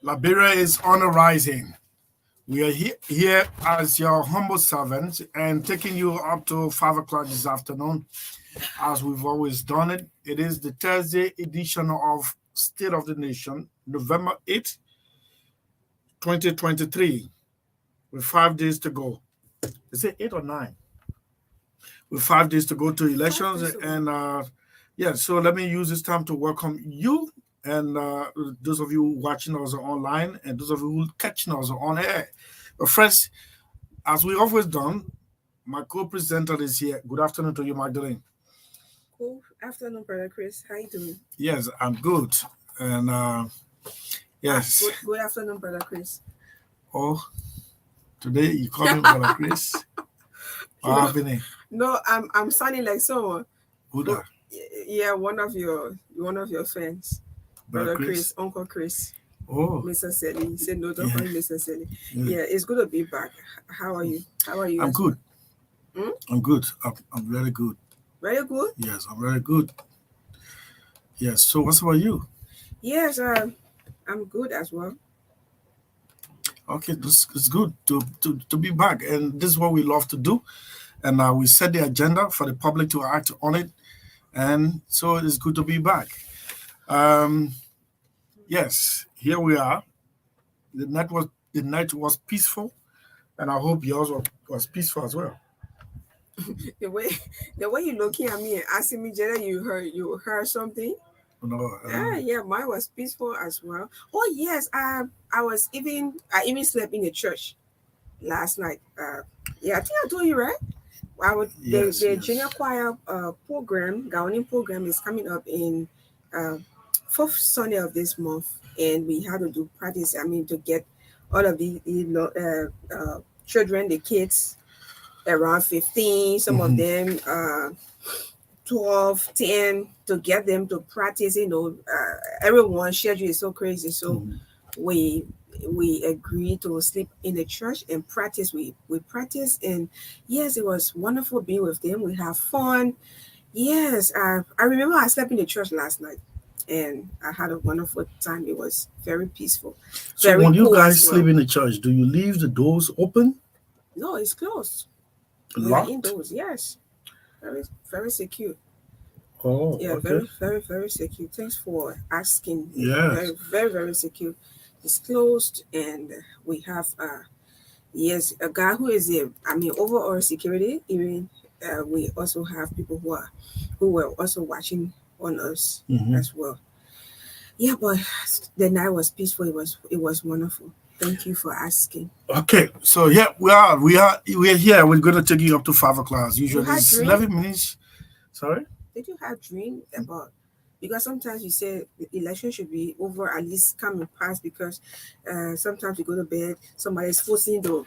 Liberia is on a rising. We are here as your humble servants and taking you up to 5 o'clock this afternoon, as we've always done it. It is the Thursday edition of State of the Nation, November 8th, 2023, with 5 days to go. Is it 8 or 9? With 5 days to go to elections. And so let me use this time to welcome you and those of you watching us online and those of you catching us on air. But first, as we always done, my co-presenter is here. Good afternoon to you, Magdalene. Good afternoon, Brother Chris. How you doing? Yes, I'm good. And yes. Good afternoon, Brother Chris. Oh, today you call me Brother Chris? What happening? No, I'm sounding like someone. Who that? Yeah, one of your friends. Brother Chris, Uncle Chris. Oh, Mr. Sellee. He said no, don't call him Mr. Sellee. Yeah, it's good to be back. How are you? I'm good. I'm good. I'm very good. Very good? Yes, I'm very good. Yes. So what's about you? Yes, I'm good as well. Okay, it's good to be back, and this is what we love to do. And we set the agenda for the public to act on it, and so it's good to be back. Yes, here we are. The night was peaceful, and I hope yours was peaceful as well. The way you're looking at me and asking me, Jenna, you heard something? No. Yeah, mine was peaceful as well. Oh yes, I even slept in the church last night. Yeah, I think I told you, right? The junior choir program, Ghanaian program, is coming up in fourth Sunday of this month, and we had to do practice. I mean, to get all of the children, the kids, around 15, some of them 12, 10, to get them to practice. Everyone's schedule is so crazy, so we agreed to sleep in the church and practice. We practiced, and yes, it was wonderful being with them. We have fun. Yes, I remember I slept in the church last night, and I had a wonderful time. It was very peaceful. So very when you cool guys as well. sleep in the church, do you leave the doors open? No, it's closed. Locked? Indoors, yes. Very, very secure. Oh, Yeah, okay. very, very, very secure. Thanks for asking. Yes. Very, very, very secure. It's closed, and we have a guy who is overall security. Even we also have people who were also watching on us as well. Yeah, but the night was peaceful. It was wonderful. Thank you for asking. Okay, so yeah, we are here. We're going to take you up to 5 o'clock as usual. had It's dream? 11 minutes. Sorry? Did you have dream about? Because sometimes you say the election should be over, at least come and pass. Because sometimes you go to bed, somebody's forcing to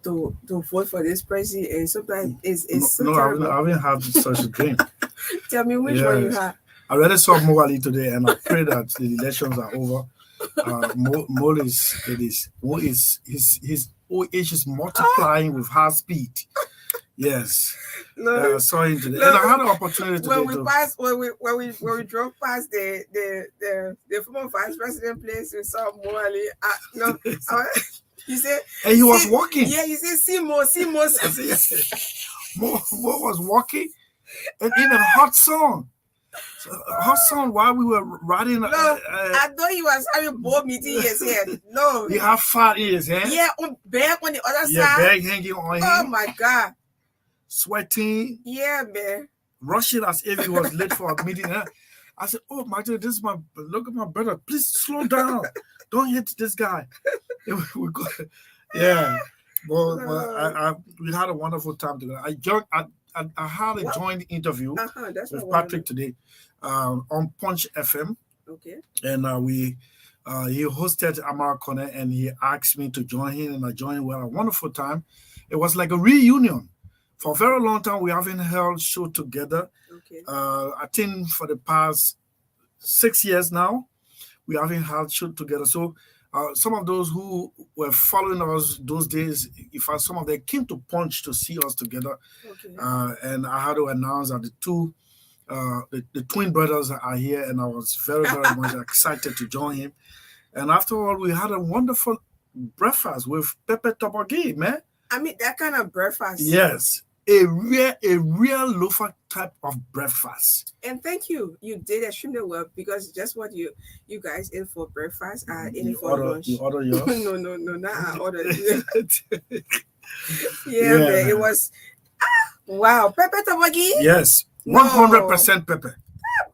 vote for this president, and sometimes it's so terrible. I haven't had such a dream. Tell me which one you Yes. had. I already saw Moali today, and I pray that the elections are over. His old age is multiplying with high speed. Yes, No, I saw him today, no. and I had an opportunity today. when we drove past the former vice president place, we saw Moali. You said, And he was walking. Yeah, you said Simo. Mo was walking, and in a hot sun. Hot sun while we were riding. No, I thought he was having board meeting in his head. No, he had fat in his hand. yeah, bag on the other Yeah, side. bag hanging on him. Oh my God. Sweating. Yeah, man. Rushing as if he was late for a meeting. I said, "Oh my God, look at my brother. Please slow down. Don't hit this guy." We got, yeah, but we had a wonderful time together. I had a joint interview with Patrick today on Punch FM. Okay. And he hosted Amara Kone, and he asked me to join him, and I joined. We had a wonderful time. It was like a reunion. For a very long time, we haven't held show together. Okay. I think for the past 6 years now, we haven't held show together. So some of those who were following us those days, some of them came to Punch to see us together. Okay. And I had to announce that the twin brothers are here, and I was very, very much excited to join him. And after all, we had a wonderful breakfast with pepper tteokbokki, man. I mean, that kind of breakfast. Yes. A real loafer type of breakfast. And thank you. You did extremely well because just what you guys ate for breakfast, I ate for lunch. You order yours? no, not I ordered. Yeah, man, it was wow, pepper tteokbokki. Yes, 100% pepper.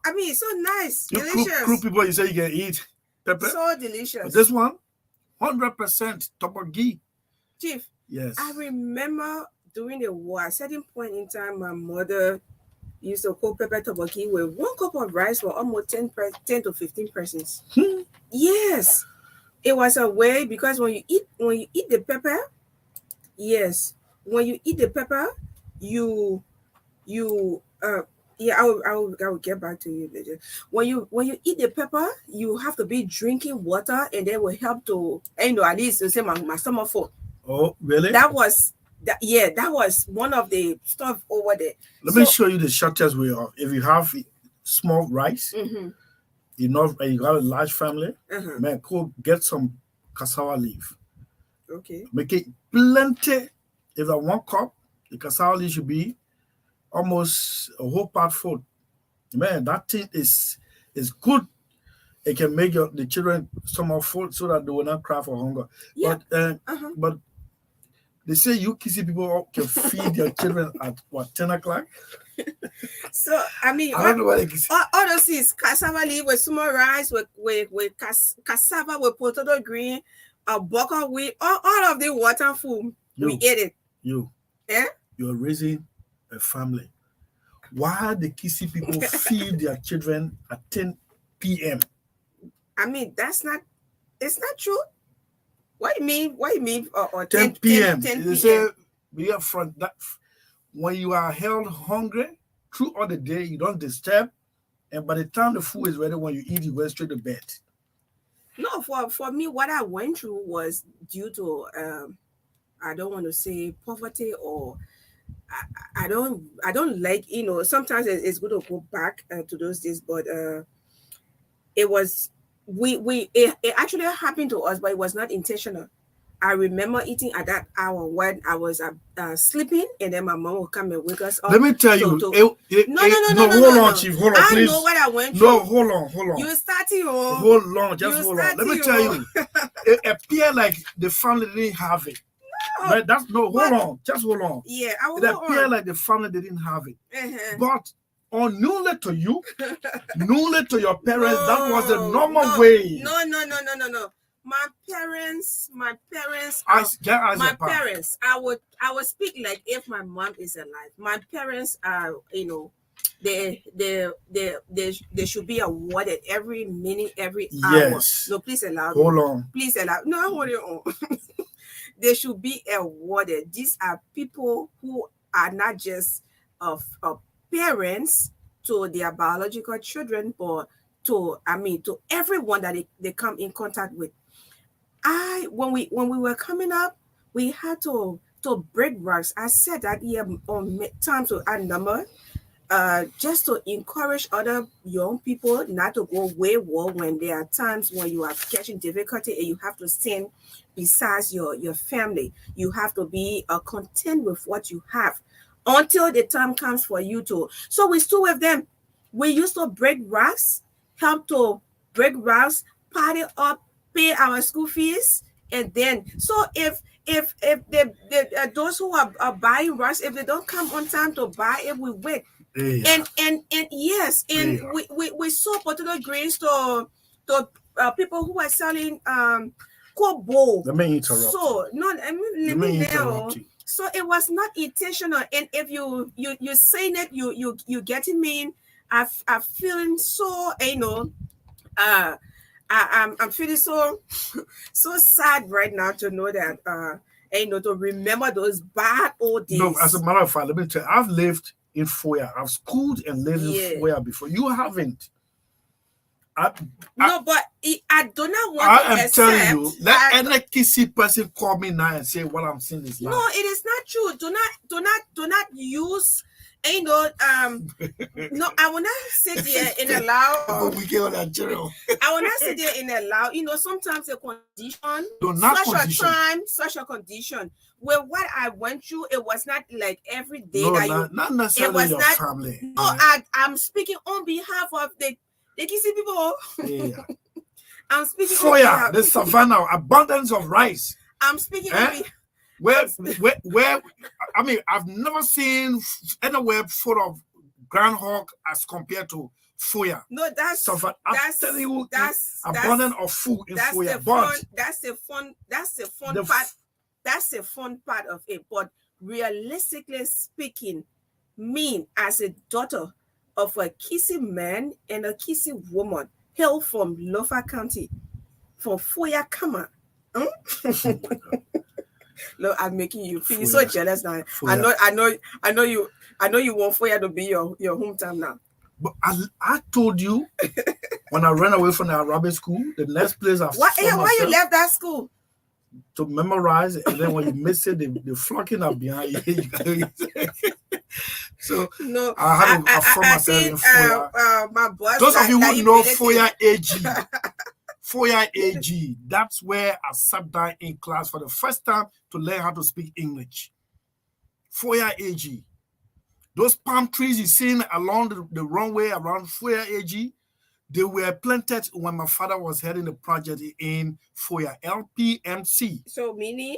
I mean, it's so nice, you delicious. Crew people, you say you can eat pepper. So delicious. But this one, 100% tteokbokki. Chief. Yes. I remember during the war, at a certain point in time, my mother used to cook pepper tteokbokki with 1 cup of rice for almost 10 to 15 persons. Yes, it was a way because when you eat the pepper, yes, when you eat the pepper, I will get back to you later. When you eat the pepper, you have to be drinking water, and they will help to at least to say my stomach full. Oh, really? That was one of the stuff over there. Let me show you the shortest way of. If you have small rice, enough, and you got a large family, man, go get some cassava leaf. Okay. Make it plenty. If that 1 cup, the cassava leaf should be almost a whole pot full. Man, that thing is good. It can make the children stomach full so that they will not cry for hunger. Yeah. But they say you kissy people can feed their children at what, 10 o'clock? So I mean, I don't know what all those is cassava leaf with small rice, with cassava with potato green, a bucket wheat, all of the water food. We ate it. You're raising a family. Why the kissy people feed their children at 10 p.m.? I mean, it's not true. What you mean? Or 10 p.m. 10 They say we are from that. When you are held hungry throughout the day, you don't disturb, and by the time the food is ready, when you eat, you go straight to bed. No, for me, what I went through was due to I don't want to say poverty, or I don't like, sometimes it's good to go back to those days, but it was it actually happened to us, but it was not intentional. I remember eating at that hour when I was sleeping, and then my mom would come and wake us up. Let me tell you. No, hold on, Chief. Hold on, please. I know what I went through. No, hold on. You starting on. Hold on, just hold on. Let me tell you. It appeared like the family didn't have it. No, hold on. Just hold on. Yeah, it appeared like the family didn't have it. But unknowingly to you, unknowingly to your parents, that was the normal way. No. My parents. I would speak like if my mom is alive. My parents are, they should be awarded every minute, every hour. Yes. No, please allow me. Hold on. Please allow. No, I'm holding on. They should be awarded. These are people who are not just of parents to their biological children, but to everyone that they come in contact with. When we were coming up, we had to break rocks. I said that here on times to add number, just to encourage other young people not to go wayward when there are times when you are catching difficulty and you have to stand besides your family. You have to be content with what you have until the time comes for you to. So we stood with them. We used to break rocks, help to break rocks, party up, pay our school fees, and then so if those who are buying rocks, if they don't come on time to buy it, we wait. Yeah. And yes, and we sold potato grains to people who are selling kobo. Let me interrupt. So no, let me interrupt you. So it was not intentional, and if you saying it, you getting me. I feeling so I'm feeling so sad right now to know that to remember those bad old days. No, as a matter of fact, let me tell you, I've lived in Foya. I've schooled and lived in Foya before. You haven't. But I do not want I to am accept. telling you, let any kissy person call me now and say what I'm saying is No, lie. it is not true. Do not use. You know, no, I will not sit there in a loud. We get on that general. I will not sit there in a loud. You know, sometimes a condition, No, not condition. such a condition. Well, what I went through, it was not like every day No, that not necessarily it was your not, family. No, I'm speaking on behalf of the Kissy people. Yeah. I'm speaking on behalf. The savannah, abundance of rice. I'm speaking on behalf. Where, I mean, I've never seen anywhere full of groundhog as compared to Foya. No, that's telling you, that's abundance of food in Foya. That's the fun part. That's the fun part of it. But realistically speaking, me as a daughter of a Kissy man and a Kissy woman, hail from Lofa County, from Foya Kama. Look, I'm making you feel so jealous now. Foya. I know you want Foya to be your hometown now. But I told you when I ran away from the Arabic school, the next place why you left that school? To memorize it, and then when you miss it, they flocking up behind you. So no, I had to affirm myself in Foya. My boss, those of you who know Foya AG, Foya AG, that's where I sat down in class for the first time to learn how to speak English. Foya AG. Those palm trees you seen along the runway around Foya AG, they were planted when my father was heading the project in Foya, LPMC. So, Mini?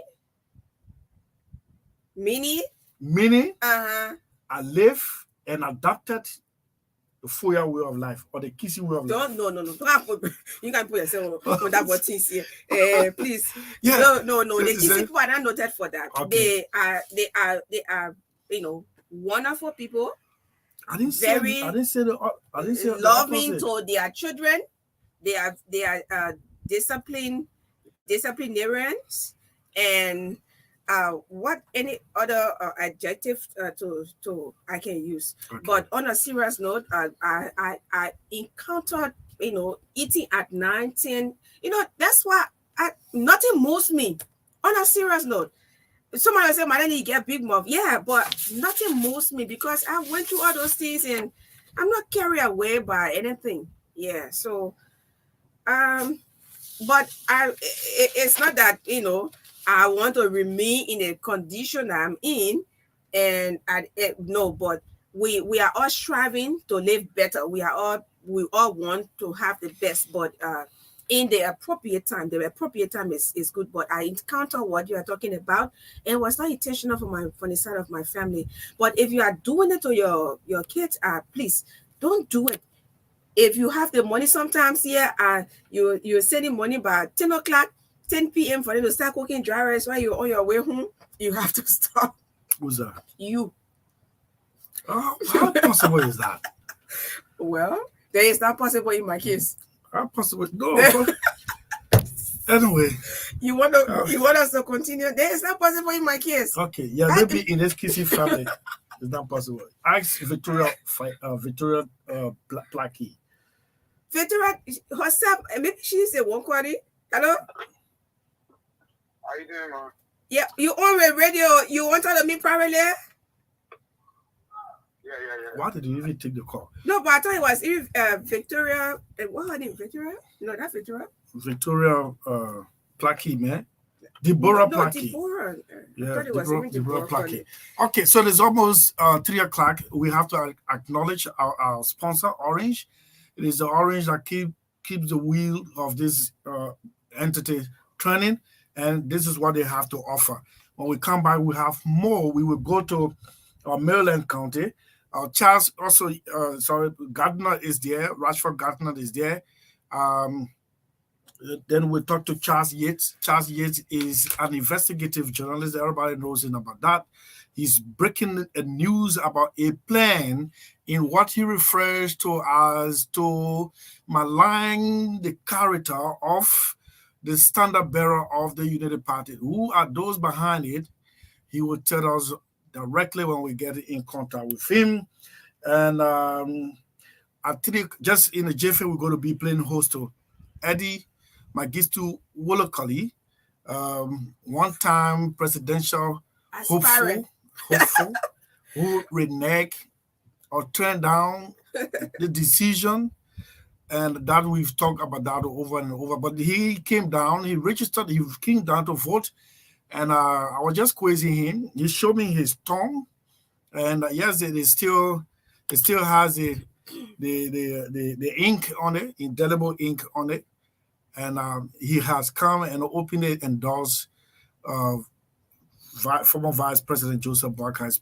I live and adopted the Foya way of life or the Kissy way of life. No. You can't put yourself on that button here. Please. Yeah. No. The Kissy people are not noted for that. Okay. They are, wonderful people. I didn't say loving to their children. They are disciplinarians, and what any other adjective to I can use. Okay. But on a serious note, I encountered eating at 19. That's why nothing moves me. On a serious note. Someone will say, Magdalene, you get big mouth. Yeah, but nothing moves me because I went through all those things and I'm not carried away by anything. Yeah, so, but it's not that, I want to remain in a condition I'm in. And no, but we are all striving to live better. We all want to have the best, but in the appropriate time is good. But I encounter what you are talking about, and it was not intentional from the side of my family. But if you are doing it to your kids, please don't do it. If you have the money, sometimes you're sending money by 10 p.m. for them to start cooking dry rice while you're on your way home. You have to stop. Who's that? You. How possible is that? Well, that is not possible in my case. Possible. No. Anyway, you want us to continue? That is not possible in my case. Okay, yeah, maybe in this Kissy family, it's not possible. Ask Victoria Placky. Victoria herself, maybe she's a one quality. Hello. How you doing, man? Yeah, you on the radio? You want to tell me privately? Yeah. Why did you even take the call? No, but I thought it was Victoria. What her name? Victoria? No, that's Victoria. Victoria Placky, man. Deborah Placky. Deborah. Yeah, Deborah Placky. Okay, so there's almost 3 o'clock. We have to acknowledge our sponsor, Orange. It is the Orange that keeps the wheel of this entity turning, and this is what they have to offer. When we come back, we have more. We will go to Maryland County. Charles also, Gardner is there. Rashford Gardner is there. Then we'll talk to Charles Yates. Charles Yates is an investigative journalist. Everybody knows him about that. He's breaking news about a plan in what he refers to as to malign the character of the standard bearer of the United Party. Who are those behind it? He will tell us directly when we get in contact with him. And I think just in a jiffy, we're going to be playing host to Eddie Magistu Wolokoli, one-time presidential hopeful who reneged or turned down the decision, and that we've talked about that over and over. But he came down, he registered, he came down to vote, and I was just quizzing him. He showed me his tongue, and yes, it still has the ink on it, indelible ink on it, and he has come and openly endorsed former Vice President Joseph Boakai's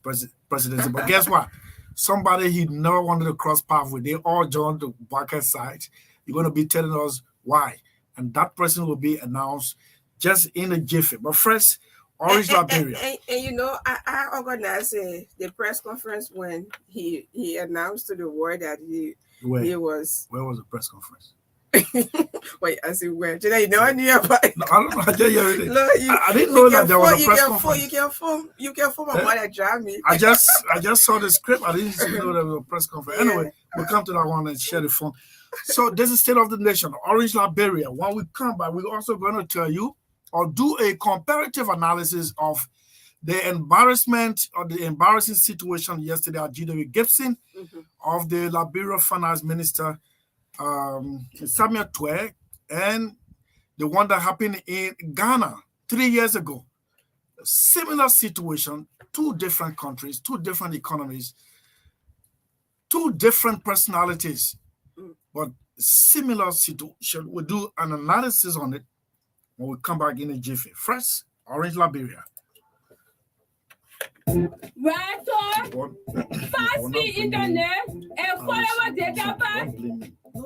presidency. But guess what? Somebody he never wanted to cross paths with, they all joined the Boakai side. You're going to be telling us why. And that person will be announced just in a jiffy. But first, Orange Liberia. And you know, I organized the press conference when he announced to the world that he was... Where was the press conference? Wait, I see where. You know, I knew about it. No, I don't know. I tell you everything. Look, I didn't know that there was a press conference. You can phone my mother drive me. I just saw the script. I didn't know there was a press conference. Anyway, we'll come to that one and share the phone. So this is State of the Nation, Orange Liberia. When we come back, we're also going to tell you or do a comparative analysis of the embarrassment or the embarrassing situation yesterday at GW Gibson of the Liberia Finance Minister Samuel Twe, and the one that happened in Ghana 3 years ago. A similar situation, two different countries, two different economies, two different personalities, but similar situation. We'll do an analysis on it when we come back in a jiffy. First, Orange Liberia. Right, so fast-speed internet and forever data pack. I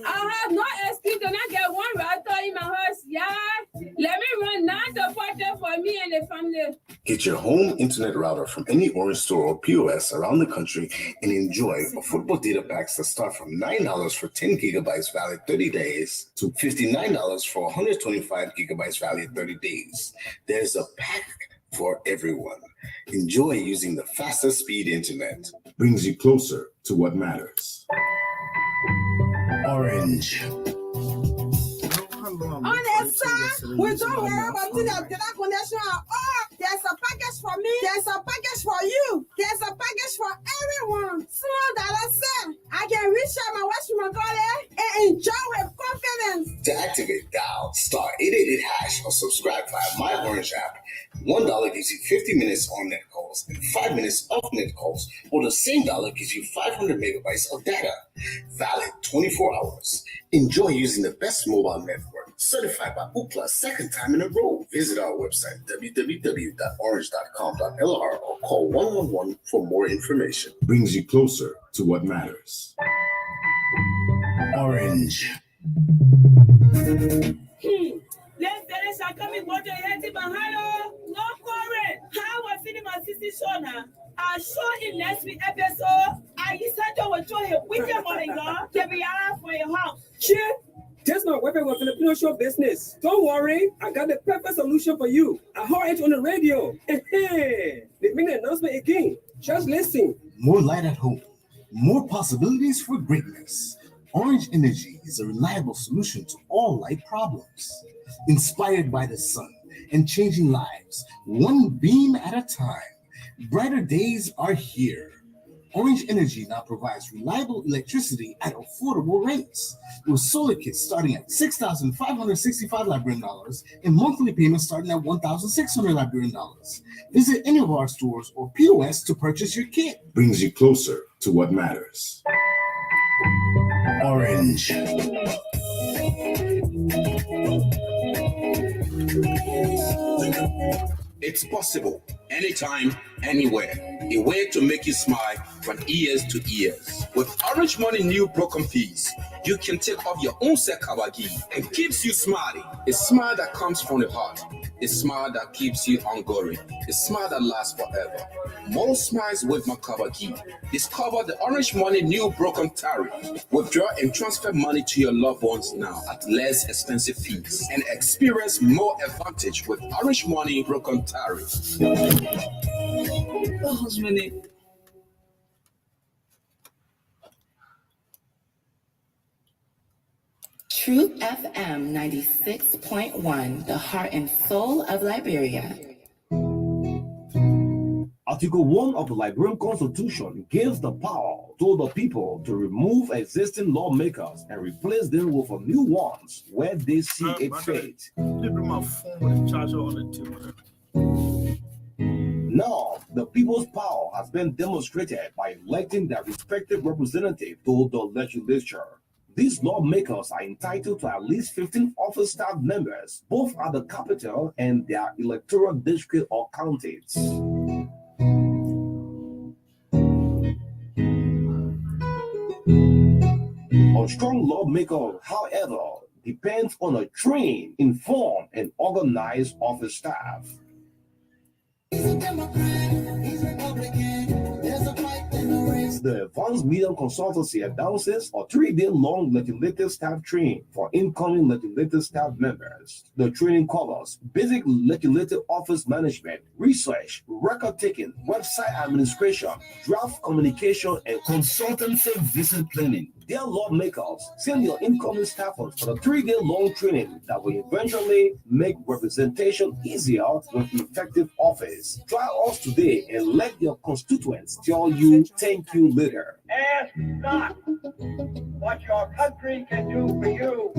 have no excuse to not get one router in my house. Yeah, let me run now to portal for me and the family. Get your home internet router from any Orange store or POS around the country and enjoy affordable data packs that start from $9 for 10 gigabytes valid 30 days to $59 for 125 gigabytes valid 30 days. There's a pack for everyone. Enjoy using the fastest speed internet. Brings you closer to what matters. Orange. We don't worry about the data connection at all. There's a package for me. There's a package for you. There's a package for everyone. Small dollar cent. I can reach out my whatchamacallit and enjoy with confidence. To activate, dial *888# or subscribe via My Orange app. $1 gives you 50 minutes on net calls and 5 minutes off net calls, or the same dollar gives you 500 megabytes of data. Valid 24 hours. Enjoy using the best mobile network, certified by Ookla second time in a row. Visit our website, www.orange.com.lr, or call 111 for more information. Brings you closer to what matters. Orange. Let's coming water heading Mahalo. No current. How was feeling my sister Shona? I'll show in next week episode. I decided to show him with your money, to be out for your house. Shit. Just my weapon was Filipino show business. Don't worry, I got the perfect solution for you. I heard it on the radio. They made an announcement again. Just listen. More light at home. More possibilities for greatness. Orange Energy is a reliable solution to all light problems. Inspired by the sun and changing lives, one beam at a time. Brighter days are here. Orange Energy now provides reliable electricity at affordable rates, with solar kits starting at $6,565 Liberian dollars and monthly payments starting at $1,600 Liberian dollars. Visit any of our stores or POS to purchase your kit. Brings you closer to what matters. Orange. It's possible, anytime, anywhere. A way to make you smile from ears to ears. With Orange Money new broken fees, you can take off your own sekawagi and keeps you smiling. A smile that comes from the heart. A smile that keeps you ongoing. A smile that lasts forever. More smiles with Makawagi. Discover the Orange Money new broken tariff. Withdraw and transfer money to your loved ones now at less expensive fees and experience more advantage with Orange Money broken tariff. Truth FM 96.1, the heart and soul of Liberia. Article 1 of the Liberian Constitution gives the power to the people to remove existing lawmakers and replace them with new ones where they see it fit. Now, the people's power has been demonstrated by electing their respective representative to the legislature. These lawmakers are entitled to at least 15 office staff members, both at the capital and their electoral district or counties. A strong lawmaker, however, depends on a trained, informed, and organized office staff. He's a Democrat, he's Republican, there's a fight in the race. The Advanced Medium Consultancy announces a 3-day-long legislative staff training for incoming legislative staff members. The training covers basic legislative office management, research, record-taking, website administration, draft communication, and consultancy visit planning. Dear lawmakers, send your incoming staffers for the 3-day-long training that will eventually make representation easier with effective office. Try us today and let your constituents tell you thank you later. Ask not what your country can do for you.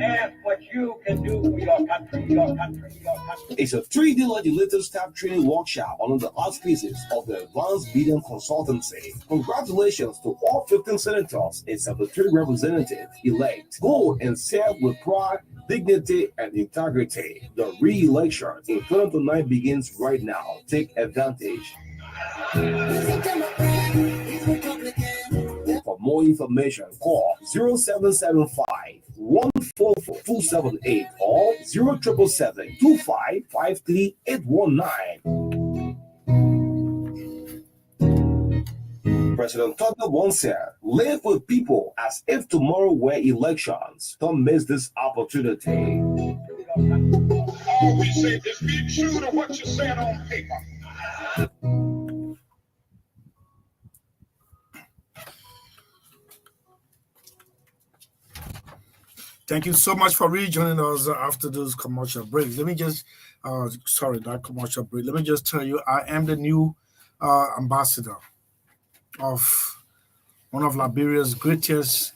Ask what you can do for your country, your country, your country. It's a 3-day legislative staff training workshop under the auspices of the Advanced Medium Consultancy. Congratulations to all 15 senators and 73 representatives elect. Go and serve with pride, dignity, and integrity. The re-election in 2029 begins right now. Take advantage. For more information, call 0775 144 278 or 0777 2553 819. President Tata once said, live with people as if tomorrow were elections. Don't miss this opportunity. All we say is be true to what you said on paper. Thank you so much for rejoining us after those commercial breaks. Let me just, that commercial break. Let me just tell you, I am the new ambassador of one of Liberia's greatest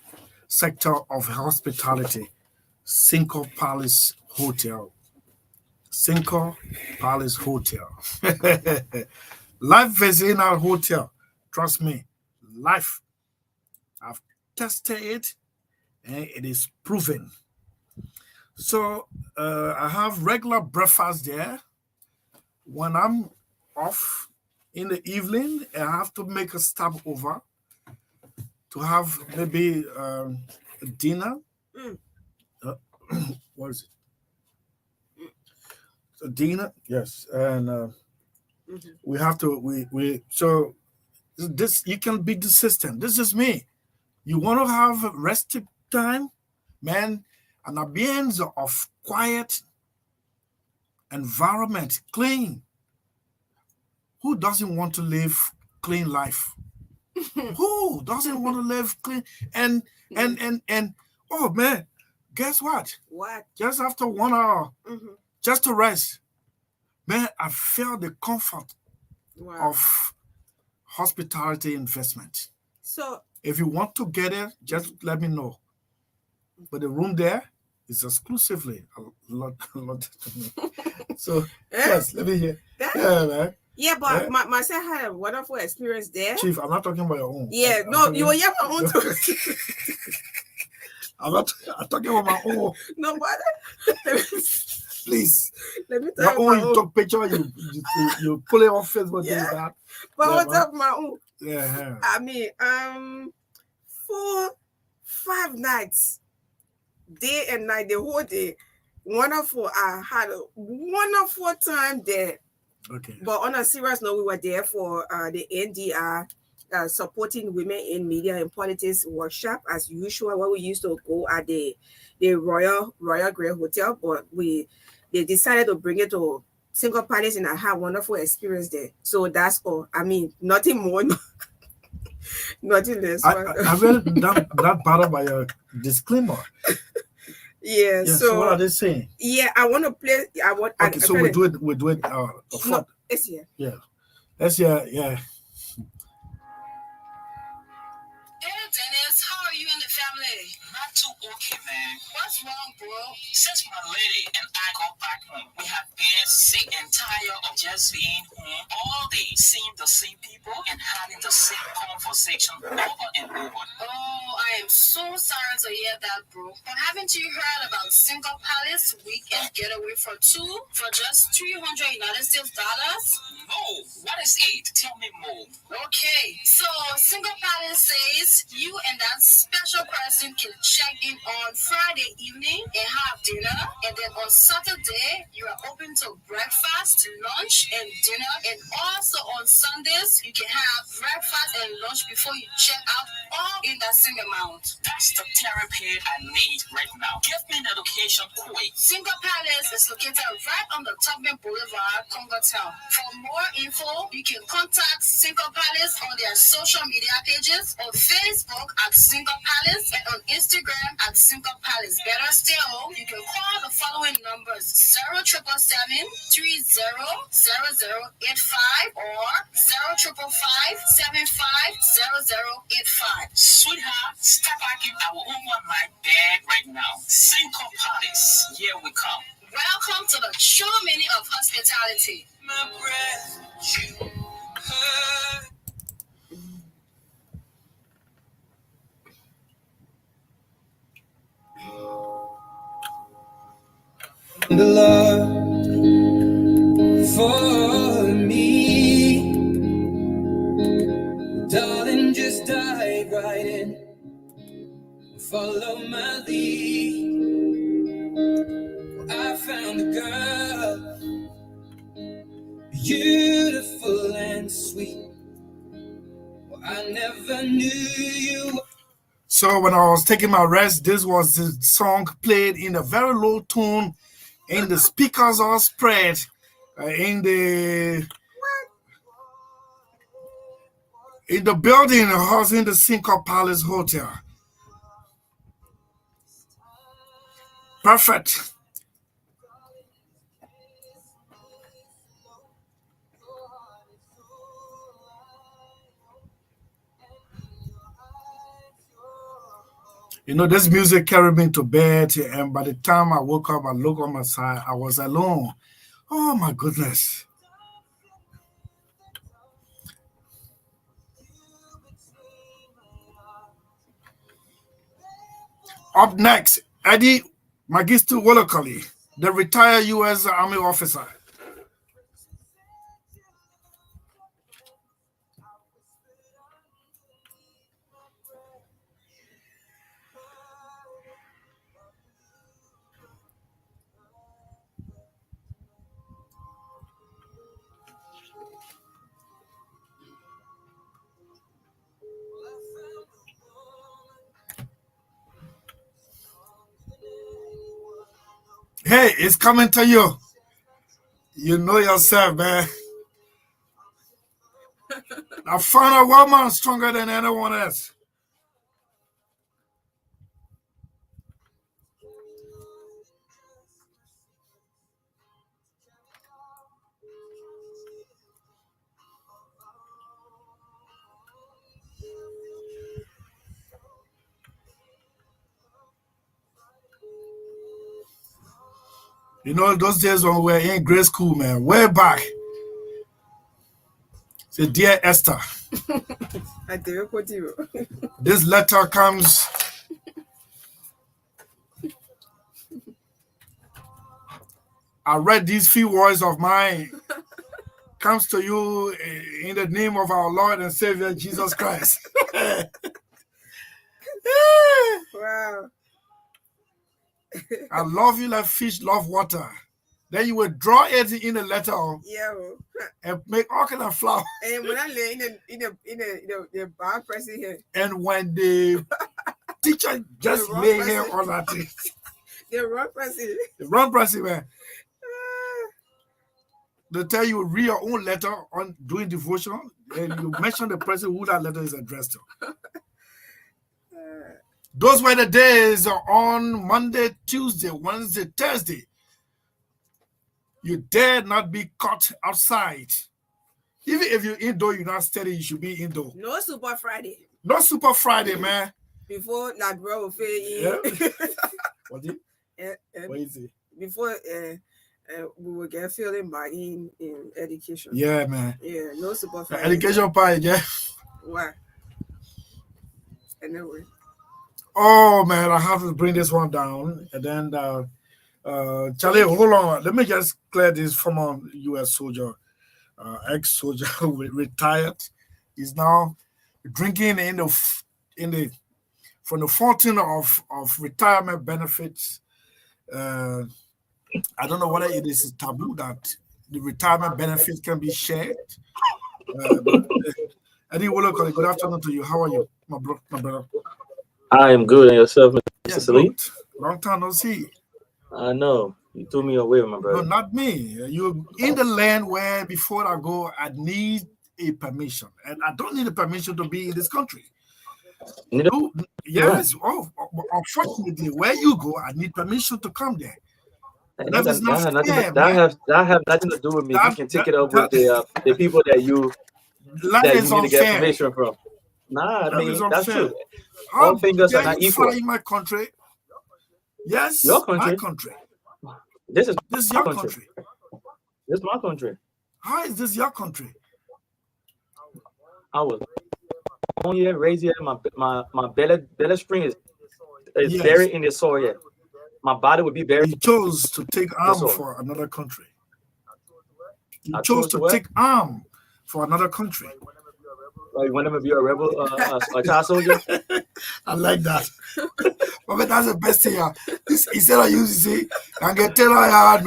sector of hospitality, Cinco Palace Hotel. Cinco Palace Hotel. Life is in our hotel. Trust me, life. I've tested it. And it is proven. So I have regular breakfast there. When I'm off in the evening, I have to make a stop over to have maybe a dinner. What is it? A dinner, yes. And we have to. So this, you can beat the system. This is me. You want to have rest time, man, an ambience of quiet environment, clean. Who doesn't want to live clean life? Who doesn't want to live clean? And oh man, guess what? What? Just after 1 hour, just to rest, man, I felt the comfort of hospitality investment. So if you want to get it, just let me know. But the room there is exclusively a lot. So yes, let me hear. Yeah, man. Yeah, but my son had a wonderful experience there. Chief, I'm not talking about your own. Yeah, you were my own too. I'm talking about my own. No, but please. Let me tell you. You took picture, you pull it on Facebook. Yeah. But what's up, my own? Yeah. I mean, 4-5 nights. Day and night, the whole day. Wonderful. I had a wonderful time there. Okay. But on a serious note, we were there for the NDR supporting women in media and politics workshop as usual. Where we used to go at the Royal Grey Hotel, but they decided to bring it to Cinco Palace, and I had a wonderful experience there. So that's all. I mean, nothing more. Nothing less. I read that part of my disclaimer. Yeah. Yeah, So what are they saying? Yeah, I want to play. Okay, so we do it. We do it. No, it's here. Yeah, that's yeah. Hey Dennis, how are you and the family? Not too okay, man. What's wrong, bro? Since my lady and I got back home, we have been sick and tired of just being home all day, seeing the same people and having the same conversation over and over. Oh, I am so sorry to hear that, bro. But haven't you heard about Single Palace weekend getaway for two for just $300 United States dollars? No, what is it? Tell me more. Okay, so Single Palace says you and that special person can check in on Friday evening and have dinner, and then on Saturday you are open to breakfast, lunch, and dinner, and also on Sundays you can have breakfast and lunch before you check out, all in that same amount. That's the therapy I need right now. Give me an education quick. Single Palace is located right on the Tubman Boulevard, Congo Town. For more info, you can contact Single Palace on their social media pages, on Facebook at Single Palace and on Instagram at Single Palace. Better still, you can call the following numbers: 0777 300085 or 0555 750085. Sweetheart, stop packing our own one-night bed right now. Single Palace, here we come. Welcome to the true meaning of hospitality. My breath, you heard. The love for me, darling, just dive right in, follow my lead. I found a girl, beautiful and sweet. Well, I never knew you. So when I was taking my rest, this was the song played in a very low tone, and the speakers all spread in the building housing the Single Palace Hotel. Perfect. You know, this music carried me to bed, and by the time I woke up, I looked on my side, I was alone. Oh my goodness. Up next, Eddie Magistu Wolokoli, the retired U.S. Army officer. Hey, it's coming to you. You know yourself, man. I found a woman stronger than anyone else. You know, those days when we were in grade school, man, way back. Say, dear Esther, this letter comes. I read these few words of mine. Comes to you in the name of our Lord and Savior Jesus Christ. Wow. I love you like fish love water. Then you will draw it in a letter, and make all kind of flower. And when I lay in the bar pressing here. And when the teacher just lay here on that thing. The wrong person. The wrong person, man. They tell you read your own letter on doing devotion, and you mention the person who that letter is addressed to. Those were the days on Monday, Tuesday, Wednesday, Thursday. You dare not be caught outside. Even if you're indoor, you're not steady, you should be indoor. No Super Friday. No Super Friday, man. Before that bro will fail. Yeah. What is it? Before we will get feeling back in education. Yeah, man. Yeah, no Super Friday. Education part, yeah. Why? Anyway. Oh man, I have to bring this one down. And then Charlie, hold on. Let me just clear this former US soldier, ex-soldier retired. He's now drinking from the fountain of retirement benefits. I don't know whether it is taboo that the retirement benefits can be shared. Eddie Wolocott, good afternoon to you. How are you, my brother? I am good. And yourself, Mr. Sellee? Long time no see. I know. You threw me away, my brother. No, not me. You're in the land where before I go, I need a permission. And I don't need a permission to be in this country. Yes. Oh, unfortunately, where you go, I need permission to come there. That have nothing to do with me. You can take it up with the people that you need to get permission from. Nah, I mean, that's true. All fingers are not equal. In my country. Yes, your country. My country. This is your country. This is my country. How is this your country? I was born here, raised here. My belly string is buried in the soil here. My body would be buried. You chose to take arm for another country. You chose to take arm for another country. You want to be a rebel, a child soldier? I like that. But that's the best thing. He said I used to say, I can tell I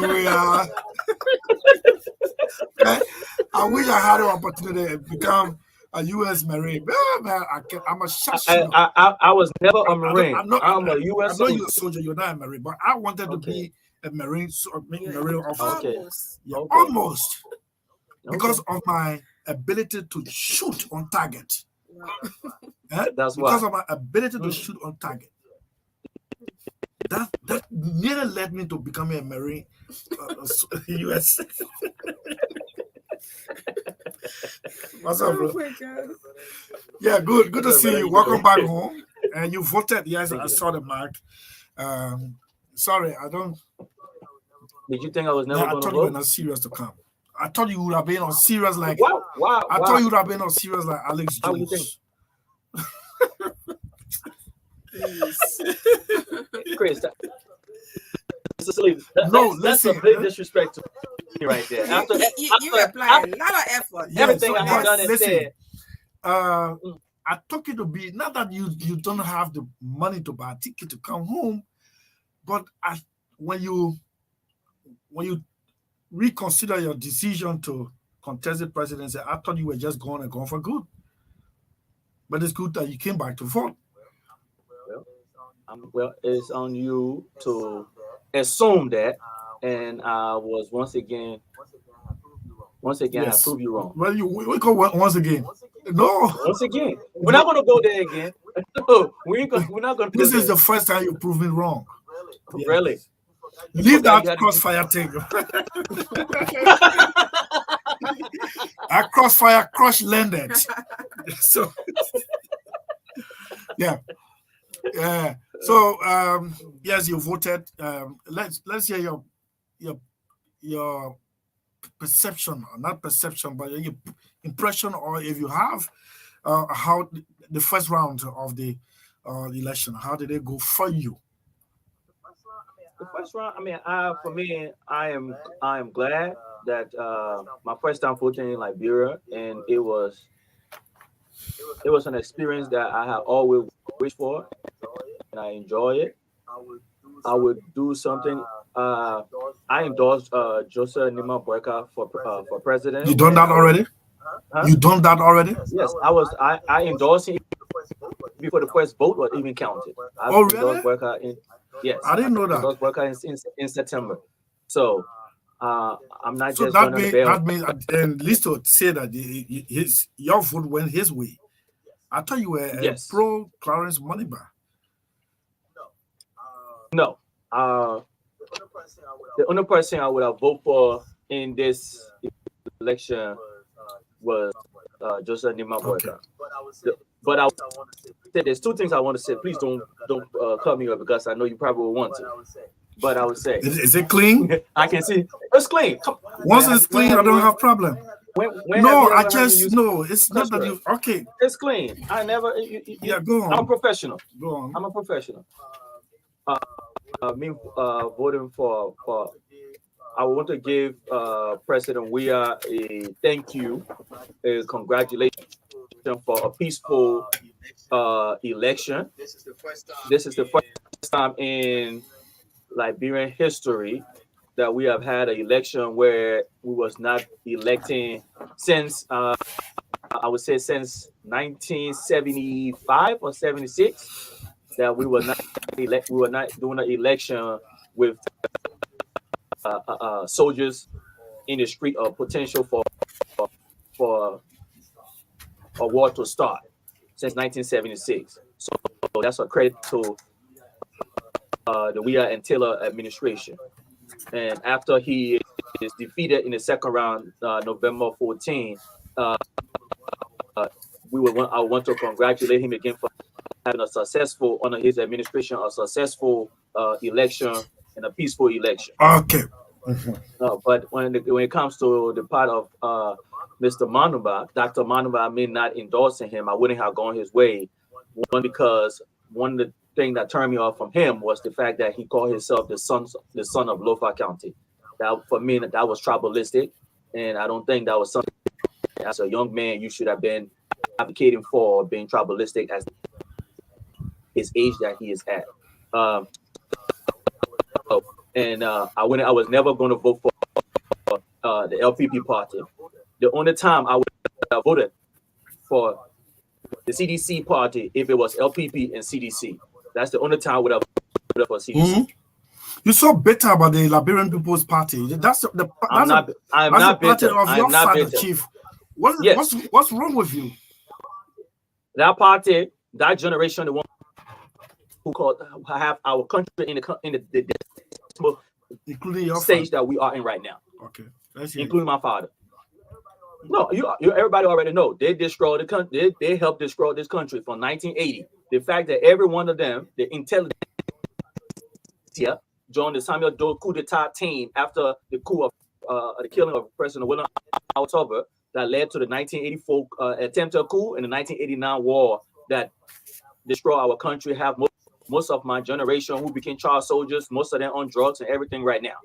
wish I had an opportunity to become a U.S. Marine. Man, I'm a shot. I was never a Marine. I'm a U.S. I know you're a soldier. You're not a Marine, but I wanted to be a Marine officer. Okay. Yeah, almost. Because of my ability to shoot on target. That's because of my ability to shoot on target. That nearly led me to becoming a Marine, U.S. What's up, bro? Oh my God. Yeah, good to see you. Welcome back home. And you voted. Yes, I saw the mark. Sorry, I don't. Did you think I was never going to vote? I thought you were not serious to come. I thought you would have been on serious like. Wow. I thought you would have been on serious like Alex Jones. Chris, that's a big disrespect to me right there. You apply a lot of effort. Everything I have done and said. I took it to be not that you don't have the money to buy a ticket to come home, but when you reconsider your decision to contest the presidency, I thought you were just going for good. But it's good that you came back to vote. Well, it's on you to assume that, and I was once again, I prove you wrong. Well, we go once again. No. Once again. We're not going to go there again. No, we're not going to. This is the first time you prove me wrong. Really? Yes. Leave that crossfire thing. That crossfire crush landed. So, yeah. So, yes, you voted. Let's hear your perception, not perception, but your impression, or if you have, how the first round of the election, how did it go for you? The first round, I mean, for me, I am glad that my first time voting in Liberia, and it was an experience that I have always wished for, and I enjoy it. I would do something. I endorsed Joseph Nima Boyka for president. You done that already? Huh? You done that already? Yes, I endorsed him before the first vote was even counted. I really? Boyka yes, I didn't know that. Endorsed Boyka in September. So I'm not so just that going that means, and Listo said that your vote went his way. I thought you were pro Clarence Moniba. No. The only person I would have voted for in this election was Joseph Nima Boyka. But I would say there's two things I want to say. Please don't cut me up because I know you probably will want to. But I would say, is it clean? I can see it's clean. Once it's clean, I don't have problem. No, I just no. It's not that you. Okay, it's clean. I never. Yeah, go on. I'm a professional. Go on. I'm a professional. Me voting for. I want to give President Weah a thank you, a congratulations for a peaceful election. This is the first time in Liberian history that we have had an election where we was not electing since I would say since 1975 or 76 that we were not doing an election with soldiers in the street or potential for a war to start since 1976. So that's a credit to the Weah and Taylor administration. And after he is defeated in the second round, November 14, I want to congratulate him again for having a successful, under his administration, a successful election and a peaceful election. Okay. But when it comes to the part of Mr. Manuba, Dr. Manuba, may not endorsing him, I wouldn't have gone his way. One, because one of the things that turned me off from him was the fact that he called himself the son of Lofa County. That for me, that was tribalistic, and I don't think that was something as a young man you should have been advocating for, being tribalistic as his age that he is at. I was never going to vote for the LPP party. The only time I would have voted for the CDC party if it was LPP and CDC. That's the only time I would have voted for CDC. Mm-hmm. You're so bitter about the Liberian People's Party. That's the party of your father, Chief. What's wrong with you? That party, that generation, the one who have our country in the including your stage that we are in right now. Okay, including my father. No, you everybody already know they destroyed the country. They helped destroy this country from 1980. The fact that every one of them, the intelligence, joined the Samuel Doe coup d'etat team after the coup of the killing of President William Altover that led to the 1984 attempted coup and the 1989 war that destroyed our country. Have most of my generation who became child soldiers, most of them on drugs and everything right now,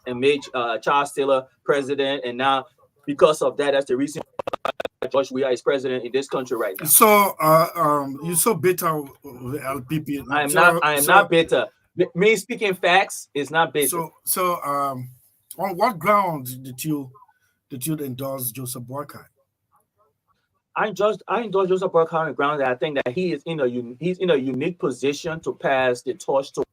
and made Charles Taylor president. And now, because of that, that's the reason George Weah is president in this country right now. So, you're so bitter with the LPP. I am not bitter. Me speaking facts is not bitter. So, on what grounds did you endorse Joseph Boakai? I endorse Joseph Boakai on the ground that I think that he's in a unique position to pass the torch to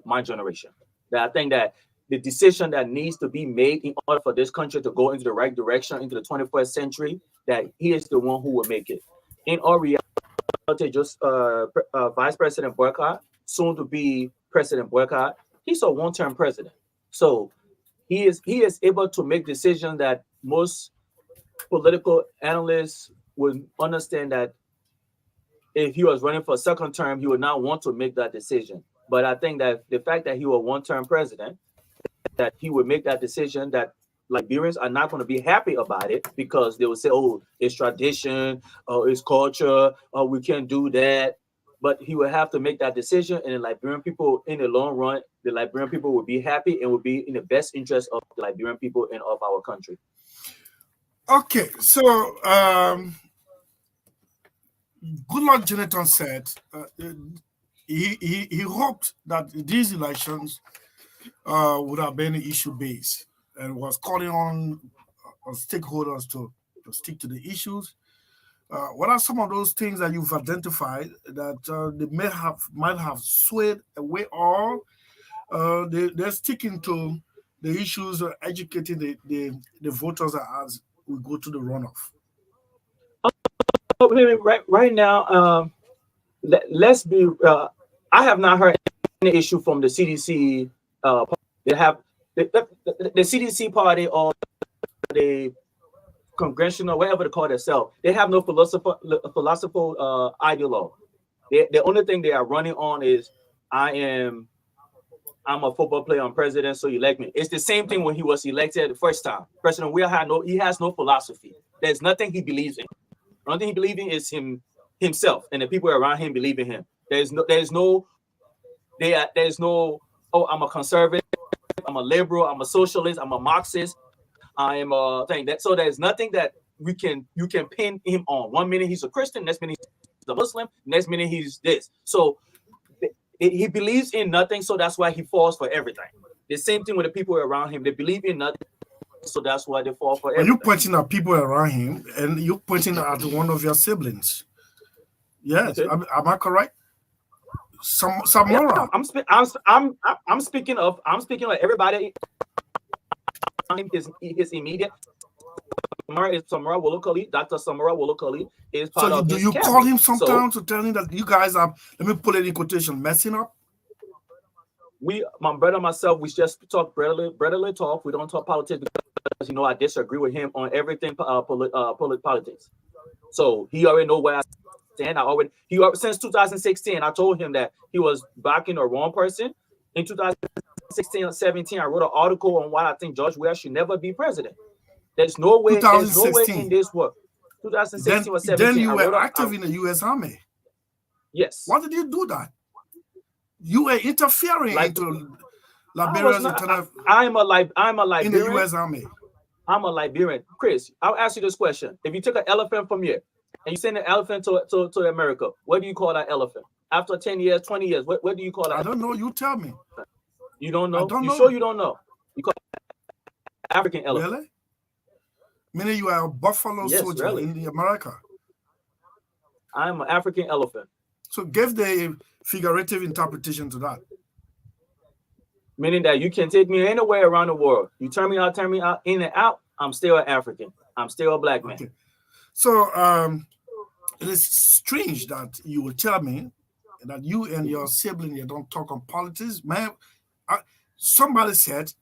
my generation. That I think that the decision that needs to be made in order for this country to go into the right direction into the 21st century, that he is the one who will make it. In our reality, just Vice President Boakai, soon to be President Boakai, he's a one-term president. So he is able to make decisions that most political analysts would understand that if he was running for a second term, he would not want to make that decision. But I think that the fact that he was a one-term president, that he would make that decision, that Liberians are not going to be happy about it because they will say, oh, it's tradition, it's culture, we can't do that. But he would have to make that decision, and the Liberian people, in the long run, the Liberian people will be happy and will be in the best interest of the Liberian people and of our country. Okay, so Goodluck Jonathan said he hoped that these elections would have been issue-based and was calling on stakeholders to stick to the issues. What are some of those things that you've identified that they might have swayed away, or they're sticking to the issues of educating the voters as we go to the runoff? Right now, let's be. I have not heard issue from the CDC. They have the CDC party or the congressional, whatever they call themselves. They have no philosophical ideologue. The only thing they are running on is I'm a football player, I'm president, so elect me. It's the same thing when he was elected the first time. President Will he has no philosophy. There's nothing he believes in. The only thing he believes in is himself, and the people around him believe in him. There's no, oh, I'm a conservative, I'm a liberal, I'm a socialist, I'm a Marxist, I am a thing. So there's nothing that you can pin him on. 1 minute he's a Christian, next minute he's a Muslim, next minute he's this. So he believes in nothing, so that's why he falls for everything. The same thing with the people around him. They believe in nothing, so that's why they fall for everything. You're pointing at people around him, and you're pointing at one of your siblings. Yes, okay. Am I correct? Samora. I'm speaking of everybody. His immediate. Samora Wolokoli, Dr. Samora Wolokoli is part of. So do you call him sometimes to tell him that you guys are? Let me put it in quotation, messing up. My brother and myself, we just talk brotherly talk. We don't talk politics because I disagree with him on everything politics. So he already know where I stand. Since 2016, I told him that he was backing the wrong person. In 2016 or 17, I wrote an article on why I think George Weah should never be president. There's no way in this world. 2016 or 17. Then you were active in the U.S. Army. Yes. Why did you do that? You were interfering into Liberia's internal. I'm a Liberian in the U.S. Army. I'm a Liberian. Chris, I'll ask you this question: if you took an elephant from here and you send an elephant to America, what do you call that elephant? After 10 years, 20 years, what do you call that? I don't know. You tell me. You don't know? You sure you don't know? You call it African elephant. Really? Meaning you are a buffalo soldier in America. I'm an African elephant. So give the figurative interpretation to that. Meaning that you can take me anywhere around the world. You turn me out, in and out, I'm still an African. I'm still a black man. Okay. So it is strange that you will tell me that you and your sibling, you don't talk on politics. Man, somebody said,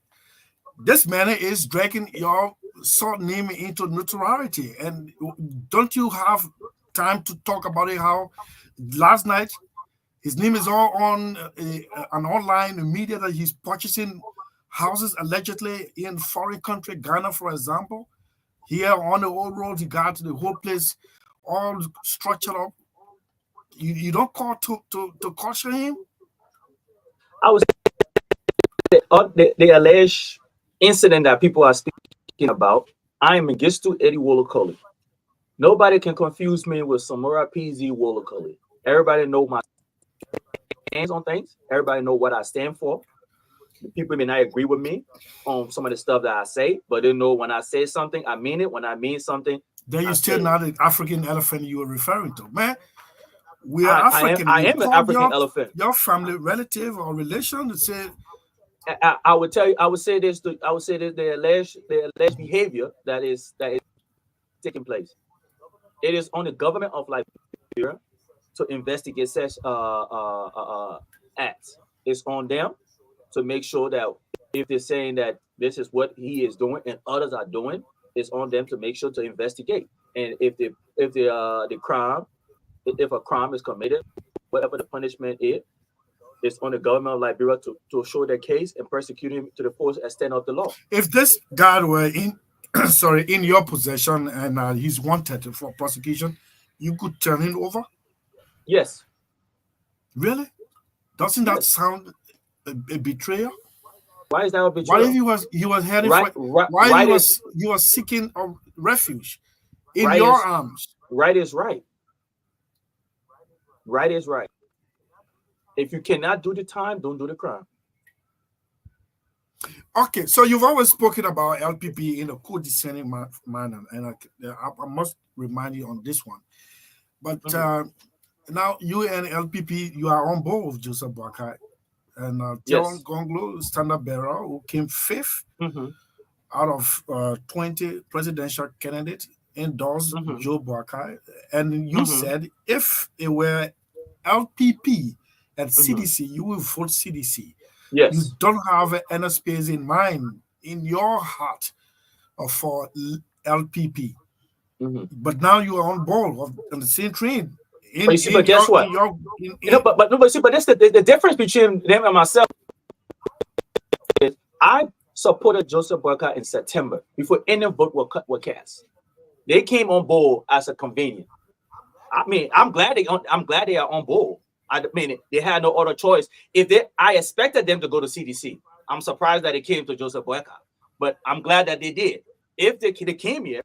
this man is dragging your son name into notoriety. And don't you have time to talk about it, how last night his name is all on an online media that he's purchasing houses allegedly in foreign country, Ghana, for example. Here on the old road, he got the whole place all structured up. You don't call to caution him? I was the alleged incident that people are speaking about. I am Mengistu Eddie Wolokoli. Nobody can confuse me with Samora PZ Wolokoli. Everybody know my hands on things. Everybody know what I stand for. People may not agree with me on some of the stuff that I say, but they know when I say something, I mean it. When I mean something, then you're still not the African elephant you were referring to, man. We are African. I am an African elephant. Your family, relative, or relation to say. I would say this. The alleged behavior that is taking place. It is on the government of Liberia to investigate such acts. It's on them to make sure that if they're saying that this is what he is doing and others are doing, it's on them to make sure to investigate. And if a crime is committed, whatever the punishment is, it's on the government of Liberia to show their case and persecute him to the full extent of the law. If this guy were in your possession and he's wanted for prosecution, you could turn him over? Yes. Really? Doesn't that sound a betrayal? Why is that a betrayal? Why he was heading you were seeking refuge in your arms? Right is right. Right is right. If you cannot do the time, don't do the crime. Okay, so you've always spoken about LPP in a condescending manner, and I must remind you on this one. But now you and LPP, you are on board with Joseph Boakai. And John Gonglo, standard bearer, who came fifth out of 20 presidential candidates, endorsed Joe Boakai. And you said if it were LPP and CDC, you will vote CDC. Yes. You don't have any space in mind, in your heart, for LPP. But now you are on board on the same train. But guess what? But that's the difference between them and myself. Is I supported Joseph Boycott in September before any vote were cast. They came on board as a convenience. I mean, I'm glad they are on board. I mean, they had no other choice. I expected them to go to CDC. I'm surprised that they came to Joseph Boycott, but I'm glad that they did. If they came here,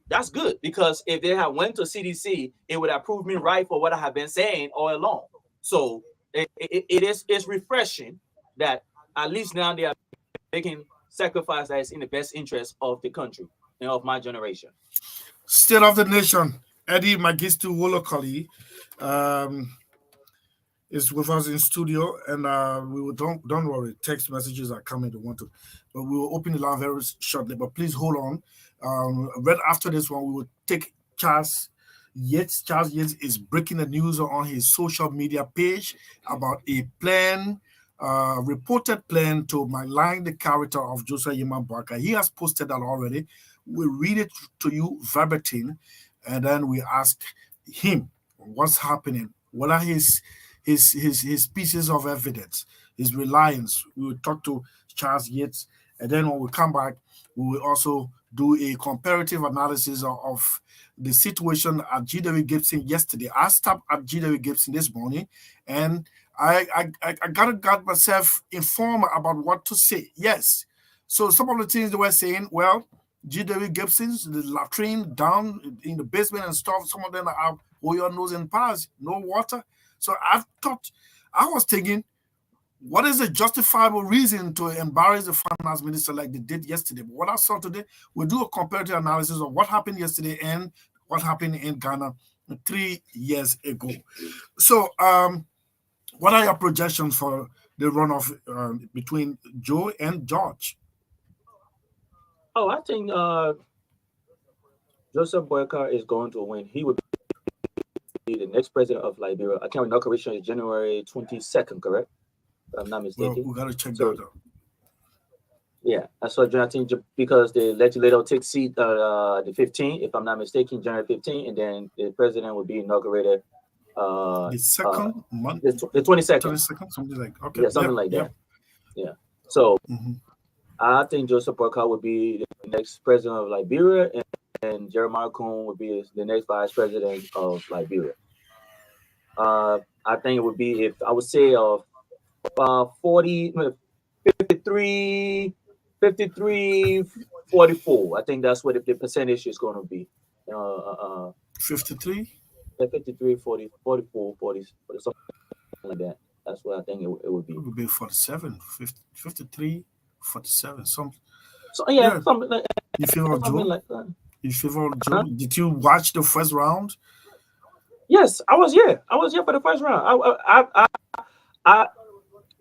that's good, because if they had went to CDC, it would have proved me right for what I have been saying all along. So it's refreshing that at least now they are making sacrifice that is in the best interest of the country and of my generation. State of the Nation, Eddie Magistu Wolokoli is with us in studio, and we will don't worry, text messages are coming. They want to, but we will open the line very shortly. But please hold on. Right after this one, we will take Charles Yates. Charles Yates is breaking the news on his social media page about a plan, reported plan to malign the character of Joseph Yeman Boycott. He has posted that already. We'll read it to you verbatim, and then we ask him what's happening. What are his pieces of evidence, his reliance. We will talk to Charles Yates, and then when we come back, we will also do a comparative analysis of the situation at GW Gibson yesterday. I stopped at GW Gibson this morning, and I got myself informed about what to say. Yes, so some of the things they were saying, well, GW Gibson's, the latrine down in the basement and stuff, some of them are your nose in paths, no water. So I was thinking, what is a justifiable reason to embarrass the finance minister like they did yesterday? But what I saw today, we'll do a comparative analysis of what happened yesterday and what happened in Ghana 3 years ago. So what are your projections for the runoff between Joe and George? Oh, I think Joseph Boycott is going to win. He would be the next president of Liberia. I can't inauguration is January 22nd, correct? If I'm not mistaken. Well, we gotta check that out. Yeah, so I think because the legislature takes seat the 15th, if I'm not mistaken, January 15th, and then the president will be inaugurated the second month, the 22nd. 22nd, something like yeah, something like that. Yeah. So I think Joseph Boycott would be the next president of Liberia, and Jeremiah Coon would be the next vice president of Liberia. I think it would be, if I would say, 53, 44. I think that's what the percentage is going to be. 53? Yeah, 53, 40, 44, 40, something like that. That's what I think it would be. It would be 47, 53, 47. Something like that. You favor Joe? Like that. You favor Joe? Did you watch the first round? Yes, I was here. I was here for the first round.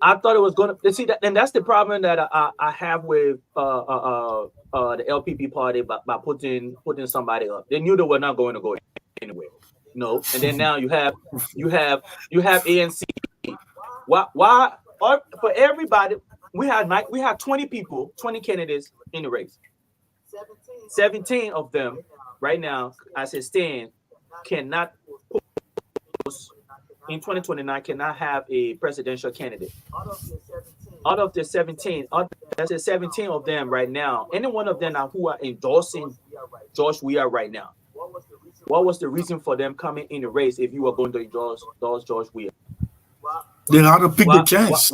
I thought it was going to see that, and that's the problem that I have with the LPP party by putting somebody up. They knew they were not going to go anywhere. No, and then now you have ANC. Why for everybody? We had 20 people, 20 candidates in the race. 17 of them right now, as it stands, cannot in 2029 cannot have a presidential candidate. Out of the 17, that's 17 of them right now. Any one of them who are endorsing George Weah right now. What was the reason for them coming in the race if you were going to endorse George Weah? They had to pick the chance.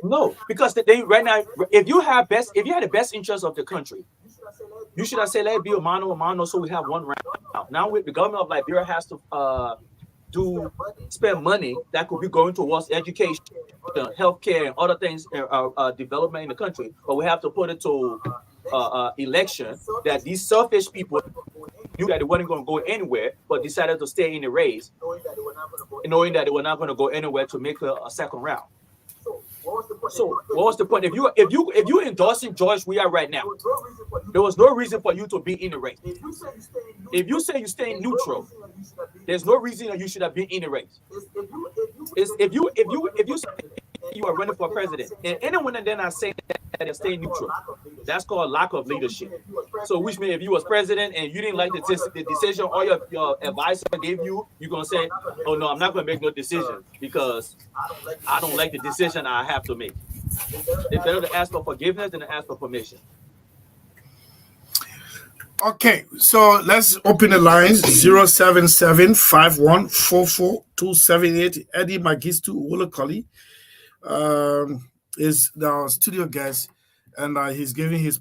No, because they right now, if you had the best interest of the country, you should have said, let it be a mano, so we have one round. Now the government of Liberia has to spend money that could be going towards education, healthcare, and other things, development in the country, but we have to put it to election that these selfish people knew that they weren't going to go anywhere, but decided to stay in the race, knowing that they were not going to go anywhere to make a second round. So what was the point? If you endorsing George Weah right now, there was no reason for you to be in the race. If you say you stay neutral, there's no reason that you should have been in the race. is if you say you are running for president, and anyone that then I say that they stay neutral, that's called lack of leadership. So which means if you was president and you didn't like the decision or your advisor gave you, you're gonna say, oh no, I'm not gonna make no decision because I don't like the decision I have to make. It's better to ask for forgiveness than to ask for permission. Okay, so let's open the lines 077-5144-278. Eddie Magistu Wolokoli is our studio guest, and he's giving his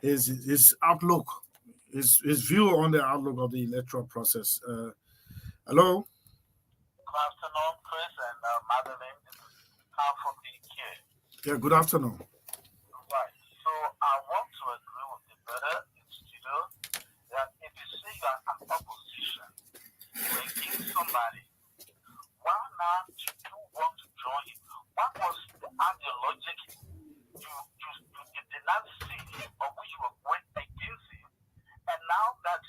his outlook, his view on the outlook of the electoral process. Hello. Good afternoon, Chris and Magdalene. This is Saah from the UK. Yeah, good afternoon. Right. So I want to agree with the brother in studio that if you say you are an opposition, you against somebody, why not you want to join it? What was the ideology you did not see or which you were going against it? And now that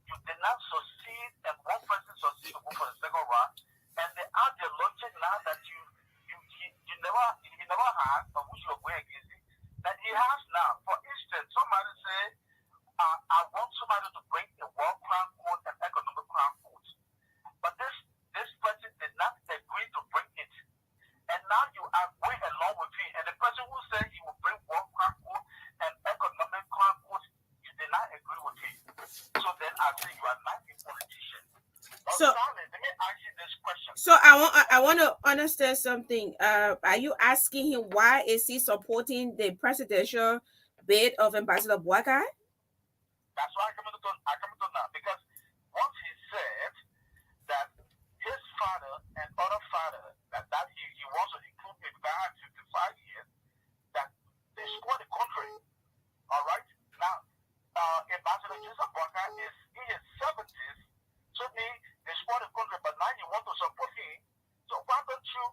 you did not succeed and one person succeeded to go for the second round, and the ideology now that you never had or which you were going against it, that he has now. For instance, somebody say, I want somebody to bring a world crown code and economic crown code. But this person did not agree to bring it. And now you are going along with him. And the person who said he will bring world crown code and economic crown code, you did not agree with him. So then I say you are not a politician. So, let me ask you this question. So I want to understand something. Are you asking him why is he supporting the presidential bid of Ambassador Boakai? That's why I come to now, because once he said that his father and other father that he wants to include a guy at 55 years, that they scored the country. All right. Now, Ambassador Joseph Boakai is in his 70s. So they scored the country, but now you want to support him. So why don't you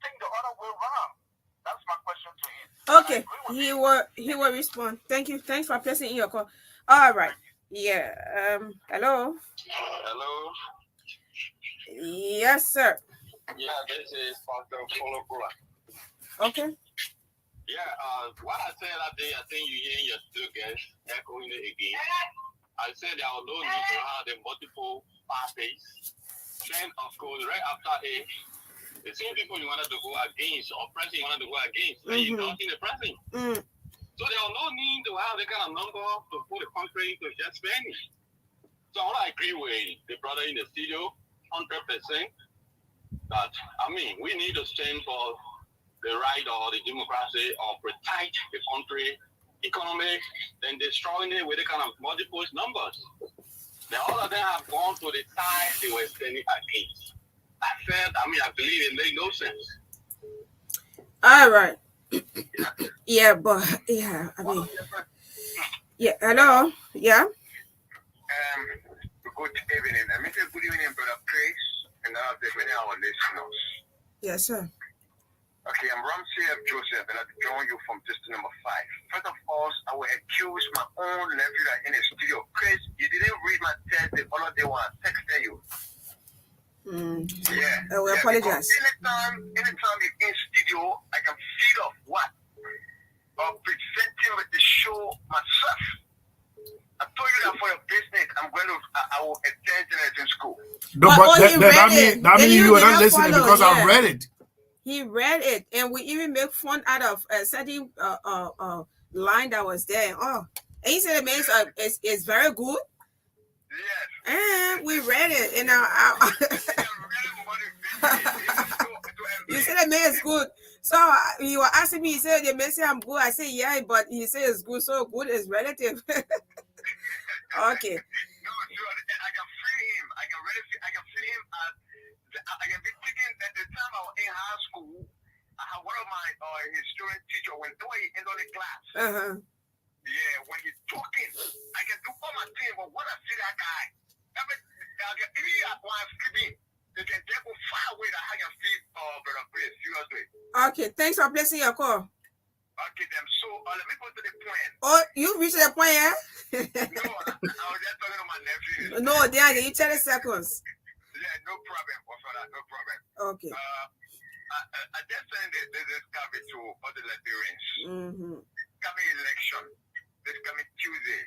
think the other way around? That's my question to him. Okay, he will respond. Thank you. Thanks for placing in your call. All right. Yeah. Hello. Hello. Yes, sir. Yeah, this is Pastor Folokula. Okay. Yeah. What I said that day, I think you hear your students echoing it again. I said there was no need to have the multiple parties. Then, of course, right after the same people you wanted to go against, or president you wanted to go against, then you don't see the president. So there was no need to have the kind of number to put the country to just spending. So I want to agree with the brother in the studio, 100%, that, we need to stand for the right or the democracy or protect the country economy, then destroying it with the kind of multiple numbers. Now all of them have gone to the side they were standing against. I said, I believe it made no sense. All right. Yeah, but yeah, yeah. Hello. Yeah. Good evening. Good evening, brother Chris, and the many of our listeners. Yes, sir. Okay, I'm Ramsey F. Joseph, and I join you from district number 5. First of all, I will accuse my own nephew in the studio. Chris, you didn't read my text the other day when I texted you. Yeah. We apologize. Anytime you're in studio, I can feed off what? Presenting with the show myself. I told you that for your business, I will attend journalism school. No, but that means you were not listening because I read it. He read it, and we even make fun out of a certain line that was there. Oh, and he said it's very good. Yes. And we read it, and you said the man is good. So he was asking me. He said the man say I'm good. I said yeah, but he said it's good. So good is relative. Okay. No, I can feel him. I can feel him. I can be thinking at the time I was in high school, I had one of my historian teacher when he entered the class. Yeah, when he's talking, I can do all my thing, but when I see that guy, even when I'm sleeping, they can go far away that I can see brother Chris, seriously. Okay, thanks for placing your call. Okay, then. So let me go to the point. Oh, you reached the point, yeah? No, I was just talking to my nephew. No, there, you 30 seconds. Yeah, no problem. No problem. Okay. I just send this coming to other Liberians. Coming election, this coming Tuesday.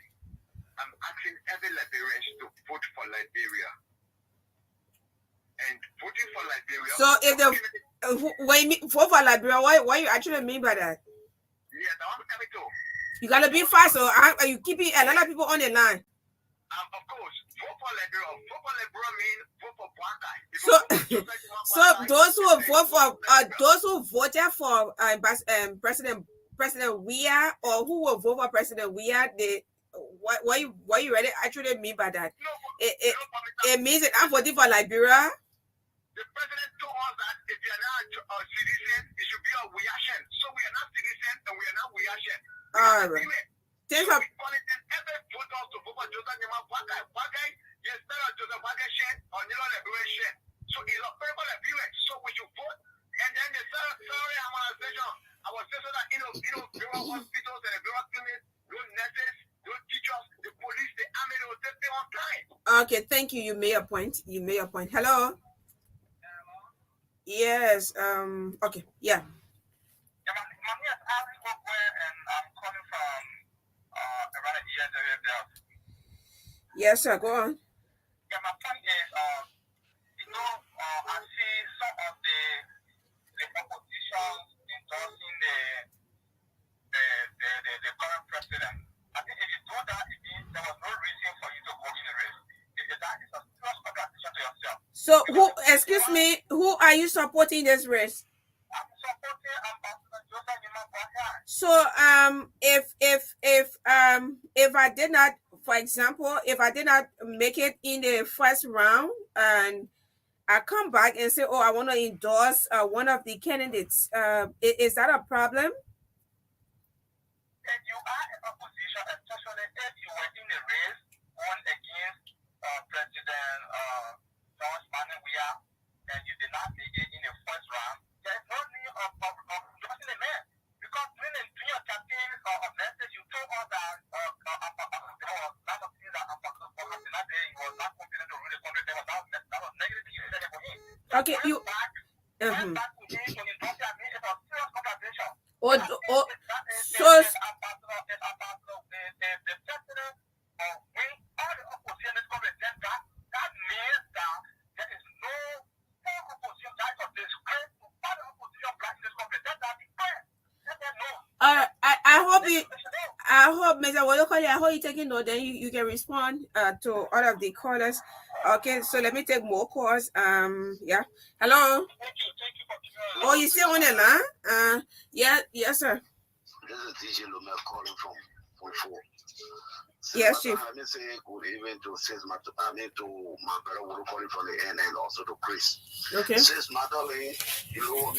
I'm asking every Liberian to vote for Liberia. And voting for Liberia. So if the vote for Liberia, what you actually mean by that? Yeah, that one's coming too. You gotta be fast, so are you keeping a lot of people on the line? Of course, vote for Liberia. Vote for Liberia means vote for Bwaka. So those who vote for those who voted for President Weah, or who will vote for President Weah, they what you really actually mean by that? It means that I'm voting for Liberia. The president told us that if you are not a citizen, it should be a Weah-shen. So we are not citizens and we are not Weah-shen. All right. Thanks for every voter to vote for Joseph Nyama Bwaka. Bwaka is not a Joseph Bwaka shen or Nilo Liberia shen. So it's a people Liberia. So we should vote. And then the salary harmonization. I was saying that Bureau hospitals and Bureau clinics, no nurses, no teachers, the police, the army, they will take them on time. Okay, thank you. You made a point. Hello. Yes. Okay. Yeah. Yes, sir. Go on. Yeah, my point is, I see some of the opposition endorsing the current president. I think if you do that, it means there was no reason for you to go in the race. That is a serious contradiction to yourself. So, excuse me, who are you supporting this race? I'm supporting Ambassador Joseph Nyama Bwaka. So, if I did not, for example, if I did not make it in the first round, and I come back and say, "Oh, I want to endorse one of the candidates," is that a problem? If you are in opposition, especially if you were in the race, won against President George Weah, and you did not make it in the first round, there is no need of endorsing the man. Because during your campaign of message, you told us that there was a lot of things that that day he was not confident to rule the country. That was negative thing you said for him. Okay, you. Back to him to endorse him. It's a serious contradiction. So. The president when all the opposition is going to get that means that there is no opposition that is disgrace to all the opposition black in this country. Let that be clear. Let them know. I hope, Mr. Wolokoli, I hope you taking note. Then you can respond to all of the callers. Okay, so let me take more calls. Yeah. Hello. Thank you. Oh, you still on the line? Yes, sir. This is DJ Lumer calling from 4. Yes, Chief. Let me say good evening to my brother calling from the end, and also to Chris. Okay. Says Magdalene,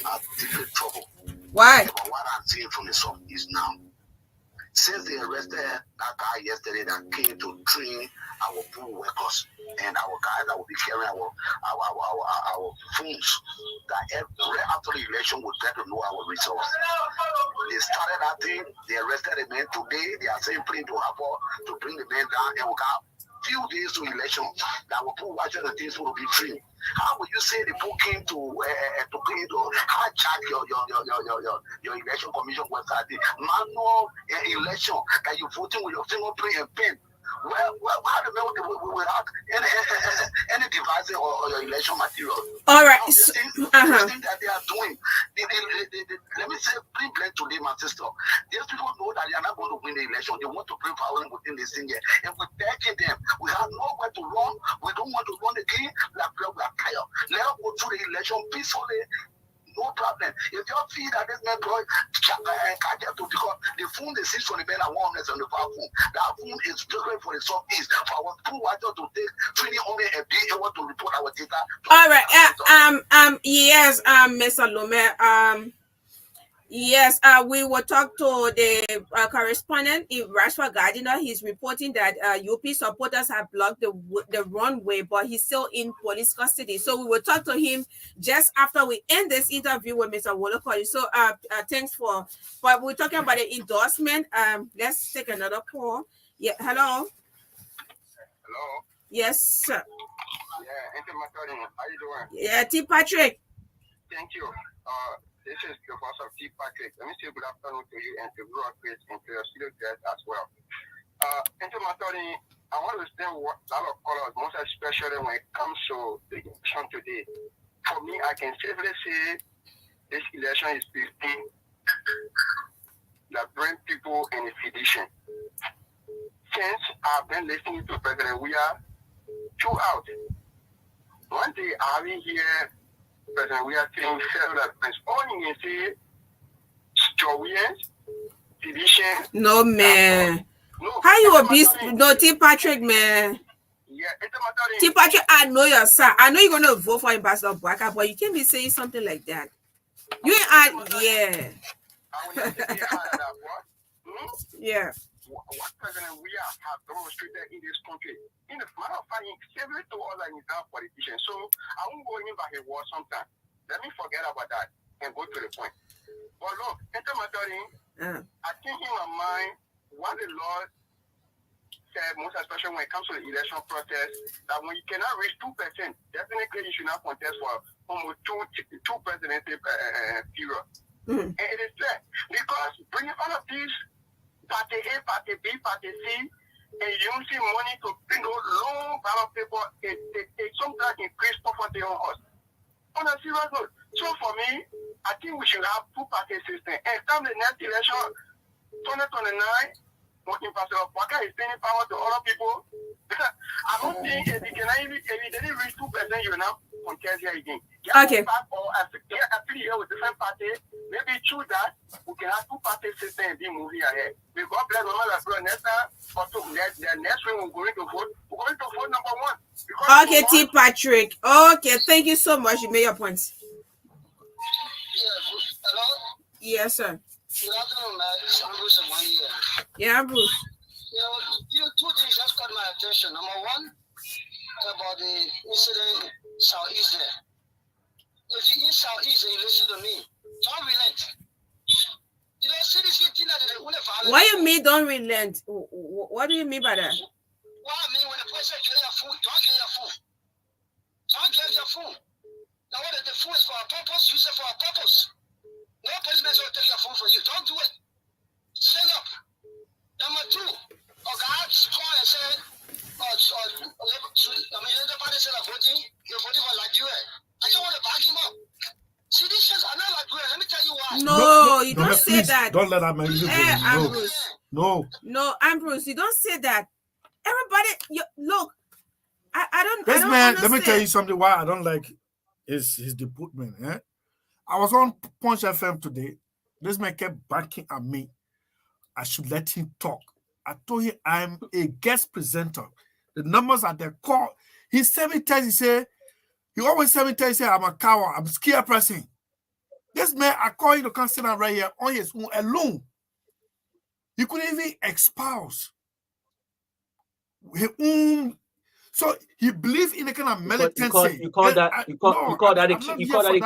are deep trouble. Why? But what I'm seeing from the song is now. Since they arrested that guy yesterday that came to train our pool workers and our guys that will be carrying our phones, that every after the election will get to know our results. They started that thing, they arrested the man today, they are saying plan to bring the man down, and we got few days to election that will put watching the things will be free. How would you say the people came to hijack your election commission website, the manual election that you're voting with your fingerprint and pen? Well, how do you know without any devices or your election material? All right. This thing that they are doing, let me say, bring blame to them, my sister. These people know that they are not going to win the election. They want to bring power within this thing here. And we're begging them. We have nowhere to run. We don't want to run again. We are tired. Let us go through the election peacefully. No problem. If you feel that this man boy can't get to, because the phone they see from the bed at 175 phone, that phone is different for the southeast. For our pool water to take 20 only and be able to report our data. All right. Yes, Mr. Lume. Yes, we will talk to the correspondent in Rashford Gardiner. He's reporting that UP supporters have blocked the runway, but he's still in police custody. So we will talk to him just after we end this interview with Mr. Wolokoli. So thanks but we're talking about the endorsement. Let's take another call. Yeah, hello. Hello. Yes, sir. Yeah, Auntie Magdalene, how you doing? Yeah, T. Patrick. Thank you. This is the boss of T. Patrick. Let me say good afternoon to you and to Broad Chris and to your studio guests as well. Auntie Magdalene, I want to understand what a lot of colors, most especially when it comes to the election today. For me, I can safely say this election is between the brain people and the sedition. Since I've been listening to President Weah throughout, one day I've been here, President Weah saying several things. All you can say, Jowians, sedition. No, man. How you will be? No, T. Patrick, man. Yeah, T. Patrick, I know your son. I know you're going to vote for Ambassador Bwaka, but you can't be saying something like that. You ain't, yeah. Yeah. What President Weah has demonstrated in this country, in the matter of fact, favorite to other Nigerian politicians. So I won't go in by his word sometimes. Let me forget about that and go to the point. But look, Enter Magdalene, I think in my mind, what the Lord said, most especially when it comes to the election process, that when you cannot reach 2%, definitely you should not contest for almost two presidency period. And it is fair because bringing all of these party A, party B, party C, and using money to bring those long ballot paper, it sometimes increase poverty on us. On a serious note. So for me, I think we should have two-party system. And come the next election, 2029, when Ambassador Bwaka is bringing power to other people, because I don't think if you didn't reach 2%, you will not contest here again. Okay. Or affiliate with different parties, maybe through that, we can have two-party system and be moving ahead. May God bless Mama Labro next time, or the next one we're going to vote number one. Okay, T. Patrick. Okay, thank you so much. You made your points. Hello? Yes, sir. Good afternoon, man. I'm Bruce of 1 year. Yeah, Bruce. Two things just caught my attention. Number one, about the incident in Southeast there. If you're in Southeast and you listen to me, don't relent. You know, see this thing that they want to violate. What do you mean don't relent? What do you mean by that? What I mean when the person get your food, don't get your food. Don't get your food. Now what the food is for a purpose, use it for a purpose. No policeman will take your phone from you. Don't do it. Stand up. Number two, God called and said, everybody said you're voting for Nigeria. I don't want to back him up. See, these things are not Nigeria. Let me tell you why. No, you don't say that. Don't let that man use it. No, Ambrose, you don't say that. Everybody, look, I don't. This I don't man, understand. let me tell you something why I don't like his deportment. Eh? I was on Punch FM today. This man kept backing at me. I should let him talk. I told him I'm a guest presenter. The numbers are there. Call. He sent me text. He always sent me text. He said, I'm a coward. I'm scared person. This man, I call him to come sit down right here on his own alone. He couldn't even espouse his own. So he believed in a kind of militancy. You call that a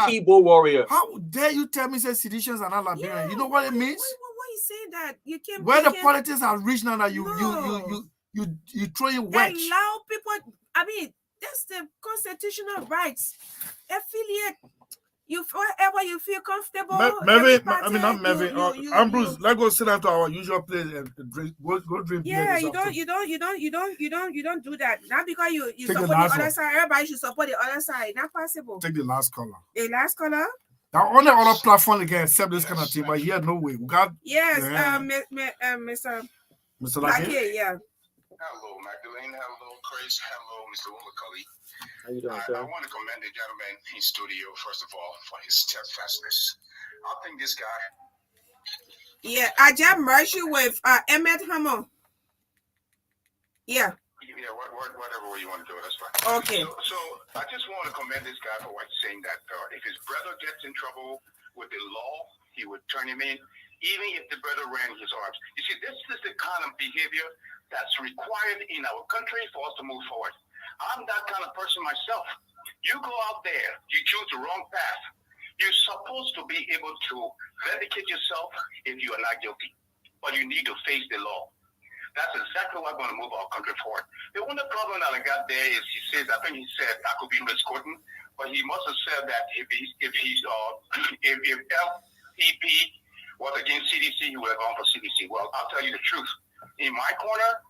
keyboard warrior. How dare you tell me that seditions are not Liberian? Yeah. You know what it means? Why you say that? You can't. Where the politics are reached now that you throw your wedge. Allow people. I mean, that's the constitutional rights. Affiliate. You wherever you feel comfortable. Not Mervyn. Ambrose, let's go sit down to our usual place and drink. Go drink beer. Yeah, you don't do that. Not because you support the other side. Everybody should support the other side. Not possible. Take the last caller. The last caller. Now, on the other platform they can accept this kind of thing, but here no way. We got Mr. Lackey. Yeah. Hello, Magdalene. Hello, Chris. Hello, Mr. Wumacoli. How you doing, I sir? want to commend the gentleman in studio, first of all, for his steadfastness. I think this guy... Yeah, I just merged you with Emmett Hammer. Yeah. Yeah, whatever way you want to do it, that's fine. Okay. So I just want to commend this guy for saying that if his brother gets in trouble with the law, he would turn him in, even if the brother ran his arms. You see, this is the kind of behavior that's required in our country for us to move forward. I'm that kind of person myself. You go out there, you choose the wrong path. You're supposed to be able to vindicate yourself if you are not guilty, but you need to face the law. That's exactly what's going to move our country forward. The only problem that I got there is I think he said that could be misquoting, but he must have said that if LPP was against CDC, he would have gone for CDC. Well, I'll tell you the truth. In my corner,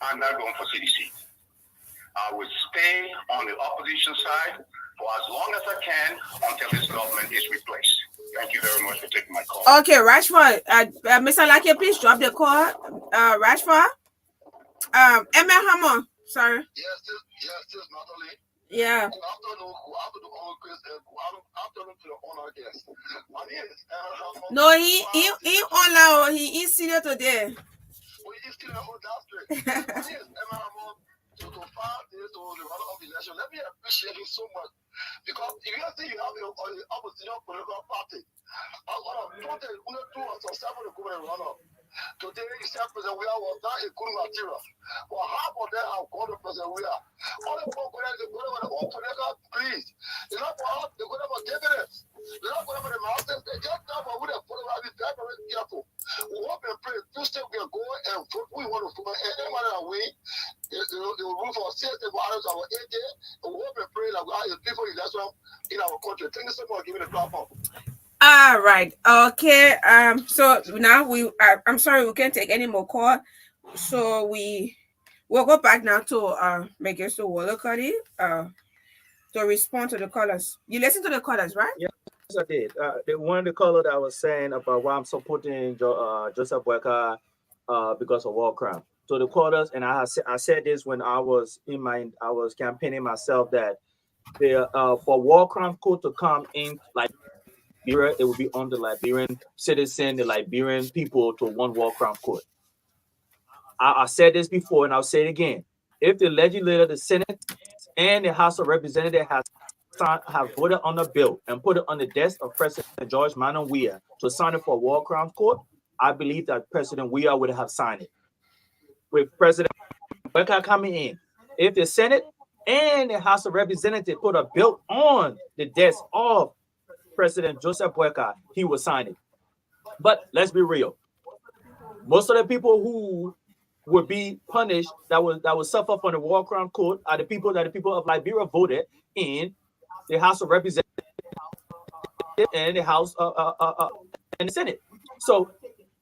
I'm not going for CDC. I would stay on the opposition side for as long as I can until this government is replaced. Thank you very much for taking my call. Okay, Rashford, Mr. Lackey, please drop the call. Rashford, Emma Hammer, sorry. Yes, this Magdalene. Yeah. Good afternoon to the honor guest. My name is Emma Hammer. No, he online. He is senior today. Oh, he is senior. Oh, that's great. My name is Emma Hammer. To 5 days to the run of the election, let me appreciate him so much because if you say you have an opposition political party, I want to do a successful government run-up. Today, he said President Weah was not a good material. But half of them have gone to President Weah. All the people going to go to the own political please. It's not for us, they're going for dividends. They're not going for the mountains. They just now for who they're following. Be very, very careful. We hope and pray. Tuesday, we are going and vote. We want to vote. And anybody that win, they will rule for 6 violence our 8 days. And we hope and pray that we have a peaceful election in our country. Thank you so much for giving the platform. All right. Okay. So now I'm sorry, we can't take any more call. So we'll go back now to Megisto Wolokadi to respond to the callers. You listen to the callers, right? Yes, I did. The one of the caller that was saying about why I'm supporting Joseph Boyka because of war crime. So the callers, and I said this when I was campaigning myself, that for war crime court to come in like Liberia, it will be on the Liberian citizen, the Liberian people to one war crime court. I said this before and I'll say it again. If the legislature, the Senate, and the House of Representatives have voted on the bill and put it on the desk of President George Manuel Weah to sign it for a war crime court, I believe that President Weah would have signed it. With President Boyka coming in, if the Senate and the House of Representatives put a bill on the desk of President Joseph Boyka, he will sign it. But let's be real. Most of the people who would be punished that would suffer from the war crime court are the people that the people of Liberia voted in the House of Representatives and the House and the Senate. So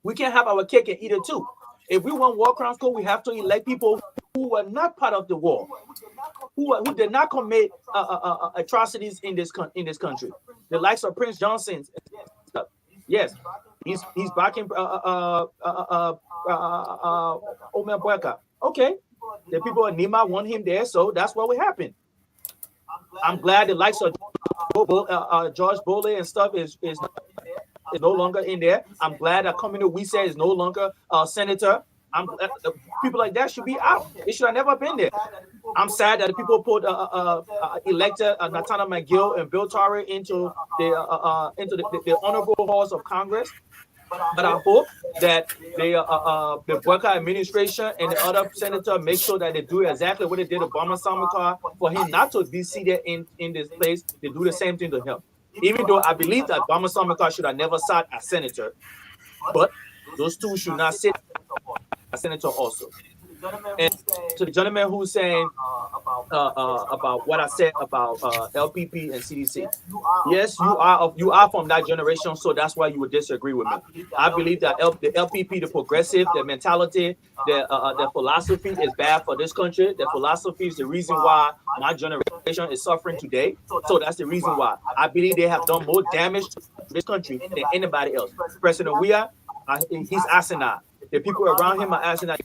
we can't have our cake and eat it too. If we want war crime court, we have to elect people who were not part of the war, who did not commit atrocities in this country. The likes of Prince Johnson. Yes, he's backing Omer Boyka. Okay, the people of Nima want him there, so that's what will happen. I'm glad the likes of George Bole and stuff is no longer in there. I'm glad that Communist Wisa is no longer a senator. People like that should be out. It should have never been there. I'm sad that the people put elected Natana McGill and Bill Torrey into the honorable halls of Congress. But I hope that the Boyka administration and the other senator make sure that they do exactly what they did to Obama Samakar for him not to be seated in this place. They do the same thing to him. Even though I believe that Obama Samakar should have never sat as senator, but those two should not sit as senator also. And to the gentleman who's saying about what I said about LPP and CDC, yes, you are from that generation, so that's why you would disagree with me. I believe that the LPP, the progressive, the mentality, the philosophy is bad for this country. The philosophy is the reason why my generation is suffering today. So that's the reason why I believe they have done more damage to this country than anybody else. President Weah, he's asinine. The people around him are asinine.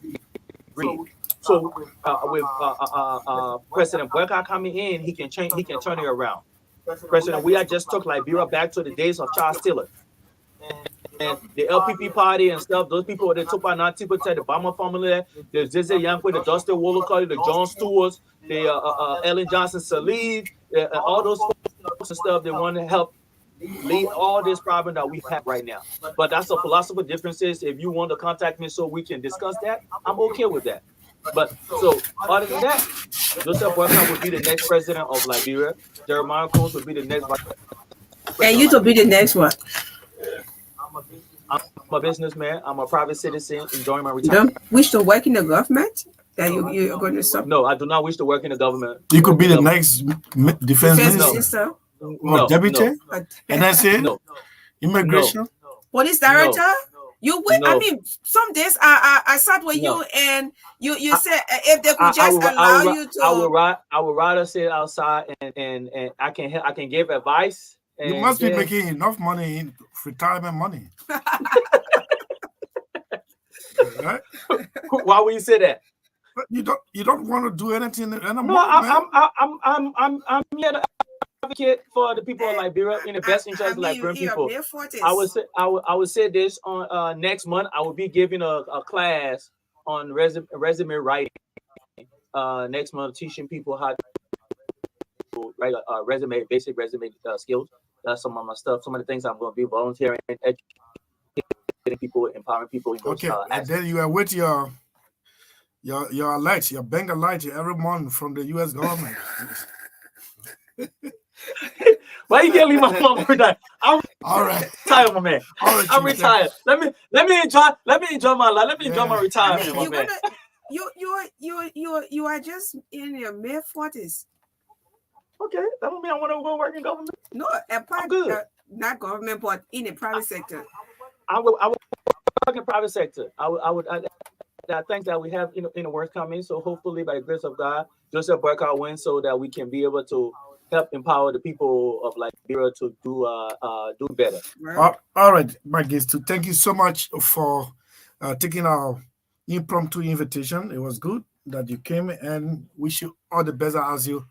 So with President Boyka coming in, he can turn it around. President Weah just took Liberia back to the days of Charles Taylor. And the LPP party and stuff, those people, the Tupa people, the Obama family, the Zizi Yankwe, the Dustin Wolokari, the John Stewarts, the Ellen Johnson Sellee, all those folks and stuff, they want to help lead all this problem that we have right now. But that's a philosophical differences. If you want to contact me so we can discuss that, I'm okay with that. But so other than that, Joseph Boyka would be the next president of Liberia. Jeremiah Combs would be the next president. And you to be the next one. I'm a businessman. I'm a private citizen enjoying my You retirement. don't wish to work in the government? That you're going to stop? No, I do not wish to work in the government. You could be the next defense minister. Or deputy? And that's it? No. Immigration? Police director? You will. I mean, some days I sat with you and you said if they could just allow you to. I would rather sit outside and I can give advice. And you must be making enough money in retirement money. Right? Why would you say that? But you don't want to do anything anymore. No, I'm here to advocate for the people of Liberia in the best interest of Liberian people. I would say this on next month. I will be giving a class on resume writing. Next month, teaching people how to write basic resume skills. That's some of my stuff. Some of the things I'm going to be volunteering, educating people, empowering people. In those, and then you are with your alert, your bank alert every month from the U.S. government. Why you can't leave my phone for that? I'm all right. Retired, my man. All right, I'm retired. Let me enjoy my life. Let me enjoy my retirement, my man. You are just in your mid-40s. Okay, that don't mean I want to go work in government. No, not government, but in the private sector. I would work in the private sector. I think that we have in the work coming. So hopefully, by the grace of God, Joseph Burkhardt wins, so that we can be able to help empower the people of Liberia to do better. All right, my guest. Thank you so much for taking our impromptu invitation. It was good that you came, and wish you all the best as you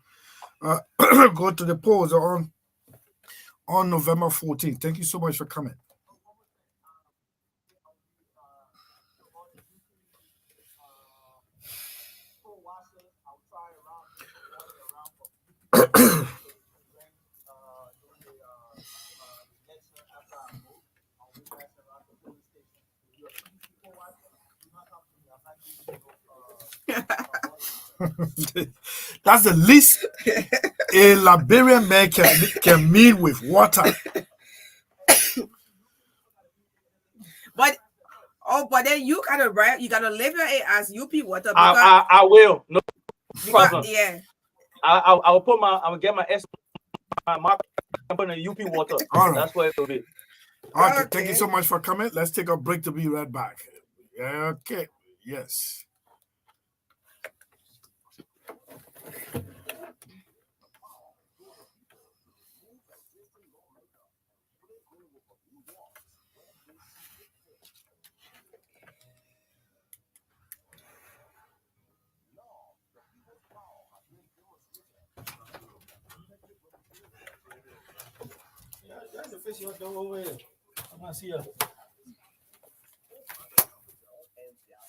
go to the polls on November 14th. Thank you so much for coming. That's the least a Liberian man can mean with water. But then you gotta label it as UP water. I will. No problem. Yeah. I will get my mark and put in UP water. All right. That's what it will be. Okay, thank you so much for coming. Let's take a break to be right back. Okay. Yes.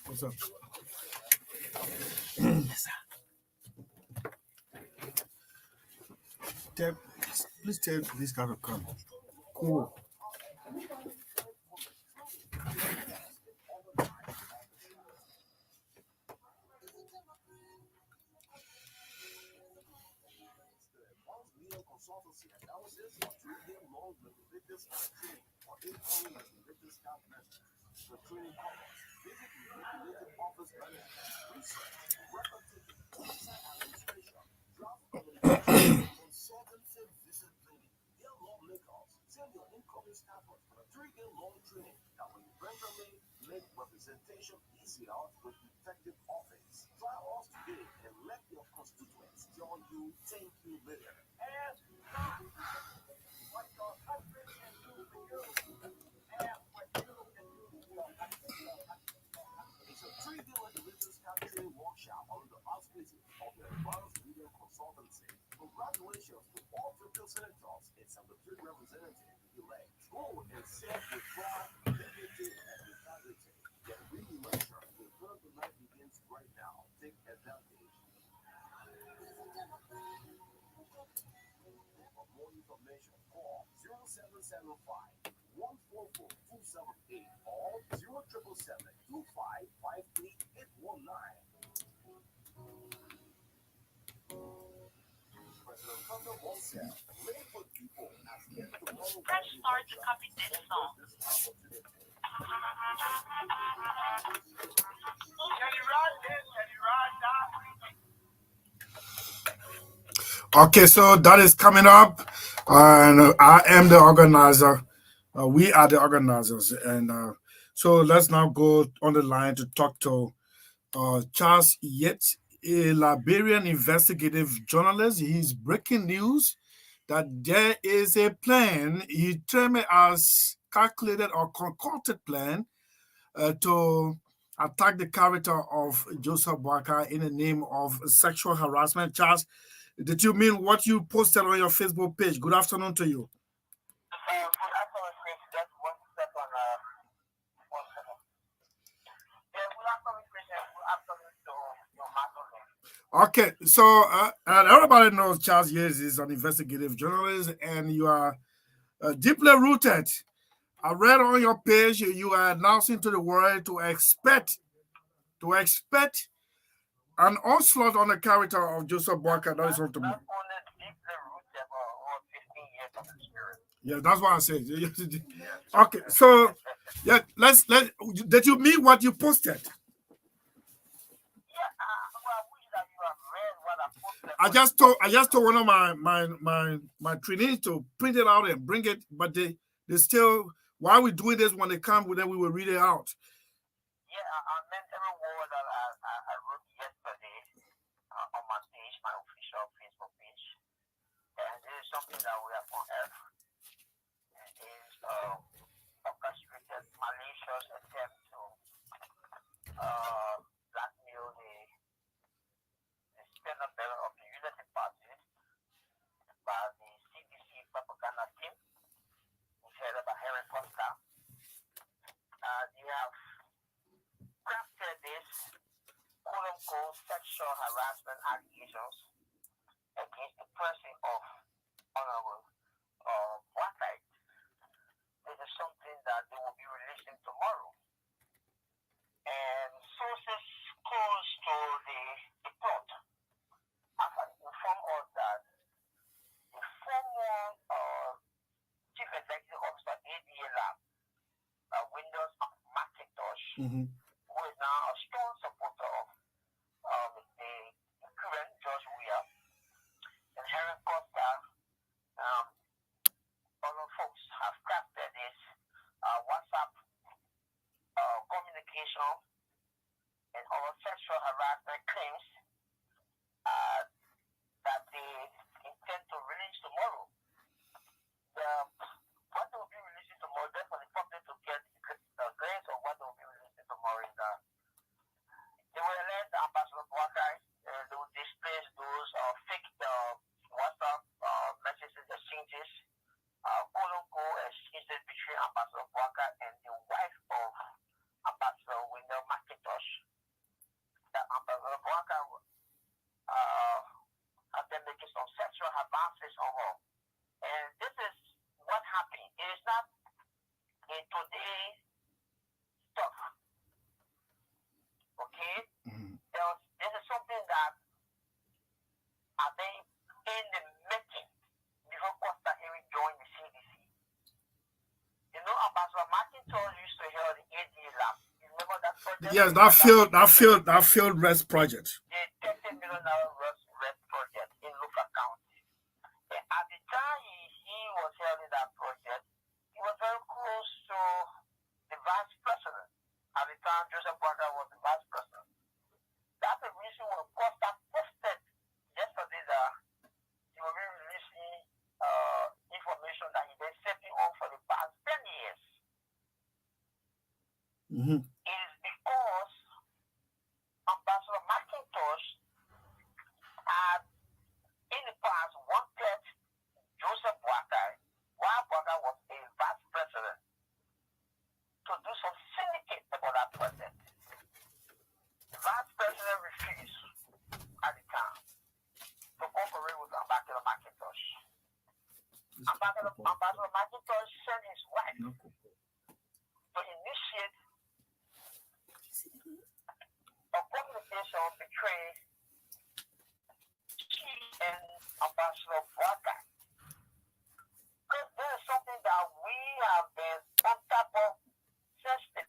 What's up? Please tell this guy to come. Cool. Representation easier with Detective Office. Try us today and let your constituents join you. Thank you later. And what your country can do for you, and what you can do for your country. It's a 3-day religious capturing workshop on the auspices of the Advanced Media Consultancy. Congratulations to all 3 senators and 73 representatives elect. Go and serve with pride, dignity, and integrity. Get really lecture. The third night begins right now. Take advantage. For more information, call 0775 144 278 or 0777 2553 819. President Thunder once said, "Play for people as if tomorrow." Press start to copy this song. Okay, so that is coming up, and I am the organizer. We are the organizers, and so let's now go on the line to talk to Charles Yates, a Liberian investigative journalist. He's breaking news that there is a plan, he termed it as calculated or concocted plan to attack the character of Joseph Boakai in the name of sexual harassment. Charles, did you mean what you posted on your Facebook page? Good afternoon to you. Okay, so and everybody knows Charles Yates is an investigative journalist, and you are deeply rooted. I read on your page you are announcing to the world to expect an onslaught on the character of Joseph Boakai. That is what to me. Yeah, that's what I said. Okay, so yeah, let's did you mean what you posted? I just told one of my trainees to print it out and bring it, but they still, while we're doing this, when they come, then we will read it out. Yeah, I meant every word that I wrote yesterday on my page, my official Facebook page. And this is something that we have unearthed. It is orchestrated malicious attempt to blackmail the spender bearer of the Unity Party by the CDC propaganda team, headed by Harry Foster. They have crafted this quote-unquote sexual harassment allegations against the person of Honorable Boakai. This is something that they will be releasing tomorrow. And sources close to the plot have informed us that the former chief executive officer ADA Lab, Windows Macintosh, who is now a strong supporter of the current George Weah and Harry Costa, other folks have crafted this WhatsApp communication and other sexual harassment claims that they intend to release tomorrow. What they will be releasing tomorrow, just for the public to get a glance of what they will be releasing tomorrow is that they will alert the Ambassador Boakai. They will display those fake WhatsApp messages exchanges, quote-unquote exchanges between Ambassador Boakai and the wife of Ambassador Wendell Macintosh. That Ambassador Boakai has been making some sexual advances on her. And this is what happened. It is not a today stuff. Okay? This is something that I think in the meeting before Costa Henry joined the CDC. You know, Ambassador Macintosh used to hear the AD lab. You remember that project? Yes, that field rest project. The $30 million rest project in local county. And at the time he was hearing that project, he was very close to the vice president. At the time, Joseph Boakai was the vice president. That's the reason why Costa posted yesterday that he will be releasing information that he's been sitting on for the past 10 years. It is because Ambassador Macintosh had in the past wanted Joseph Boakai, while Boakai was a vice president, to do some syndicate about that project. The vice president refused at the time to cooperate with Ambassador Macintosh. Ambassador Macintosh sent his wife to initiate a communication between she and Ambassador Boakai. Because there is something that we have been on top of since the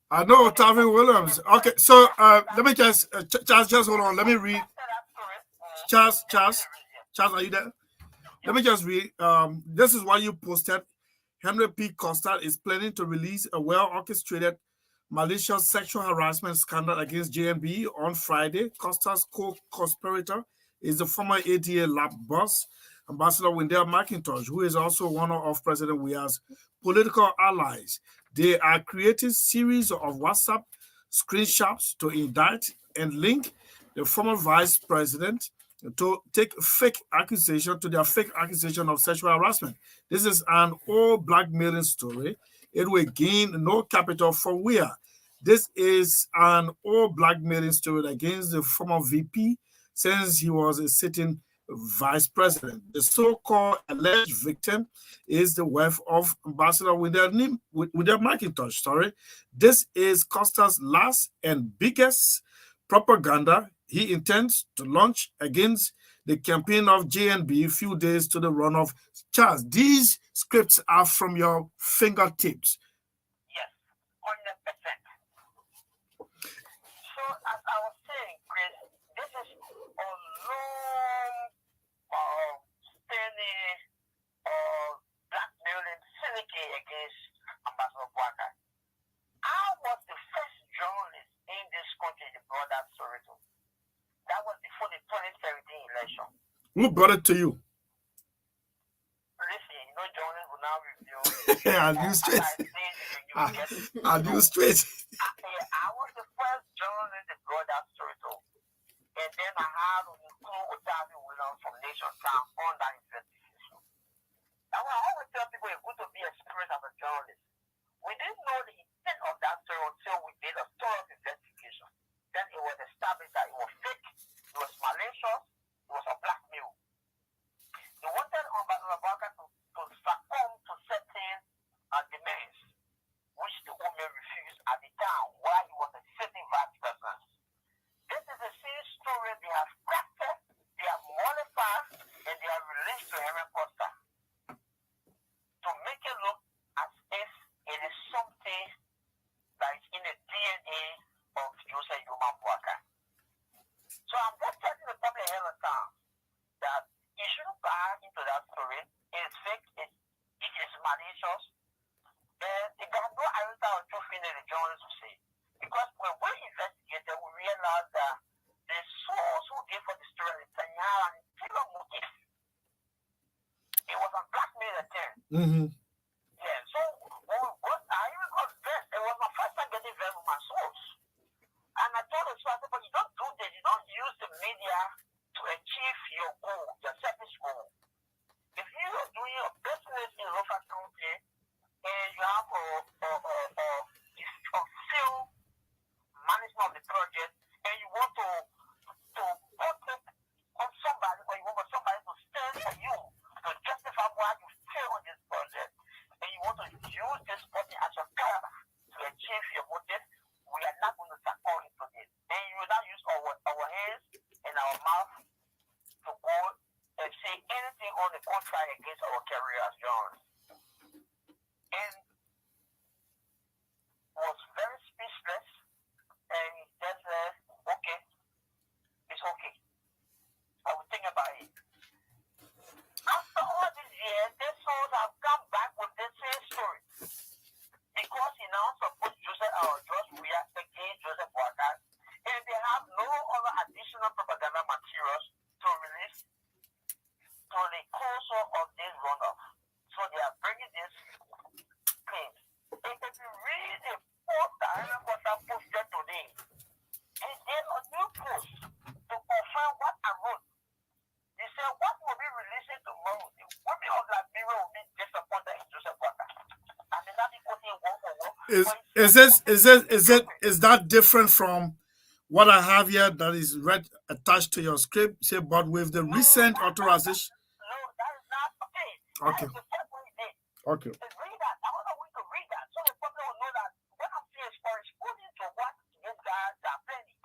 I know Tavi Williams. Okay, so let me just Charles, just hold on. Let me read. Charles, are you there? Let me just read. This is what you posted. Henry P. Costa is planning to release a well-orchestrated malicious sexual harassment scandal against JNB on Friday. Costa's co-conspirator is the former ATA lab boss, Ambassador Wendell McIntosh, who is also one of President Weah's political allies. They are creating series of WhatsApp screenshots to indict and link the former vice president to take fake accusation to their fake accusation of sexual harassment. This is an all blackmailing story. It will gain no capital for Weah. This is an all blackmailing story against the former VP since he was a sitting vice president. The so-called alleged victim is the wife of Ambassador Wendell McIntosh. Sorry, this is Costa's last and biggest propaganda he intends to launch against the campaign of JNB a few days to the runoff. Charles, these scripts are from your fingertips. Yes, 100%. So, as I was saying, Chris, this is a long standing blackmailing syndicate against Ambassador Bwaka. I was the first journalist in this country that brought that story to. That was before the 2017 election. Who brought it to you? Listen, you know, journalists will now review. I knew straight. I knew straight. I was the first journalist that brought that story to. And then I had Otavi Williams from Nation Town on that investigation. Now, I always tell people it's good to be experienced as a journalist. We didn't know the intent of that story until we did a thorough investigation. Then it was established that it was fake, it was malicious, it was a blackmail. They wanted Ambassador Bwaka to succumb to certain demands, which the woman refused at the time while he was a sitting vice president. This is a serious story they have crafted, they have modified, and they have released to Henry Costa to make it look as if it is something that is in the DNA of Joseph Yoman Bwaka. So I'm just telling the public ahead of time that you shouldn't buy into that story. It's fake, it is malicious, and it got no iota or truth in the journalists to say. Because when we investigated, we realized that the source who gave us the story is an interior motive. It was a blackmail attempt. Yeah, so I even got dressed. It was my first time getting very with my source. And I told the source, but you don't do this. You don't use the media to achieve your goal, your selfish goal. If you are doing your business in Lofa County and you have a field management of the project and you want to put it on somebody or you want somebody to stand for you to justify why you fail on this project and you want to use this person as your caliber to achieve your motive, we are not going to support into this. And you will not use our hands and our mouth to go and say anything on the contrary against our career as journalists. And was very speechless and he just said, okay, it's okay. I will think about it. After all these years, this source have come back with the same story. Because he now supports George Weah against Joseph Bwaka, and they have no other additional propaganda materials to release to the cause of this runoff. So they are bringing this claims. And if you read the post that Henry Costa posted today, he did a new post to confirm what I wrote. He said, what will be releasing tomorrow? The women of Liberia will be disappointed in Joseph Bwaka. I mean, that is quoting word for word. Is that different from what I have here that is read attached to your script? Say, but with the recent authorization. No, that is not okay. Okay. Okay. Read that. I want to read that so the public will know that what I'm saying is corresponding to what these guys are planning.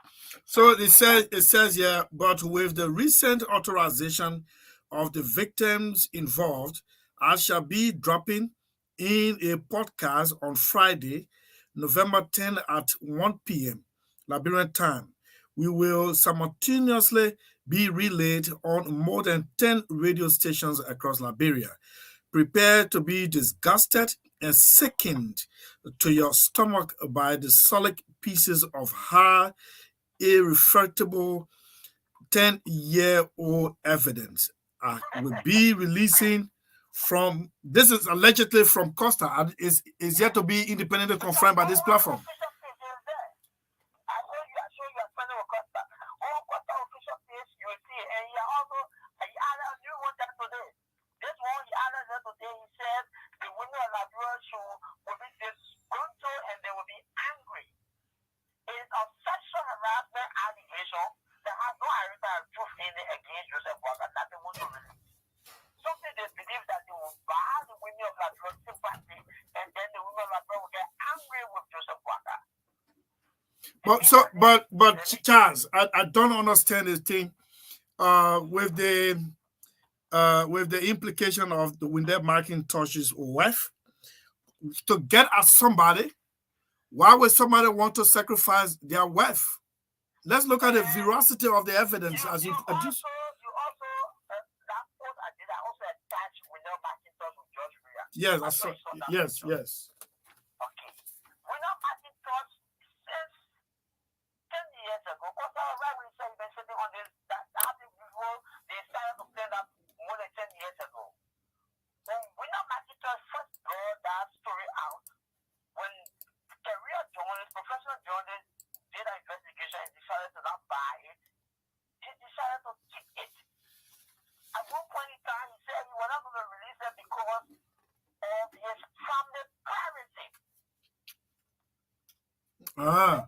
So it says here, but with the recent authorization of the victims involved, I shall be dropping in a podcast on Friday November 10 at 1 p.m. Liberian time. We will simultaneously be relayed on more than 10 radio stations across Liberia. Prepare to be disgusted and sickened to your stomach by the solid pieces of hard, irrefutable 10-year-old evidence. I will be releasing from, this is allegedly from Costa, and is yet to be independently confirmed by this platform. But Charles, I don't understand this thing with the implication of the Windell McIntosh's wife to get at somebody. Why would somebody want to sacrifice their wife? Let's look at the veracity of the evidence as you produce. Yes, I saw. Yes. Ah.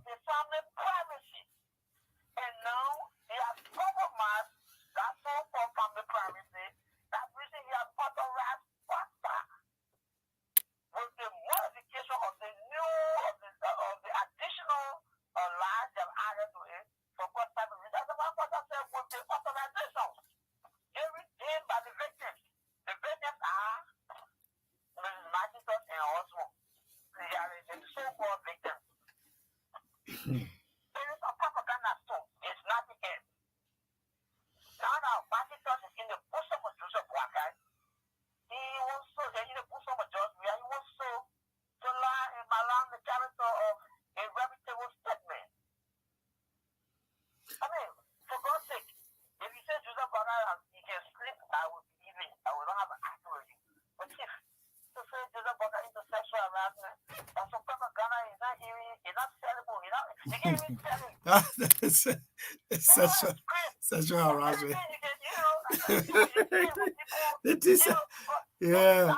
It's such a harassment. It is, yeah.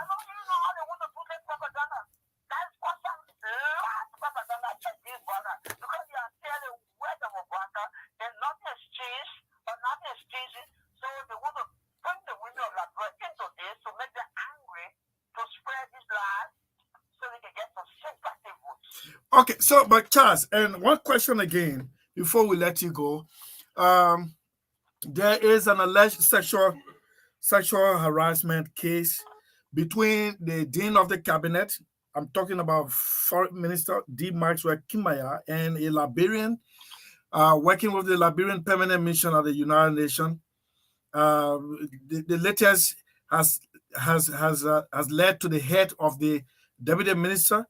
Okay, so but Charles, and one question again before we let you go. There is an alleged sexual harassment case between the Dean of the Cabinet, I'm talking about Foreign Minister D. Maxwell Kimaya, and a Liberian working with the Liberian Permanent Mission of the United Nations. The latest has led to the head of the Deputy Minister.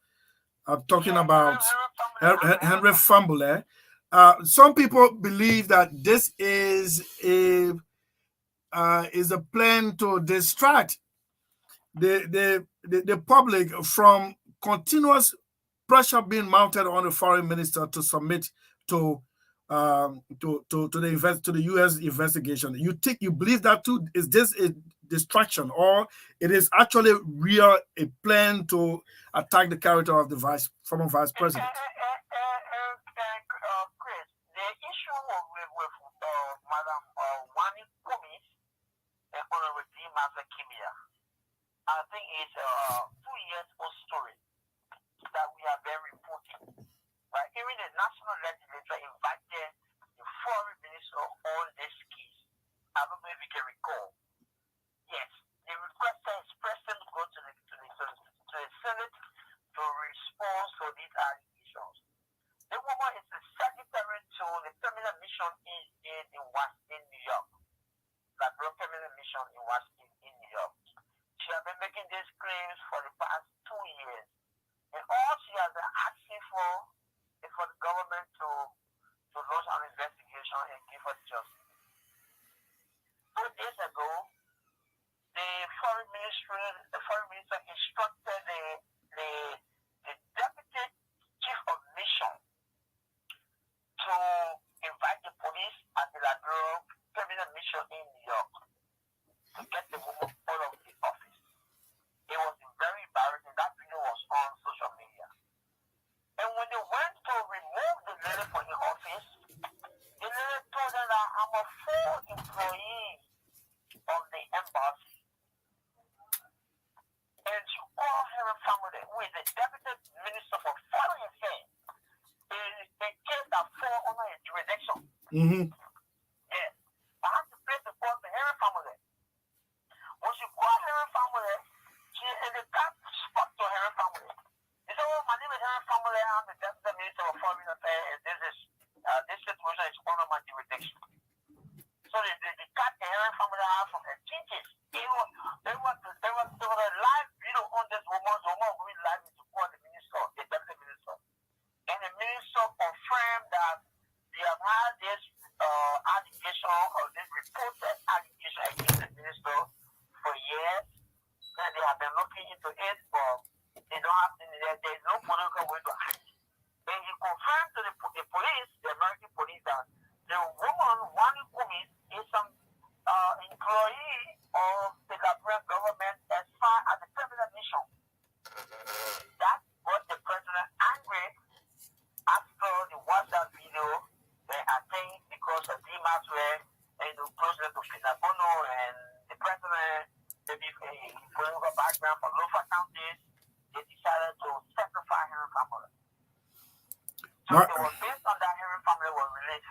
I'm talking about Henry Fambule. Some people believe that this is a plan to distract the public from continuous pressure being mounted on the foreign minister to submit to the U.S. investigation. You believe that too? Is this a distraction, or it is actually a plan to attack the character of the former vice president? I think it's a 2 years old story that we are very reporting. Right? Even the national legislature invited the foreign minister on this case. I don't know if you can recall. Yes, the requester expressed them to go to the Senate to respond to these mission is in Washington, New York. Liberia Feminine Mission in Washington, New York. She has been making these claims for the past 2 years. And all she has been asking for is for the government to launch an investigation and give her justice. 2 days ago, the foreign minister instructed the deputy chief of mission to invite the police at the Liberia Feminine Mission in New York to get the woman out of the office. It was very embarrassing. That video was on social media. And when they went to remove the lady from the office, the lady told them that I'm a full employee of the embassy. And she called her family, who is the deputy minister for foreign affairs, a case that fall under a jurisdiction. Yes. I had to place the call to her family. When she called her family, and the cop spoke to her family. He said, "Oh, my name is her family. I'm the deputy minister of foreign affairs. This situation is under my jurisdiction." So the cat and her family are from her teachers. There was a live video on this woman. The woman who live to call the minister, the deputy minister. And the minister confirmed that they have had this allegation or this reported allegation against the minister for years. And they have been looking into it, but they don't have there's no political way to act. And he confirmed to the police, the American police, that the woman, Wani Kumi, is some employee of the Liberian government as far as the permanent mission. That got the president angry after the WhatsApp video. I think because of the Maxwell and the closer to Finabono and the president, maybe a political background from local counties, they decided to sacrifice her family. So it was based on that her family was released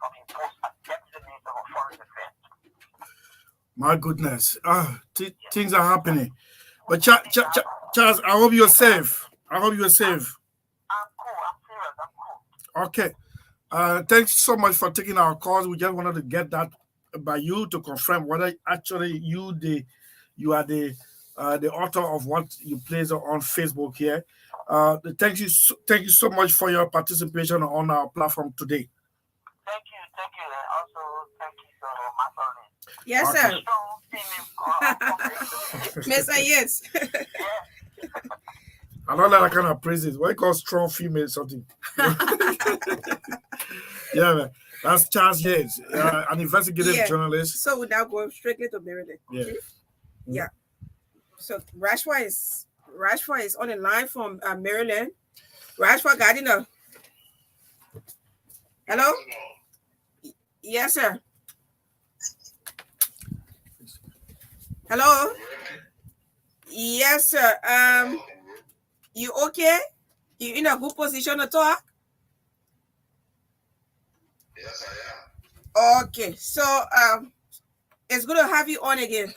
from the post as deputy minister of foreign affairs. My goodness. Things are happening. But Charles, I hope you're safe. I'm cool. I'm serious. I'm cool. Okay. Thanks so much for taking our calls. We just wanted to get that by you to confirm whether actually you are the author of what you place on Facebook here. Thank you so much for your participation on our platform today. Thank you, and also thank you to Magdalene. Yes, sir. Mr. Yes. I don't like that kind of praises. What you call strong female something? Yeah, man. That's Charles Yates, an investigative journalist. So we now go strictly to Maryland. Yeah. Okay? Yeah. So Rashwa is on the line from Maryland. Rashwa Gardiner. Hello? Yes, sir. Hello? Yes, sir. You okay? You in a good position to talk? Yes, I am. Okay, so it's good to have you on again.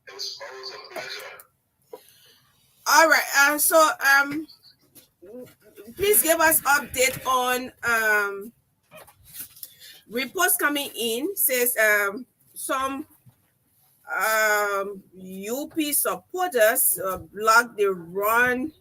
It was always a pleasure. All right. So please give us update on reports coming in. Says some UP supporters blocked the runway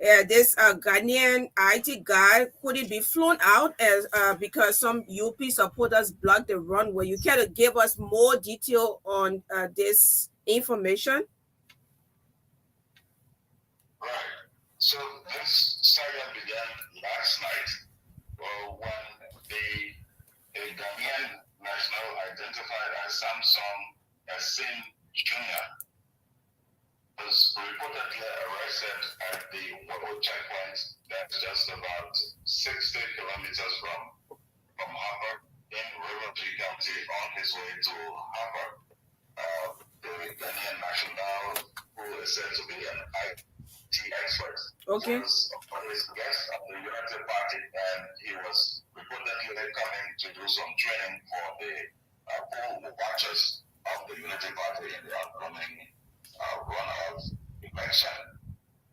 and this Ghanaian IT guy couldn't be flown out as because some UP supporters blocked the runway. You can give us more detail on this information? Right. So this saga began last night when a Ghanaian national identified as Samsung Asim Jr. was reportedly arrested at the Wabo checkpoint that's just about 60 kilometers from Harvard in River County on his way to Harvard. The Ghanaian national, who is said to be an IT expert, okay, was on his guest of the United Party, and he was reportedly coming to do some training for the poll watchers of the United Party in the upcoming runoff mentioned.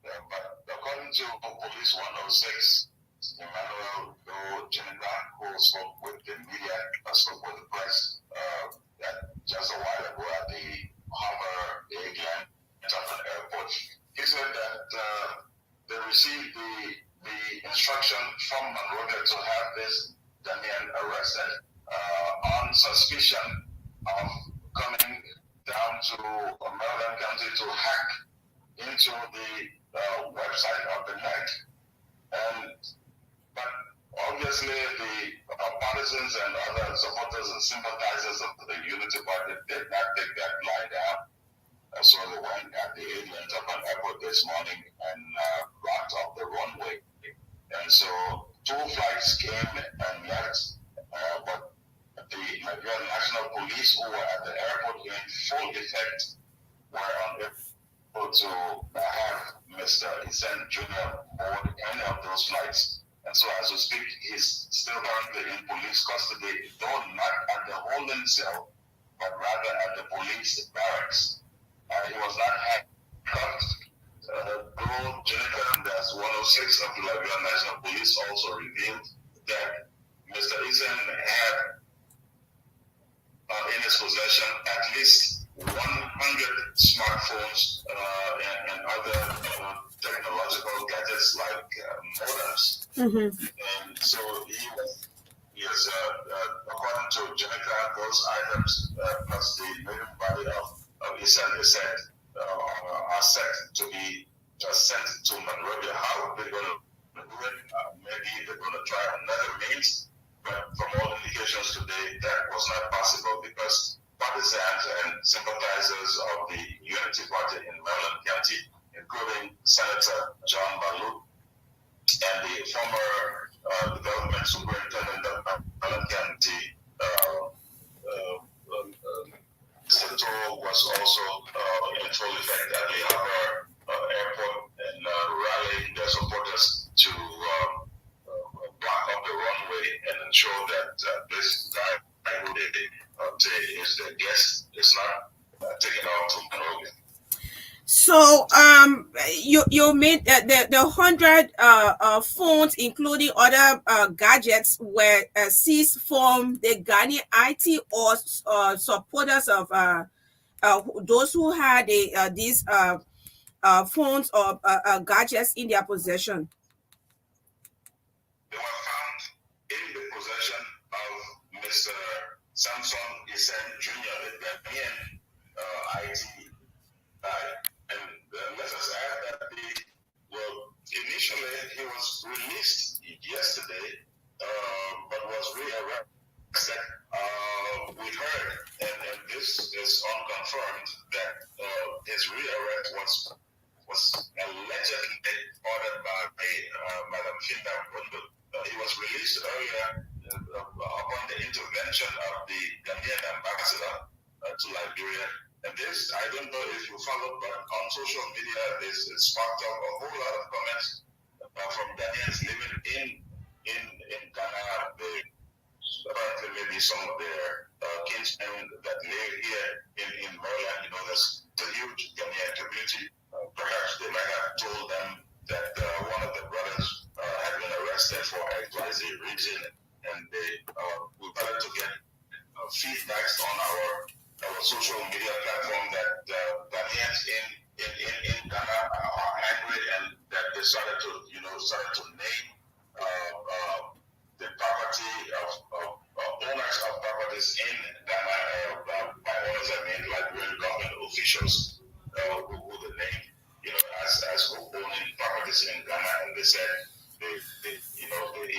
But according to Police 106, Emmanuel Jennifer, who spoke with the media, spoke with the press just a while ago at the Harbor Airline Airport, he said that they received the instruction from Monrovia to have this Damian arrested on suspicion of coming down to Maryland County to hack into the website of the NEC. But obviously the partisans and other supporters and sympathizers of the Unity Party did not take that lie down. So they went at the Alien Japan Airport this morning and blocked off the runway. And so 2 flights came and left, but the Nigerian National Police, who were at the airport in full effect, were unable to have Mr. Isen Jr. board any of those flights. And so as we speak, he's still currently in police custody, though not at the holding cell, but rather at the police barracks. He was not handcuffed. Though Jennifer, that's 106 of the Liberian National Police, also revealed that Mr. Isen had in his possession at least 100 smartphones and other technological gadgets like modems. And so he was, yes, according to Jennifer, those items plus the living body of Isen are set to be sent to Monrovia. How they're going to do it, maybe they're going to try another means, but from all indications today, that was not possible because partisans and sympathizers of the Unity Party in Maryland County, including Senator John Balu and the former development superintendent of Maryland County, was also in full effect at the Harbor Airport and rallying their supporters to block up the runway and ensure that this guy who is the guest is not taken out to Monrovia. So you made the 100 phones, including other gadgets, were seized from the Ghanaian IT or supporters of those who had these phones or gadgets in their possession. They were found in the possession of Mr. Samson Isen Jr., the Ghanaian IT guy. And let us add that initially he was released yesterday, but was rearrested. We heard, and this is unconfirmed, that his rearrest was allegedly ordered by Madam Finda Bundu. He was released earlier upon the intervention of the Ghanaian ambassador to Liberia. And this, I don't know if you followed, but on social media, this sparked up a whole lot of comments from Ghanaians living in Ghana. Apparently, maybe some of their kinsmen that live here in Maryland, there's a huge Ghanaian community. Perhaps they might have told them that one of the brothers had been arrested for XYZ reason, and we wanted to get feedbacks on our social media platform that Ghanaians in Ghana are angry, and that they started to name the property of owners of properties in Ghana. By owners, I mean Liberian government officials who they named, as owning properties in Ghana, and they said they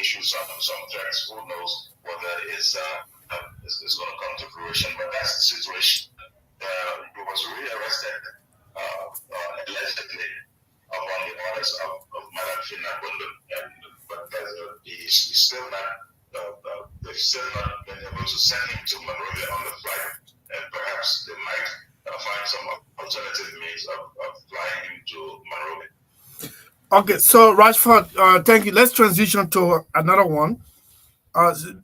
issued some threats. Who knows whether it's going to come to fruition, but that's the situation. He was rearrested allegedly upon the orders of Madam Finna Bundu, but he's still not. They've still not been able to send him to Monrovia on the flight, and perhaps they might find some alternative means of flying him to Monrovia. Okay, so Rashford, thank you. Let's transition to another one.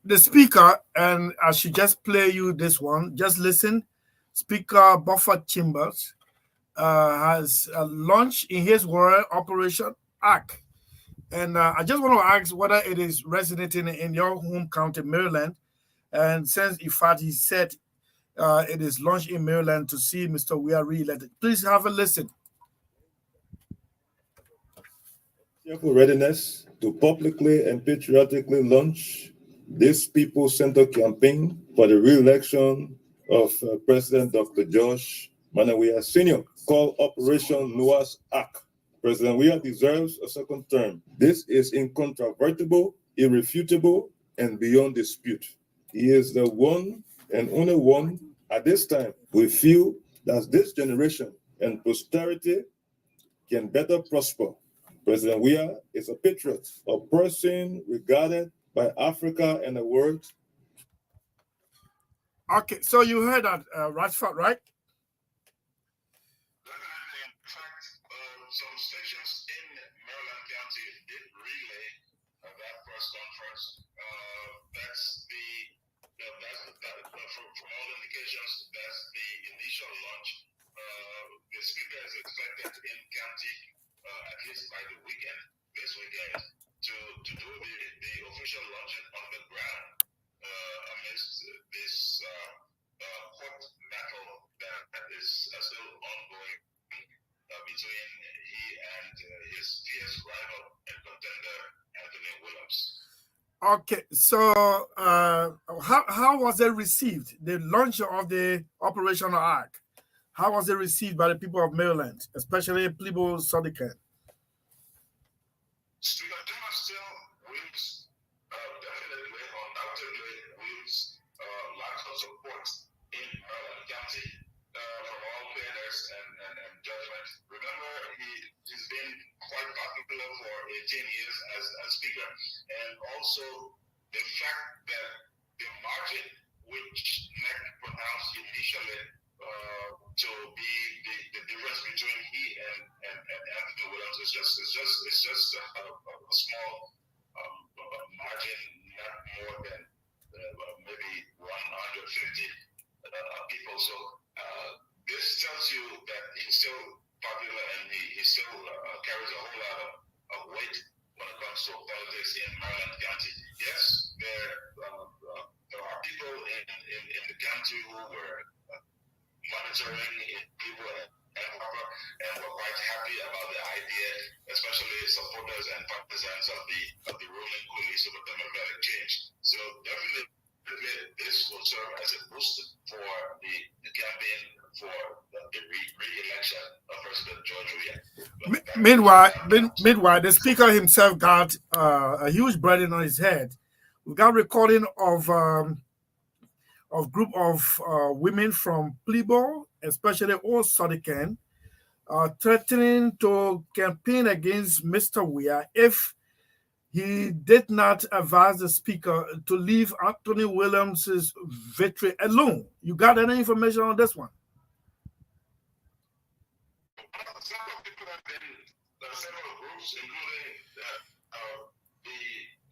The speaker, and I should just play you this one. Just listen. Speaker Buffett Chambers has launched, in his word, Operation Ark. And I just want to ask whether it is resonating in your home county, Maryland. And since, in fact, he said it is launched in Maryland to see Mr. Weah re-elected. Please have a listen. Cheerful readiness to publicly and patriotically launch this people-centered campaign for the re-election of President Dr. Josh Weah Sr., called Operation Noah's Ark. President Weah deserves a second term. This is incontrovertible, irrefutable, and beyond dispute. He is the one and only one at this time. We feel that this generation and posterity can better prosper. President Weah is a patriot, a person regarded by Africa and the world. Okay, so you heard that, Rashford, right? Some stations in Maryland County did relay that press conference. From all indications, that's the initial launch. The speaker is expected in county at least by the weekend, this weekend, to do the official launching on the ground amidst this hot battle that is still ongoing between he and his fierce rival and contender, Anthony Williams. Okay, so how was it received, the launch of the Operational Ark? How was it received by the people of Maryland, especially Plebo Sodican? Speaker Thomas still wins, definitely, undoubtedly wins lots of support in Maryland County from all players and judgment. Remember, he's been quite popular for 18 years as speaker, and also the fact that the margin which NEC pronounced initially to be the difference between he and Anthony Williams is just a small margin, not more than maybe 150 people. So this tells you that he's still popular and he still carries a whole lot of weight when it comes to politics in Maryland County. Yes, there are people in the county who were monitoring people and were quite happy about the idea, especially supporters and partisans of the ruling coalition of democratic change. So definitely this will serve as a boost for the campaign for the re-election of President George Weah. Meanwhile, the speaker himself got a huge burden on his head. We got recording of group of women from Plebo, especially all Sodican, threatening to campaign against Mr. Weah if he did not advise the speaker to leave Anthony Williams' victory alone. You got any information on this one? Several groups, including the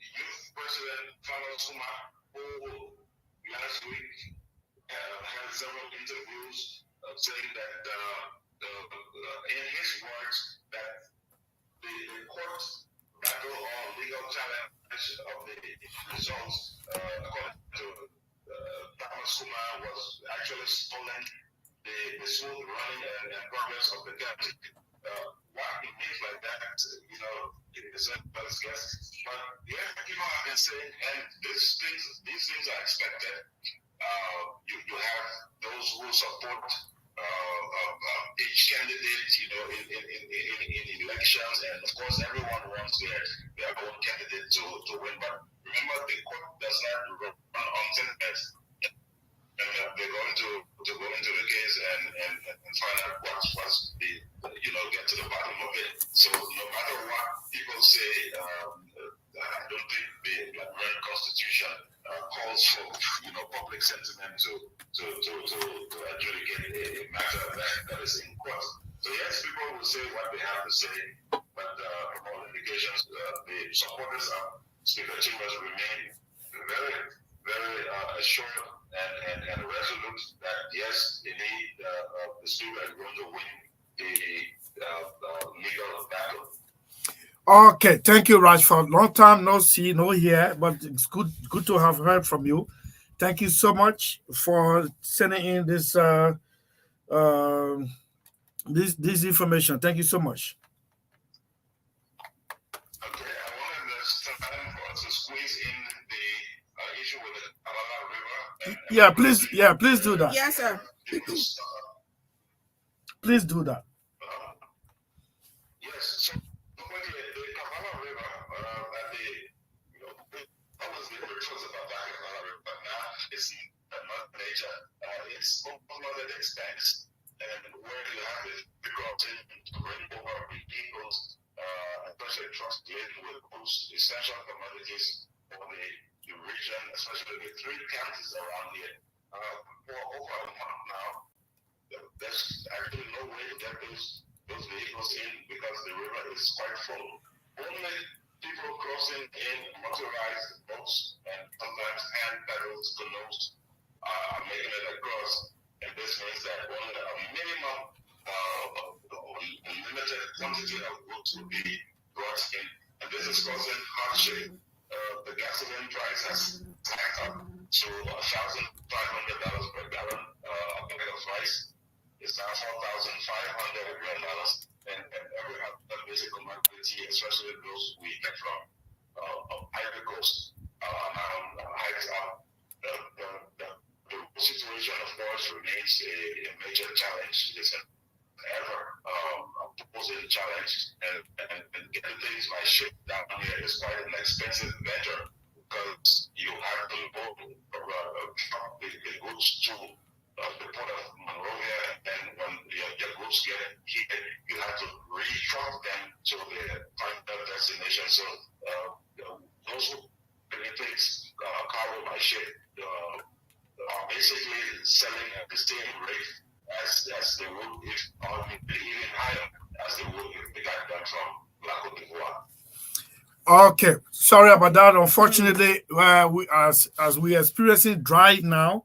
youth president, Father Saah, who last week had several interviews saying that, in his words, that the court battle or legal challenge of the results, according to Thomas Saah, was actually stalling the smooth running and progress of the country. What he means by that, is anybody's guess. But yeah, people have been saying, and these things are expected. You have those who support each candidate, in elections, and of course everyone wants their own candidate to win. But remember, the court does not run on sentences. And they're going to go into the case and find out what's the, get to the bottom of it. So no matter what people say, I don't think the Liberian Constitution calls for public sentiment to adjudicate a matter that is in court. So yes, people will say what they have to say, but from all indications, the supporters of Speaker Chambers remain very, very assured and resolute that yes, indeed, the speaker is going to win legal battle. Okay, thank you, Rashford. Long time no see, no hear, but it's good to have heard from you. Thank you so much for sending in this this information. Thank you so much. Okay, I wanted this time for us to squeeze in the issue with the Kavala River. Please do that. Yes, sir. Please do that. Yes, so quickly, the Kavala River, always been reports about that Kavala River, but now it's not nature. It's overflowed its banks, and where you have it, the crossing to bring over vehicles, especially trucks laden with goods, essential commodities for the region, especially the 3 counties around here. For over a month now, there's actually no way to get those vehicles in because the river is quite full. Only people crossing in motorized boats and sometimes hand paddled canoes are making it across. And this means that only a minimum limited quantity of goods will be brought in. And this is causing hardship. The gasoline price has tacked up to $1,500 per gallon. A bucket of rice is now $4,500, and every other basic commodity, especially those we get from Ivory Coast, now hikes up. The situation, of course, remains a major challenge. It's an ever-opposing challenge, and getting things by ship down here is quite an expensive venture because you have to load the goods to the port of Monrovia, and when your goods get here, you have to re-truck them to the final destination. So those who bring things cargo by ship are basically selling at the same rate as they would if, or even higher as they would if they got them from La Côte d'Ivoire. Okay, sorry about that. Unfortunately, we as we are experiencing dry now,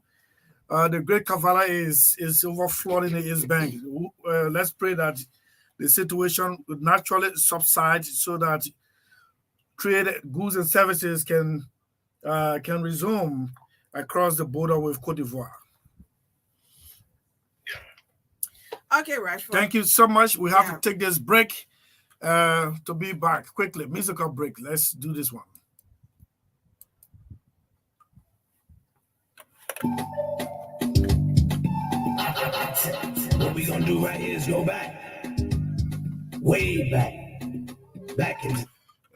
the Great Kavala is overflowing the East Bank. Let's pray that the situation would naturally subside so that trade, goods and services can resume across the border with Cote d'Ivoire. Okay, Rashford. Thank you so much. We have to take this break to be back quickly. Musical break. Let's do this one. What we gonna do right here is go back, way back in.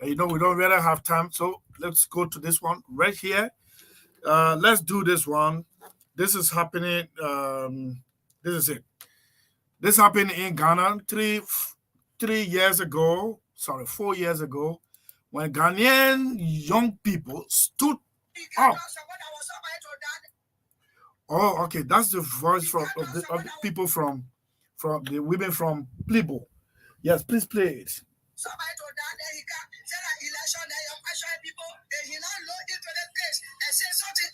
We don't really have time, so let's go to this one right here. Let's do this one. This is happening. This is it. This happened in Ghana 4 years ago, when Ghanaian young people stood up. Oh, okay, that's the voice of the people from the women from Plibo. Yes, please play it. Somebody told that he got election, your question people, he now load into the place and say something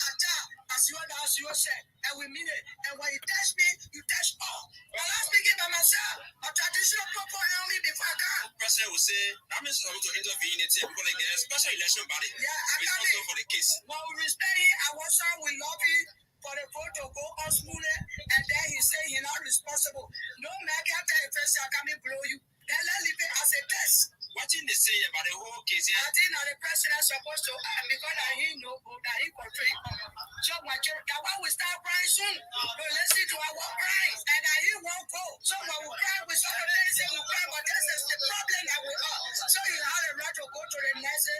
as you said, and we mean it. And when you touch me, you touch all. But I'm speaking by myself, a traditional people help me before I come. President will say, that means I'm to intervene in the special election body. Yeah, I responsible for the case. When we respect him, I was some we love him for the vote to go on smoothly, and then he say he's not responsible. No man can tell you first, I come and blow you. Then let's leave it as a test. What did they say about the whole case here? I think that the president is supposed to, because he know that he control. So my children, that one will start crying soon. But listen to our cries, and that he won't go. So when we cry, we start to say we cry, but this is the problem that we are. So you have a right to go to the next.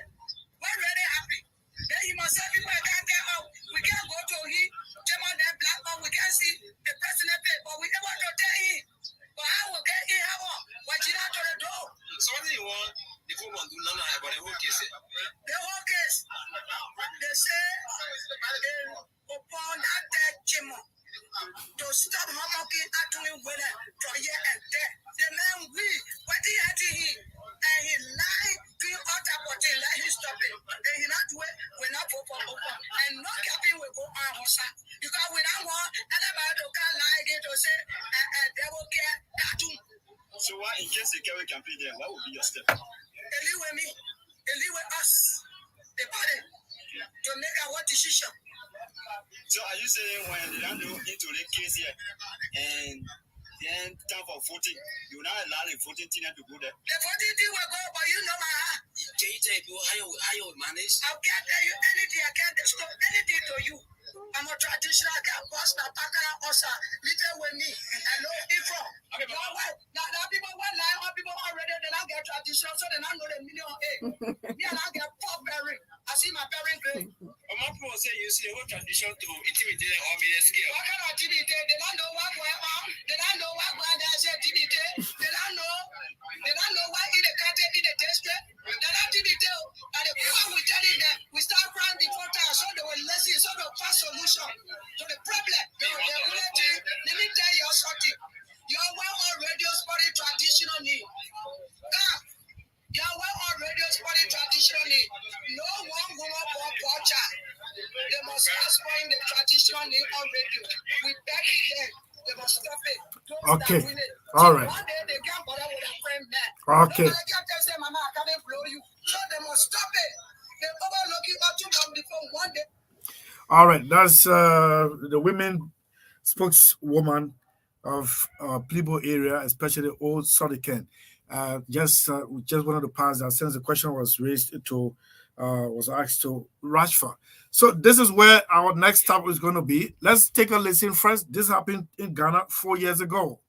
We're really happy. Then he must say people can't get out. We can't go to him. German and black man, we can't see the president pay, but we never to tell him. But I will get in how what you not to the door. So what do you want? The woman do nothing about the whole case. The whole case. They say upon that Jimo to stop homoking at So why, in case the Kerry can play there, what would be your step? Anyway, me, anyway, us, the party, to make our decision. So are you saying when they don't go into the case here and then time for voting, you now allow the voting team to go there? The voting team will go, but you know my heart. Can you tell people how you manage? I can't tell you anything. I can't stop anything to you. I'm a traditional guy, boss, now Pakara Osa, little with me. Hello, Ifro. Now people want lie, or people already, they don't get traditional, so they don't know the million eight. Me and I get pop berry. I see my parent great. My people say you see a whole tradition to intimidate or media scale. What kind of intimidate? They don't know what going on. They don't know what going on. They say intimidate. They don't know. They don't know why in the country, in the district. They don't intimidate. And the people we tell them, we start crying before time, so they will listen, so they will find solution to the problem. Let me tell you something. You're well on radio sporting traditional need. You're well on radio sporting traditional need. No one woman for culture. They must start spoiling the traditional need on radio. We beg them. They must stop it. Okay. All right. One day they can't bother with a friend man. Okay. Nobody can say, Mama, I can't blow you. So they must stop it. They overlook you or too long before one day. All right. That's the women spokeswoman of Plibo area, especially Old Sodican. Just one of the parts that since the question was raised to was asked to Rashford. So this is where our next stop is going to be. Let's take a listen first. This happened in Ghana 4 years ago.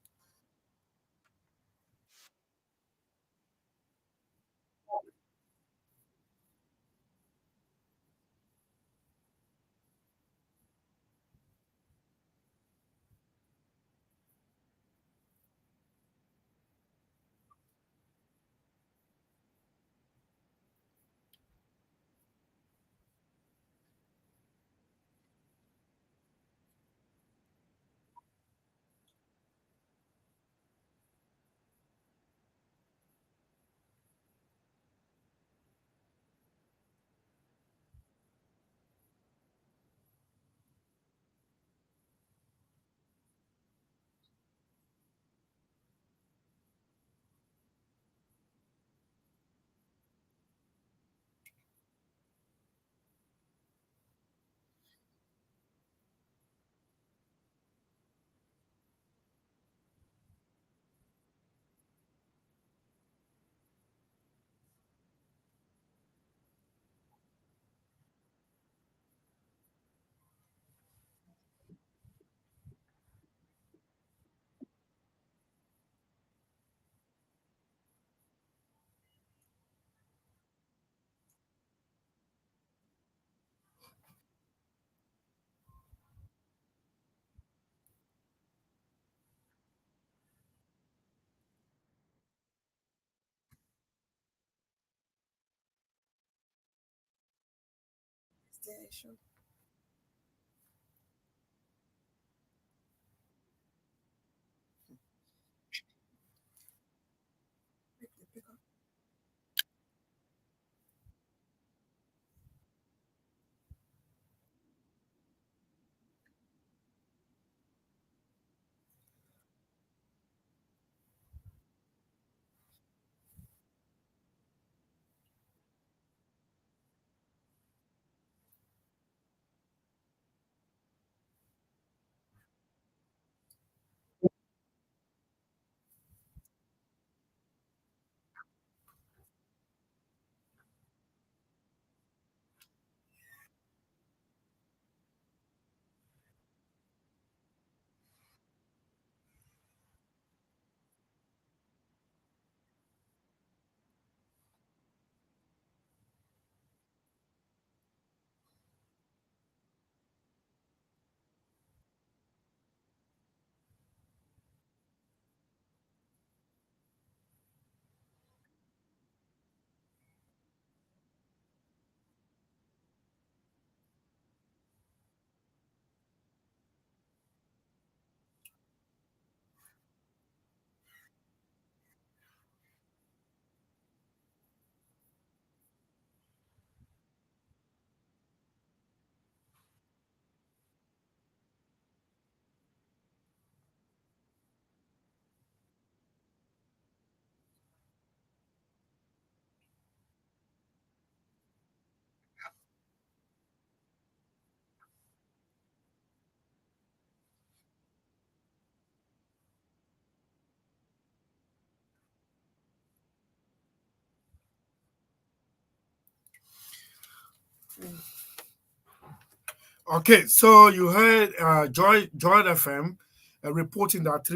Okay, so you heard Joy FM reporting that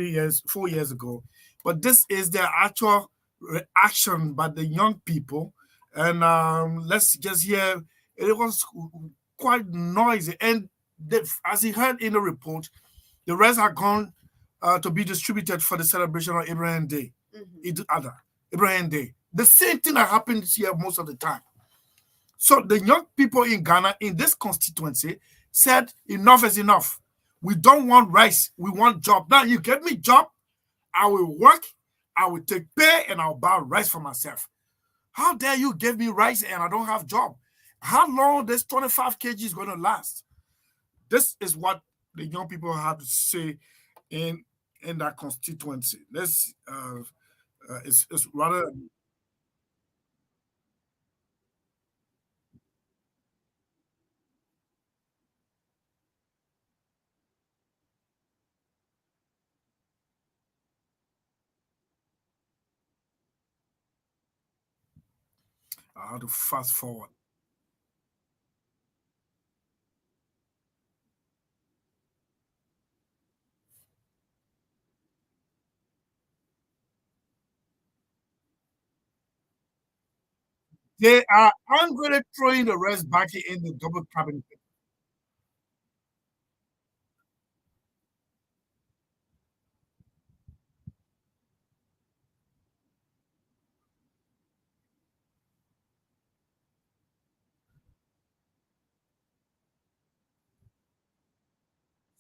4 years ago, but this is the actual reaction by the young people, and let's just hear. It was quite noisy, and as he heard in the report, the rest are gone to be distributed for the celebration of Abraham Day, Abraham Day. The same thing that happens here most of the time. So the young people in Ghana, in this constituency, said enough is enough. We don't want rice. We want job. Now you get me job, I will work, I will take pay, and I'll buy rice for myself. How dare you give me rice and I don't have job? How long this 25 kg is going to last? This is what the young people have to say in that constituency. Let's it's rather. I have to fast forward. They are angrily throwing the rest back in the double cabinet.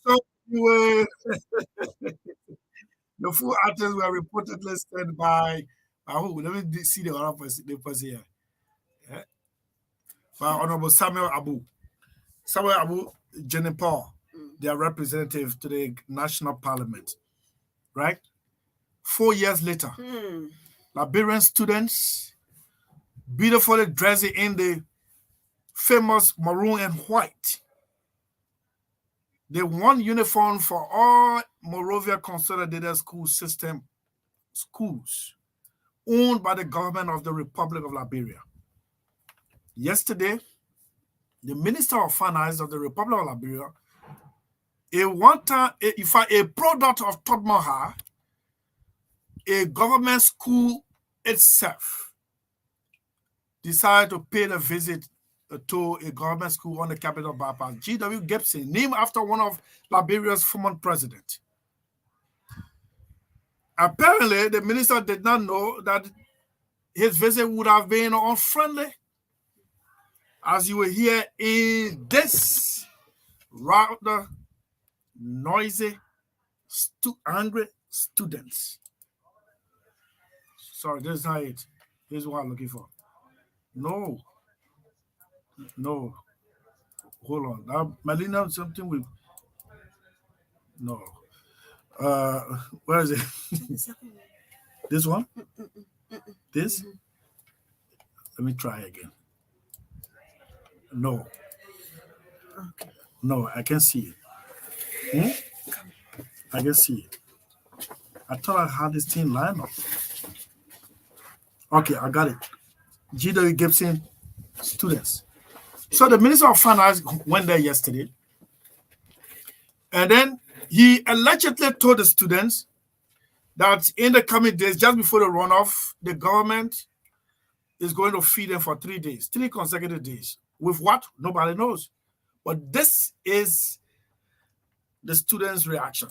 So the full artists were reportedly sent by who? Let me see the other person here. Yeah. By Honorable Samuel Abu. Samuel Abu, Jenny Paul, their representative to the National Parliament. Right? 4 years later, Liberian students, beautifully dressed in the famous maroon and white. They won uniform for all Morovia Consolidated School System schools owned by the government of the Republic of Liberia. Yesterday, the Minister of Finance of the Republic of Liberia, a product of Todmaha, a government school itself, decided to pay a visit to a government school on the capital bypass, G.W. Gibson, named after one of Liberia's former presidents. Apparently, the minister did not know that his visit would have been unfriendly, as you will hear in this rather noisy, angry students. Sorry, this is not it. Here's what I'm looking for. No. Hold on. Now, Melina, something with. No. Where is it? This one? This? Let me try again. No. No, I can't see it. I can see it. I thought I had this thing lined up. Okay, I got it. G.W. Gibson students. So the Minister of Finance went there yesterday, and then he allegedly told the students that in the coming days, just before the runoff, the government is going to feed them for 3 days, 3 consecutive days. With what? Nobody knows. But this is the students' reaction.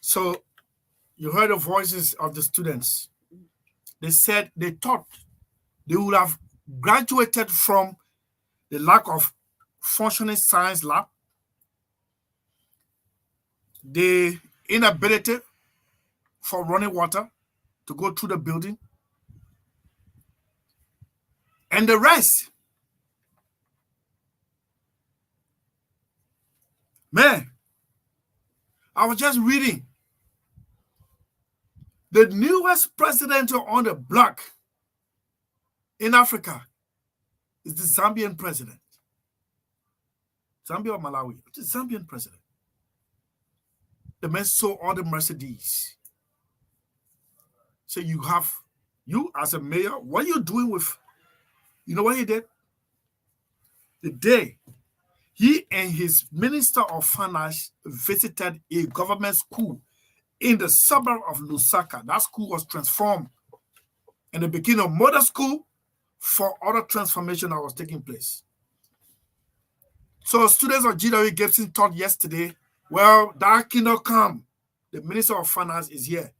So you heard the voices of the students. They said they thought they would have graduated from the lack of functioning science lab, the inability for running water to go through the building, and the rest. Man, I was just reading. The newest president on the block in Africa is the Zambian president. Zambia or Malawi? The Zambian president. The man sold all the Mercedes. So you as a mayor, what are you doing with, you know what he did? The day he and his minister of finance visited a government school in the suburb of Lusaka. That school was transformed and it became a model school for other transformation that was taking place. So students of GW Gibson taught yesterday, well, that cannot come. The Minister of Finance is here.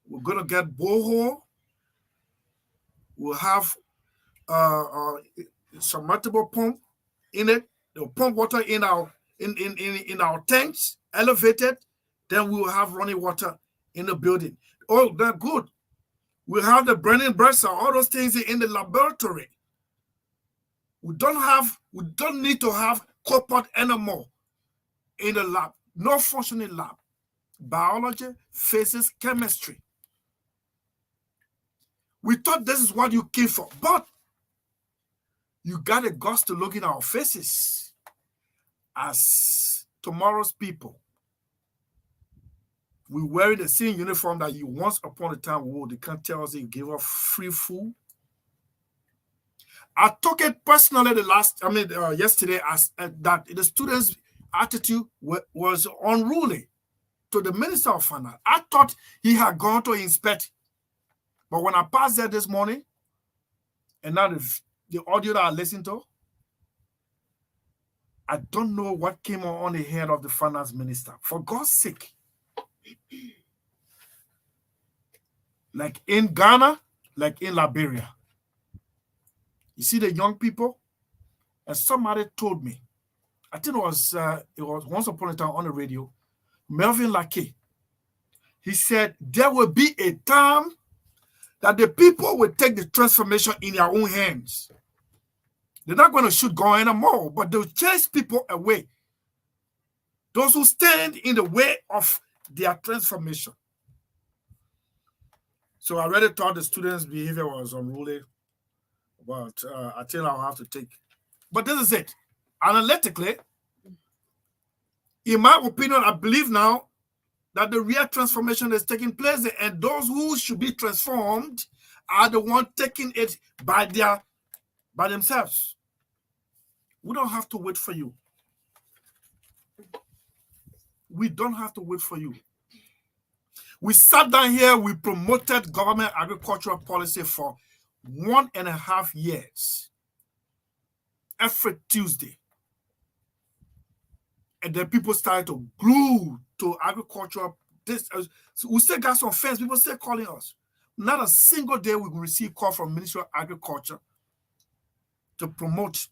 We're going to get borehole. We'll have submersible pump in it. They'll pump water in our tanks, elevated. Then we will have running water in the building. Oh, they're good. We'll have the burning breasts, all those things in the laboratory. We don't need to have copper anymore in the lab. No functioning lab. Biology, physics, chemistry. We thought this is what you came for, but you got the guts to look in our faces as tomorrow's people. We wearing the same uniform that you once upon a time wore. They can't tell us they give us free food. I took it personally yesterday as that the students' attitude was unruly to the Minister of Finance. I thought he had gone to inspect. But when I passed there this morning, and now the audio that I listened to, I don't know what came on the head of the finance minister. For God's sake. Like in Ghana, like in Liberia. You see the young people? And somebody told me, I think it was once upon a time on the radio, Melvin Lackey. He said, there will be a time that the people will take the transformation in their own hands. They're not going to shoot God anymore, but they'll chase people away. Those who stand in the way of their transformation. So I already thought the students' behavior was unruly, but I think I'll have to take. But this is it. Analytically, in my opinion, I believe now that the real transformation is taking place, and those who should be transformed are the ones taking it by themselves. We don't have to wait for you. We don't have to wait for you. We sat down here, we promoted government agricultural policy for 1.5 years. Every Tuesday. And then people started to glue to agriculture. So we still got some fans. People still calling us. Not a single day we receive call from Ministry of Agriculture to promote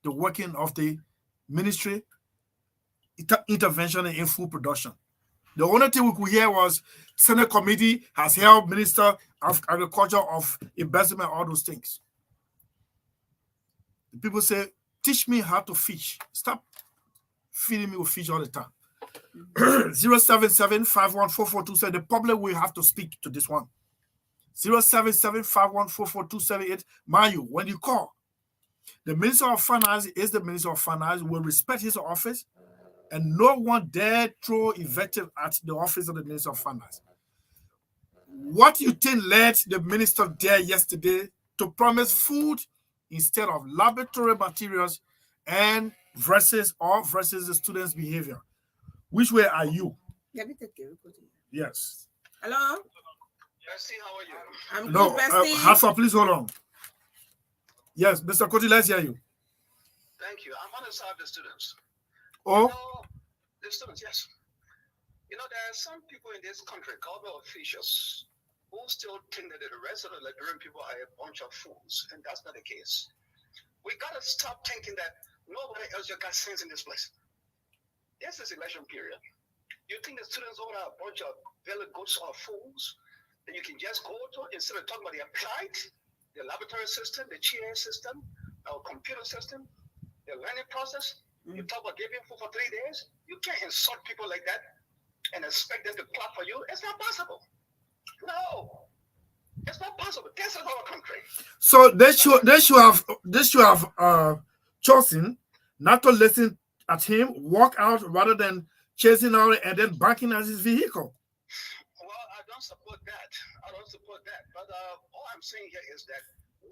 the working of the ministry intervention in food production. The only thing we could hear was Senate committee has held Minister of Agriculture, of Investment, all those things. The people say, teach me how to fish. Stop feeding me with fish all the time. 077-514427. The public will have to speak to this one. 077-5144-278. Mind you, when you call, the Minister of Finance is the Minister of Finance, will respect his office, and no one dare throw invective at the office of the Minister of Finance. What you think led the minister there yesterday to promise food instead of laboratory materials and versus the students' behavior? Which way are you? Yes. Hello? Bessie, how are you? I'm No, good, Bessie. Hafa, please hold on. Yes, Mr. Koti, let's hear you. Thank you. I'm on the side of the students. Oh? You know, the students, yes. You know, there are some people in this country, government officials, who still think that the rest of the Liberian people are a bunch of fools, and that's not the case. We got to stop thinking that nobody else just got sense in this place. This is election period. You think the students all are a bunch of belly goats or fools that you can just go to instead of talking about the applied, the laboratory system, the chair system, our computer system, the learning process? You talk about giving food for 3 days? You can't insult people like that and expect them to clap for you. It's not possible. No, it's not possible. This is our country. So they should have chosen not to listen at him, walk out rather than chasing out and then backing at his vehicle. Well, I don't support that. But all I'm saying here is that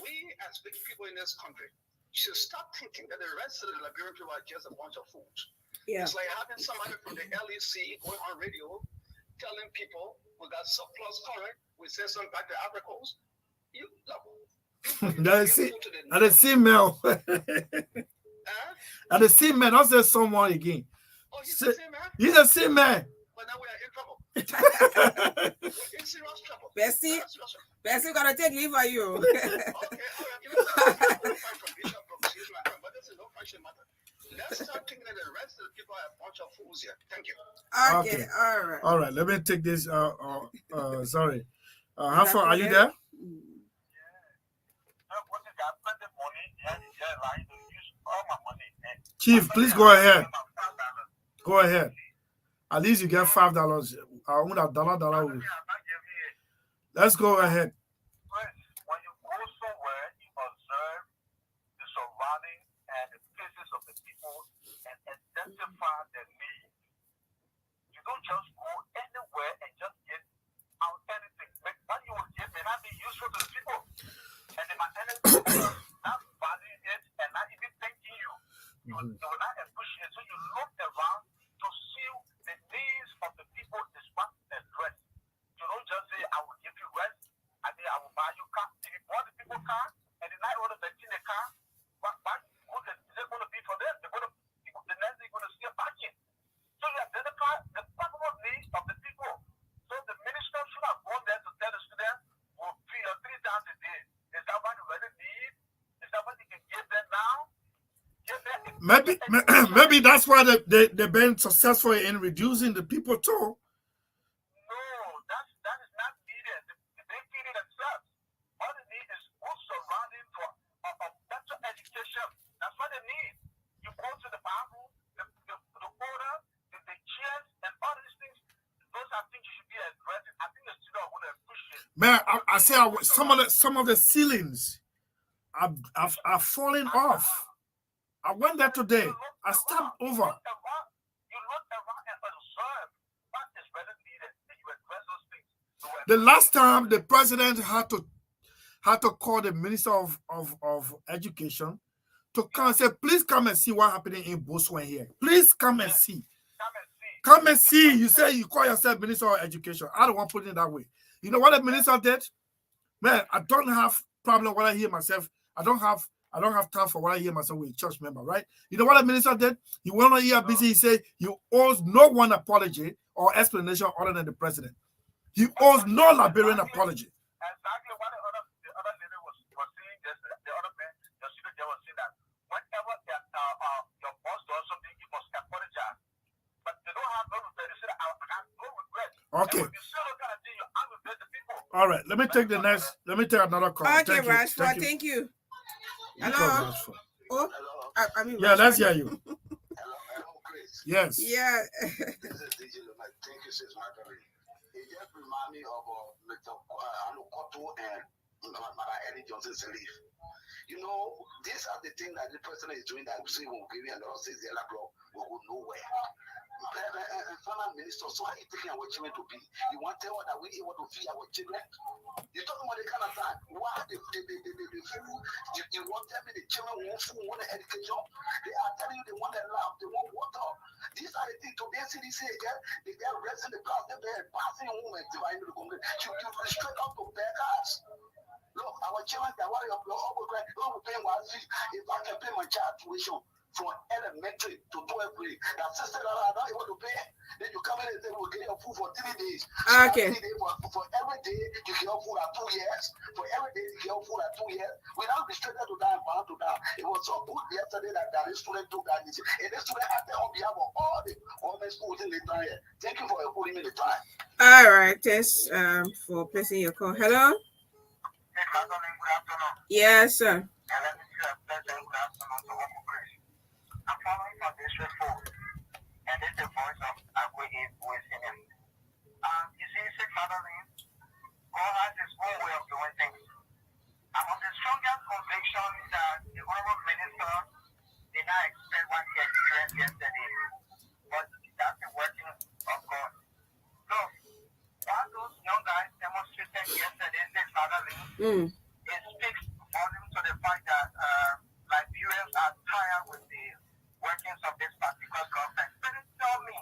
we as big people in this country should stop thinking that the rest of the Liberian people are just a bunch of fools. Yeah. It's like having somebody from the LEC going on radio telling people we got surplus current, we send some back to Ivory Coast. You look. I didn't see Mel. I didn't see man. I'll say someone again. Oh, he's the same man? He's the same man. But now we are in trouble. In serious trouble. Bessie, gotta take leave for you. Okay, all right. You know, but this is no function matter. Let's start thinking that the rest of the people are a bunch of fools here. Thank you. Okay. All right. All right. Let me take this. Sorry. How far are you there? Chief, please go ahead. Go ahead. At least you get $5. Let's go ahead. When you go somewhere, you observe the surrounding and the places of the people and identify their needs. You don't just go anywhere and just get out anything. But what you will get may not be useful to the people. And they might not value it and not even thanking you. They will not appreciate it. So you look around to see the needs of the people is what address. You don't just say, I will give you rest, and then I will buy you car. If you bought the people car, and the night order maintain the car, what good is it going to be for them? The next thing you're going to see a parking. So you identify the possible needs of the people. So the minister should have gone there to tell the students, we'll feed you 3 times a day. Is that what you really need? Is that what you can give them now? Maybe that's why they've been successful in reducing the people too. No, that is not needed. They feed it themselves. All they need is good surrounding for a better education. That's what they need. You go to the bathroom, the order, the chairs, and all these things. Those are things you should be addressing. I think the students would appreciate. Man, I say some of the ceilings are falling off. I went there today. I stopped over. You look around and observe what is really needed, and you address those things. The last time the president had to call the Minister of Education to come and say, please come and see what's happening in Botswana here. Please come and see. Come and see. You say you call yourself Minister of Education. I don't want to put it that way. You know what the minister did? Man, I don't have problem when I hear myself. I don't have time for what I hear myself with a church member, right? You know what the minister did? He went on here busy. He said he owes no one apology or explanation other than the president. He owes no Liberian apology. Exactly what the other lady was saying yesterday. The other man, the student there was saying that whenever your boss does something, you must apologize. But they don't have no, they say, I have no Okay. All right. Let me take another call. Okay, Rashford. Thank you. Hello. Oh, I mean, yeah, let's hear you. Yes. Yeah. This is DJ Lamar. Thank you, Sis Magdalene. It just reminds me of Mr. Cotto and Mother Eddie Johnson Sellee. You know, these are the things that the person is doing that we say will give you a lot of things, the other block will go nowhere. Final minister, so how are you taking our children to be? You want to tell us that we able to feed our children? You're talking about the kind of time. Why the food? You want to tell me the children want food, want education? They are telling you they want their love, they want water. These are the things today CDC again. They get arrested the class, they're passing home and dividing the community. You straight out to beggars. Look, our children, they're worried of your whole grade. Don't pay one fee. If I can pay my child tuition from elementary to 12th grade, that sister that are not able to pay, then you come in and say, we'll get your food for 3 days. Okay. 3 days for every day, you get your food at 2 years. For every day, you get your food at 2 years. Without restricted to that and bound to that. It was so good yesterday that the student took that issue. And the student had on behalf of all the government schools in the time. Thank you for putting me the time. All right. Thanks for placing your call. Hello. Yes, sir. I'm following from District 4, and this is the voice of Agwe who is in it. You see, Sis Magdalene, God has his own way of doing things. I'm of the strongest conviction that the Honorable Minister did not expect what he experienced yesterday, but that's the working of God. Look, what those young guys demonstrated yesterday, Sis Magdalene, it speaks volume to the fact that Liberians are tired with the workings of this particular government. Please tell me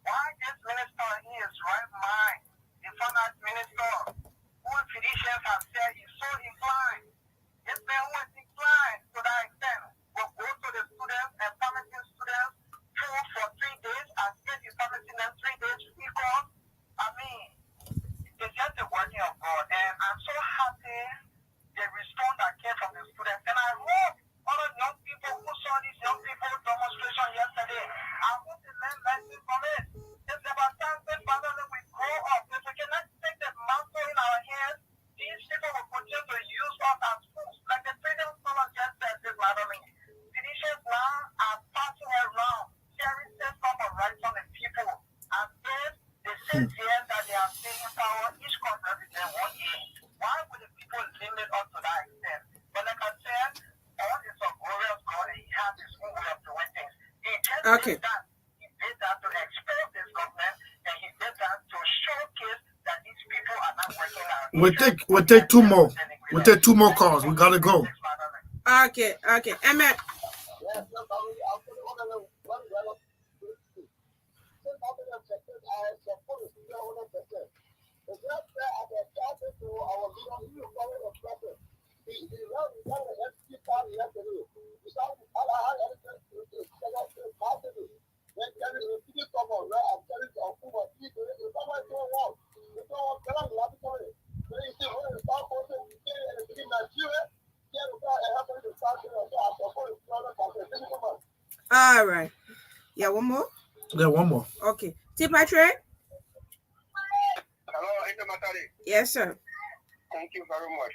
why this minister in his right mind, the finance minister, who physicians have said is so inclined. This man was inclined to that extent. Will go to the students and promising students food for 3 days and get the promising them 3 days free course. I mean, it's just the working of God. And I'm so happy the response that came from the students. And I hope all the young people who saw these young people demonstration yesterday, I hope they learn lessons from it. It's about time that we grow up. If we cannot take the mantle in our hands, these people will continue to use us as fools. Like the freedom scholar just said, this Magdalene. Physicians now are passing around, sharing sense of rights on the people. And then they say here that they are taking power, each country represents 1 year. Why would the people limit us to that extent? But like I said, God is a glorious God and he has his own way of doing things. He just did that. He did that to expose this government and he did that to showcase that these people are not working out. We'll take 2 more. We'll take 2 more calls. We gotta go. Okay. Emmett. All right. Yeah, one more? Yeah, one more. Okay. T. Patrick? Hello, Indomatari. Yes, sir. Thank you very much.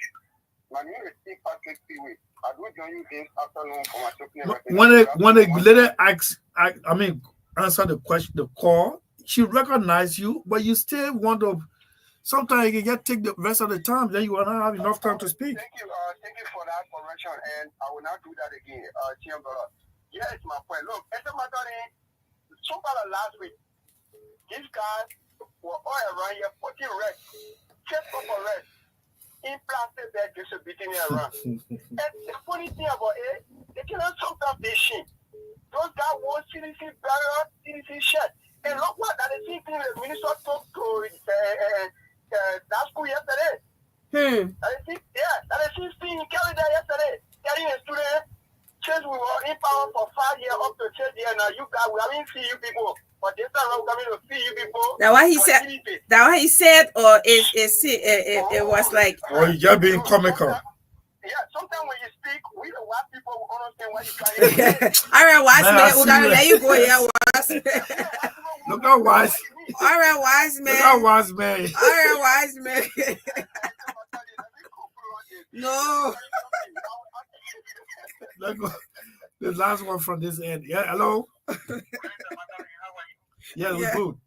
My name is T. Patrick Peewee. I will join you this afternoon for my opening. When they later answer the question, the call, she recognize you, but you still want to. Sometimes you can take the rest of the time, then you will not have enough time to speak. Thank you for that correction, and I will not do that again. Here is my point. Look, Indomatari, so far last week, these guys were all around here, 40 arrests, check up arrests, implanted their distributing around. And the funny thing about it, they cannot sometimes they shit. Those guys want CDC barrier, CDC shit. And look what that is thing the minister talked to that school yesterday. That is thing he carried there yesterday. Carrying a student, since we were in power for 5 years up to 10 years now, you guys, we haven't seen you people. But this time we're coming to see you people. That what he said. That what he said, or it was like. Or you just being comical. Yeah, sometimes when you speak, we the white people will understand what you're trying to say. All right, wise man, there you go. Yeah, wise. Look how wise. All right, wise man. Look at wise man. All right, wise man. No. Let's go. The last one from this end. Yeah, hello. Yeah, we're good.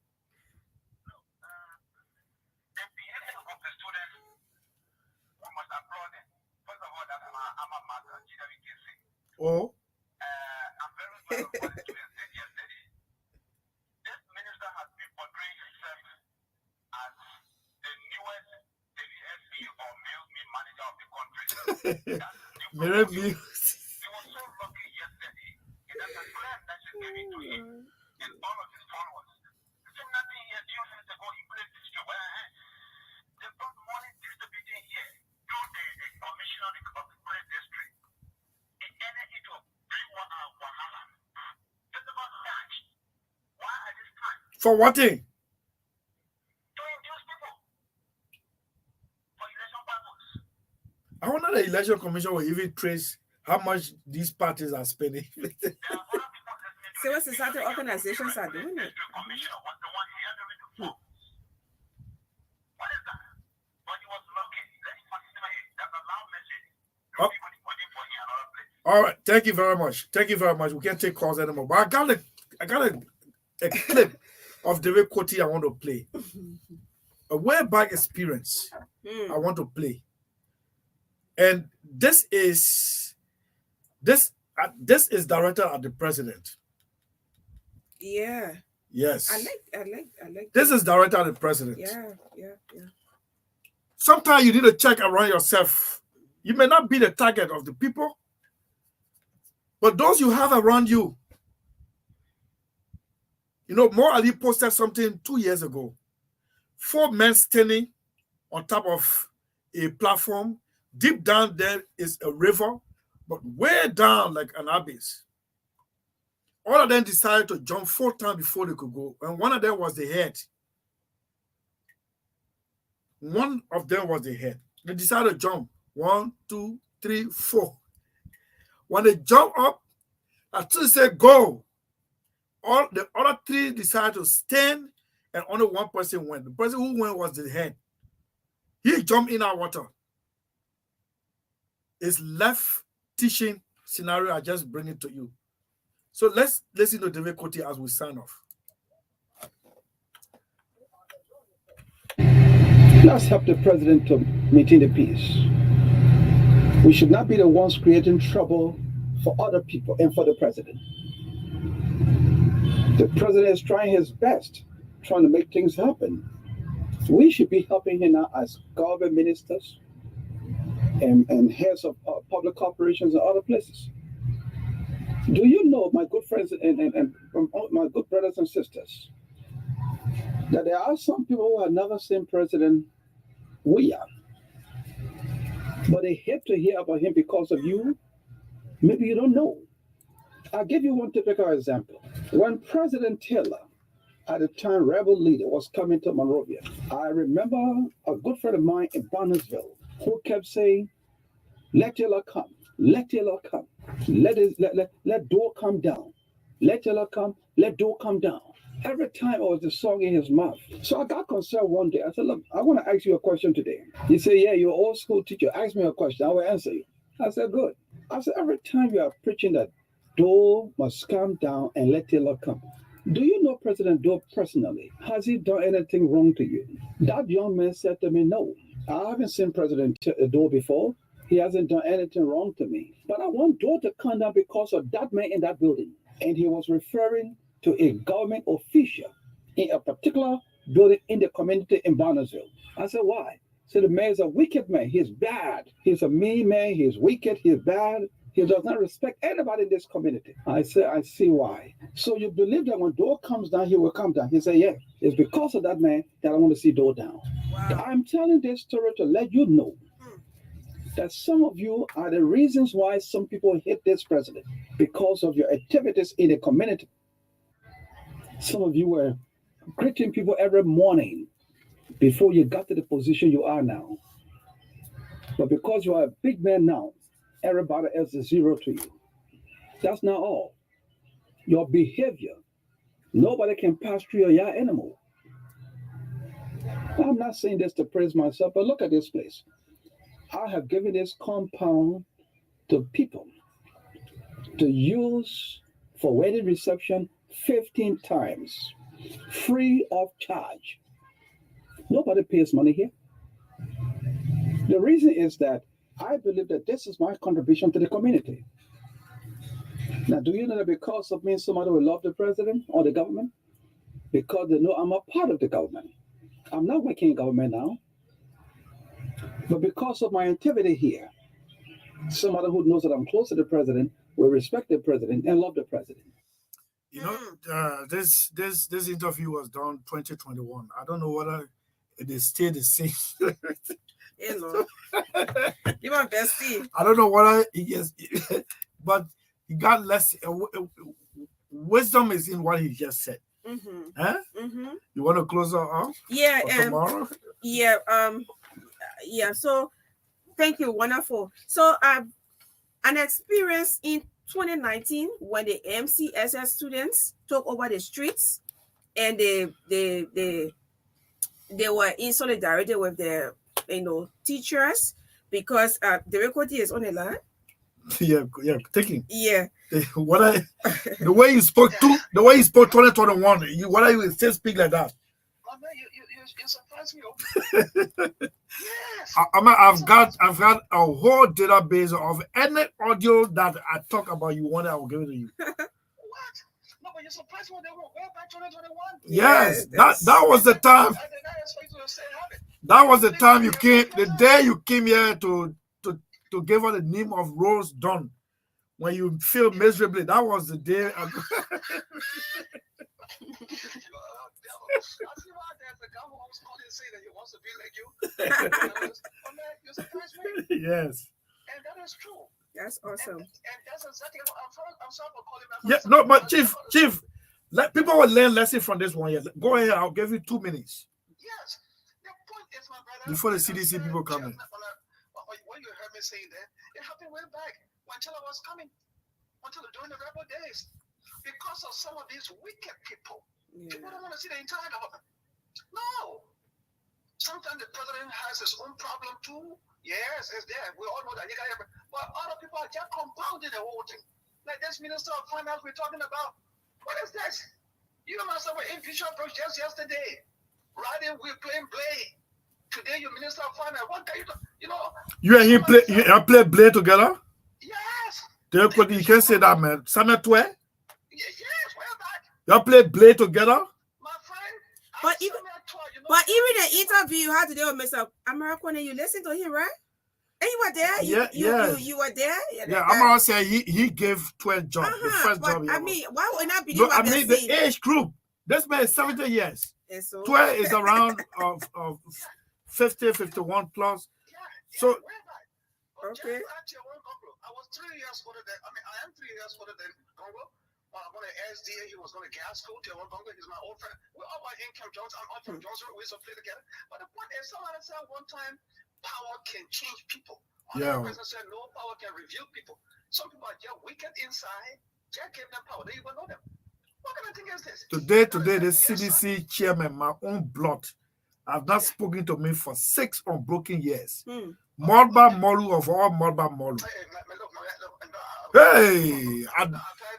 Oh. Mirror me. For what thing? I wonder the election commission will even trace how much these parties are spending. Civil society organizations are doing it. Oh. All right, thank you very much. Thank you very much. We can't take calls anymore. But I got a clip of David Koti I want to play. A way back experience I want to play. And this is directed at the president. Yeah. Yes. I like this is directed at the president. Yeah. Sometimes you need to check around yourself. You may not be the target of the people, but those you have around you. You know, Mo Ali posted something 2 years ago. 4 men standing on top of a platform. Deep down there is a river, but way down like an abyss. All of them decided to jump 4 times before they could go. And one of them was the head. One of them was the head. They decided to jump. 1, 2, 3, 4. When they jump up, as soon as they go, all the other 3 decided to stand, and only one person went. The person who went was the head. He jumped in our water. It's left teaching scenario. I just bring it to you. So let's listen to David Koti as we sign off. Let's help the president to maintain the peace. We should not be the ones creating trouble for other people and for the president. The president is trying his best, trying to make things happen. We should be helping him out as government ministers and heads of public corporations and other places. Do you know, my good friends and my good brothers and sisters, that there are some people who have never seen President William, but they hate to hear about him because of you? Maybe you don't know. I'll give you one typical example. When President Taylor, at the time rebel leader, was coming to Monrovia, I remember a good friend of mine in Barnesville who kept saying, let Taylor come, let Taylor come, let door come down, let Taylor come, let door come down. Every time it was the song in his mouth. So I got concerned one day. I said, look, I want to ask you a question today. He said, yeah, you're an old school teacher. Ask me a question. I will answer you. I said, good. I said, every time you are preaching that door must come down and let Taylor come, do you know President Doe personally? Has he done anything wrong to you? That young man said to me, no. I haven't seen President Doe before. He hasn't done anything wrong to me. But I want Doe to come down because of that man in that building. And he was referring to a government official in a particular building in the community in Barnesville. I said, why? So the man is a wicked man. He's bad. He's a mean man. He's wicked. He's bad. He does not respect anybody in this community. I said, I see why. So you believe that when Doe comes down, he will come down. He said, yeah, it's because of that man that I want to see Doe down. Wow. I'm telling this story to let you know that some of you are the reasons why some people hate this president, because of your activities in the community. Some of you were greeting people every morning before you got to the position you are now. But because you are a big man now, everybody else is zero to you. That's not all. Your behavior, nobody can pass through your yard anymore. I'm not saying this to praise myself, but look at this place. I have given this compound to people to use for wedding reception 15 times, free of charge. Nobody pays money here. The reason is that I believe that this is my contribution to the community. Now, do you know that because of me, somebody will love the president or the government? Because they know I'm a part of the government. I'm not working in government now. But because of my activity here, somebody who knows that I'm close to the president will respect the president and love the president. You know, this interview was done 2021. I don't know whether it is still the same. Hello. You want bestie? I don't know whether he is, but he got less. Wisdom is in what he just said. Mm-hmm. Huh? Mm-hmm. You want to close off? Yeah. Tomorrow? Yeah. Yeah. So, thank you. Wonderful. So, an experience in 2019 when the MCSS students took over the streets and they were in solidarity with the teachers because the record is on the line. Yeah, taking. Yeah. The way you spoke 2021, what are you still speak like that? You surprised me. Yes. I've got a whole database of any audio that I talk about. You want, I will give it to you. What? No, but you surprised me. They were way back 2021. Yes, that was the time. That was the time you came. The day you came here to give us the name of Rose Dawn. When you feel miserably, that was the day. Yes. And that is true. That's awesome. And that's exactly what I'm sorry for calling back. Yeah, no, but Chief, let people will learn lesson from this one. Yes. Go ahead, I'll give you 2 minutes. Yes. The point is, my brother, before the CDC people come in. When you heard me saying that, it happened way back until I was coming, during the rebel days. Because of some of these wicked people. People don't want to see the entire government. No. Sometimes the president has his own problem too. Yes, it's there. We all know that. But other people are just compounding the whole thing. Like this minister of finance we're talking about. What is this? You myself were in Bishop Brooks just yesterday. Riding, we're playing Blade. Today, you're minister of finance. What can you do? You and him play Blade together? Yes. You can't say that, man. Samuel Twe? Yes, we're back. You play Blade together? My friend. But even the interview you had today with Mr. American, you listened to him, right? And you were there? You were there? Yeah, I'm gonna say he gave 12 jobs. The first job. I mean, why would not be the age group. This man is 70 years. So, 12 is around of 50, 51 plus. So okay. I was 3 years older than I am 3 years older than Congo. I'm going to SDA, he was going to gas school. Congo, he's my old friend. We're all by income Jones. I'm all from Jones. We used to play together. But the point is, somebody said one time, power can change people. Another person said, no, power can reveal people. Some people are just wicked inside. Just gave them power. They even know them. What kind of thing is this? Today, the CDC chairman, my own blood, have not spoken to me for 6 unbroken years. Modba Molu of all Modba Molu. Hey,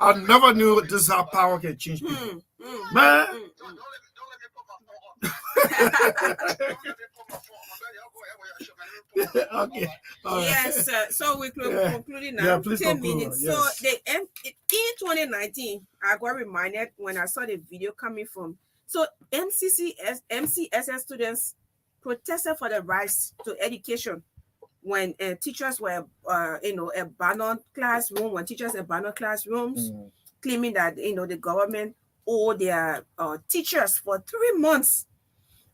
I never knew this is how power can change people. Man. Okay. Yes, so we're concluding now. 10 minutes. Yes. So in 2019, I got reminded when I saw the video coming from. So MCSS students protested for the rights to education when teachers were, abandoned classroom, when teachers abandoned classrooms, claiming that, the government owed their teachers for 3 months.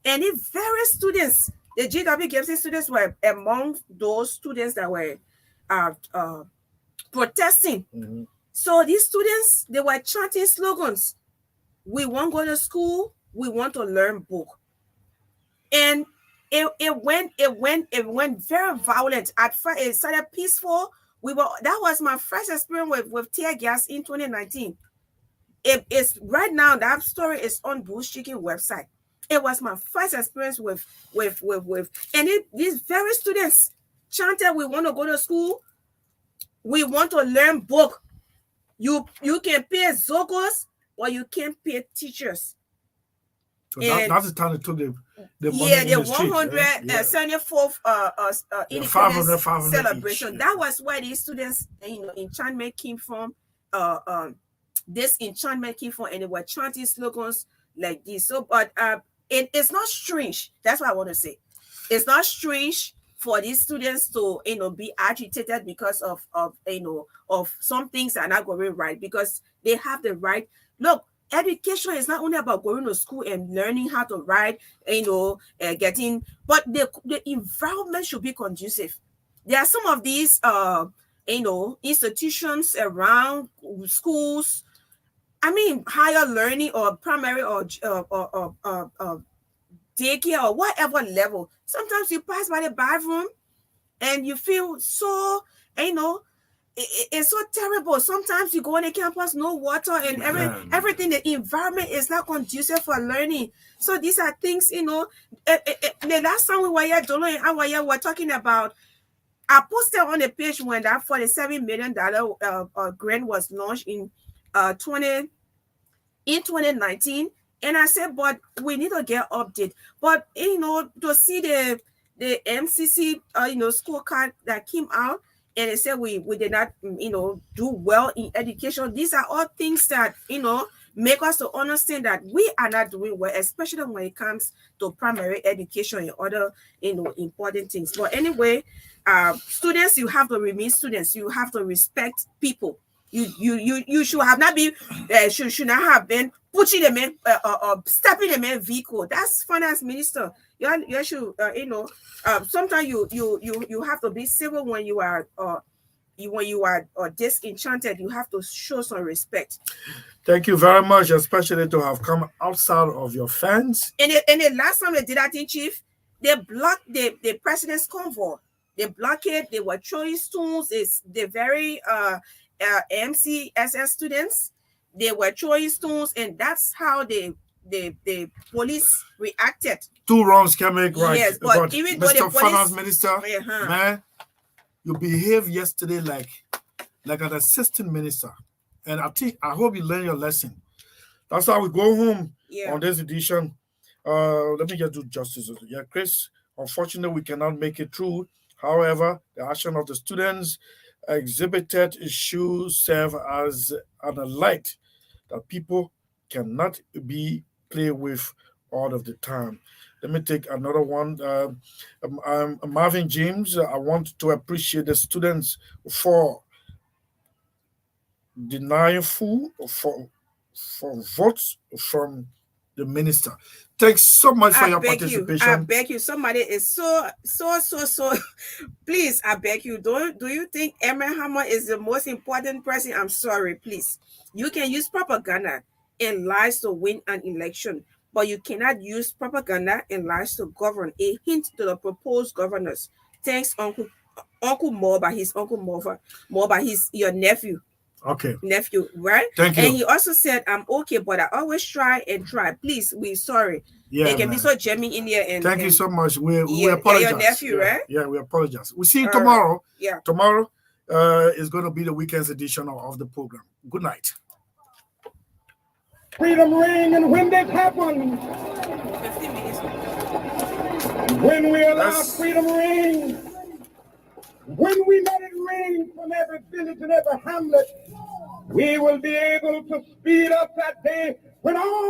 And if various students, the GWGMC students were among those students that were protesting. So these students, they were chanting slogans. We won't go to school. We want to learn book. And it went very violent. At first, it started peaceful. That was my first experience with tear gas in 2019. It's right now, that story is on Bush Chicken website. It was my first experience with and these very students chanted, we want to go to school, we want to learn book. You can pay zokos, or you can't pay teachers. So that's the time they took the money Yeah, in the the street, 174th independence 500 celebration. each. That was where these students, enchantment came from. This enchantment came from, and they were chanting slogans like this. So, but it's not strange. That's what I want to say. It's not strange for these students to be agitated because of some things that are not going right, because they have the right. Look, education is not only about going to school and learning how to write, but the environment should be conducive. There are some of these institutions around schools, I mean higher learning or primary or daycare or whatever level. Sometimes you pass by the bathroom and you feel so, it's so terrible. Sometimes you go on the campus, no water and everything. The environment is not conducive for learning. So these are things, the last time we were here, Dolo and Awaya were talking about, I posted on the page when that $47 million grant was launched in 2019. And I said, but we need to get updated. But, to see the MCC, scorecard that came out, and they said we did not, do well in education. These are all things that, make us to understand that we are not doing well, especially when it comes to primary education and other, important things. But anyway, students, you have to remain students. You have to respect people. You should have not been, should not have been pushing them in, stepping them in vehicle. That's finance minister. You should, sometimes you have to be civil when you are, disenchanted. You have to show some respect. Thank you very much, especially to have come outside of your fence. And the last time they did that thing, Chief, they blocked the president's convoy. They blocked it. They were throwing stones. It's the very MCSS students. They were throwing stones, and that's how the police reacted. 2 wrongs can make right. Yes, but even though Mr. the police, Finance Minister, man, you behaved yesterday like an assistant minister, and I hope you learn your lesson. That's how we go home on this edition. Let me just do justice. Yeah, Chris. Unfortunately, we cannot make it through. However, the action of the students exhibited should serve as an light that people cannot be played with all of the time. Let me take another one. Marvin James, I want to appreciate the students for denying full for votes from the minister. Thanks so much for your participation. I beg you. Somebody is so. Please, I beg you. Do you think Emma Hammer is the most important person? I'm sorry, please. You can use propaganda and lies to win an election, but you cannot use propaganda and lies to govern. A hint to the proposed governors. Thanks, Uncle Morba. His Uncle Morba. He's your nephew. Okay. Nephew, right? Thank you. And he also said, I'm okay, but I always try. Please, we're sorry. Yeah, it can be so jamming in here. And thank you so much. We apologize. Yeah, your nephew, right? Yeah, we apologize. We see you tomorrow. Yeah. Tomorrow is going to be the weekend's edition of the program. Good night. Freedom ring, and when this happens, 15 minutes. When we allow freedom ring, when we let it ring from every village and every hamlet, we will be able to speed up that day when all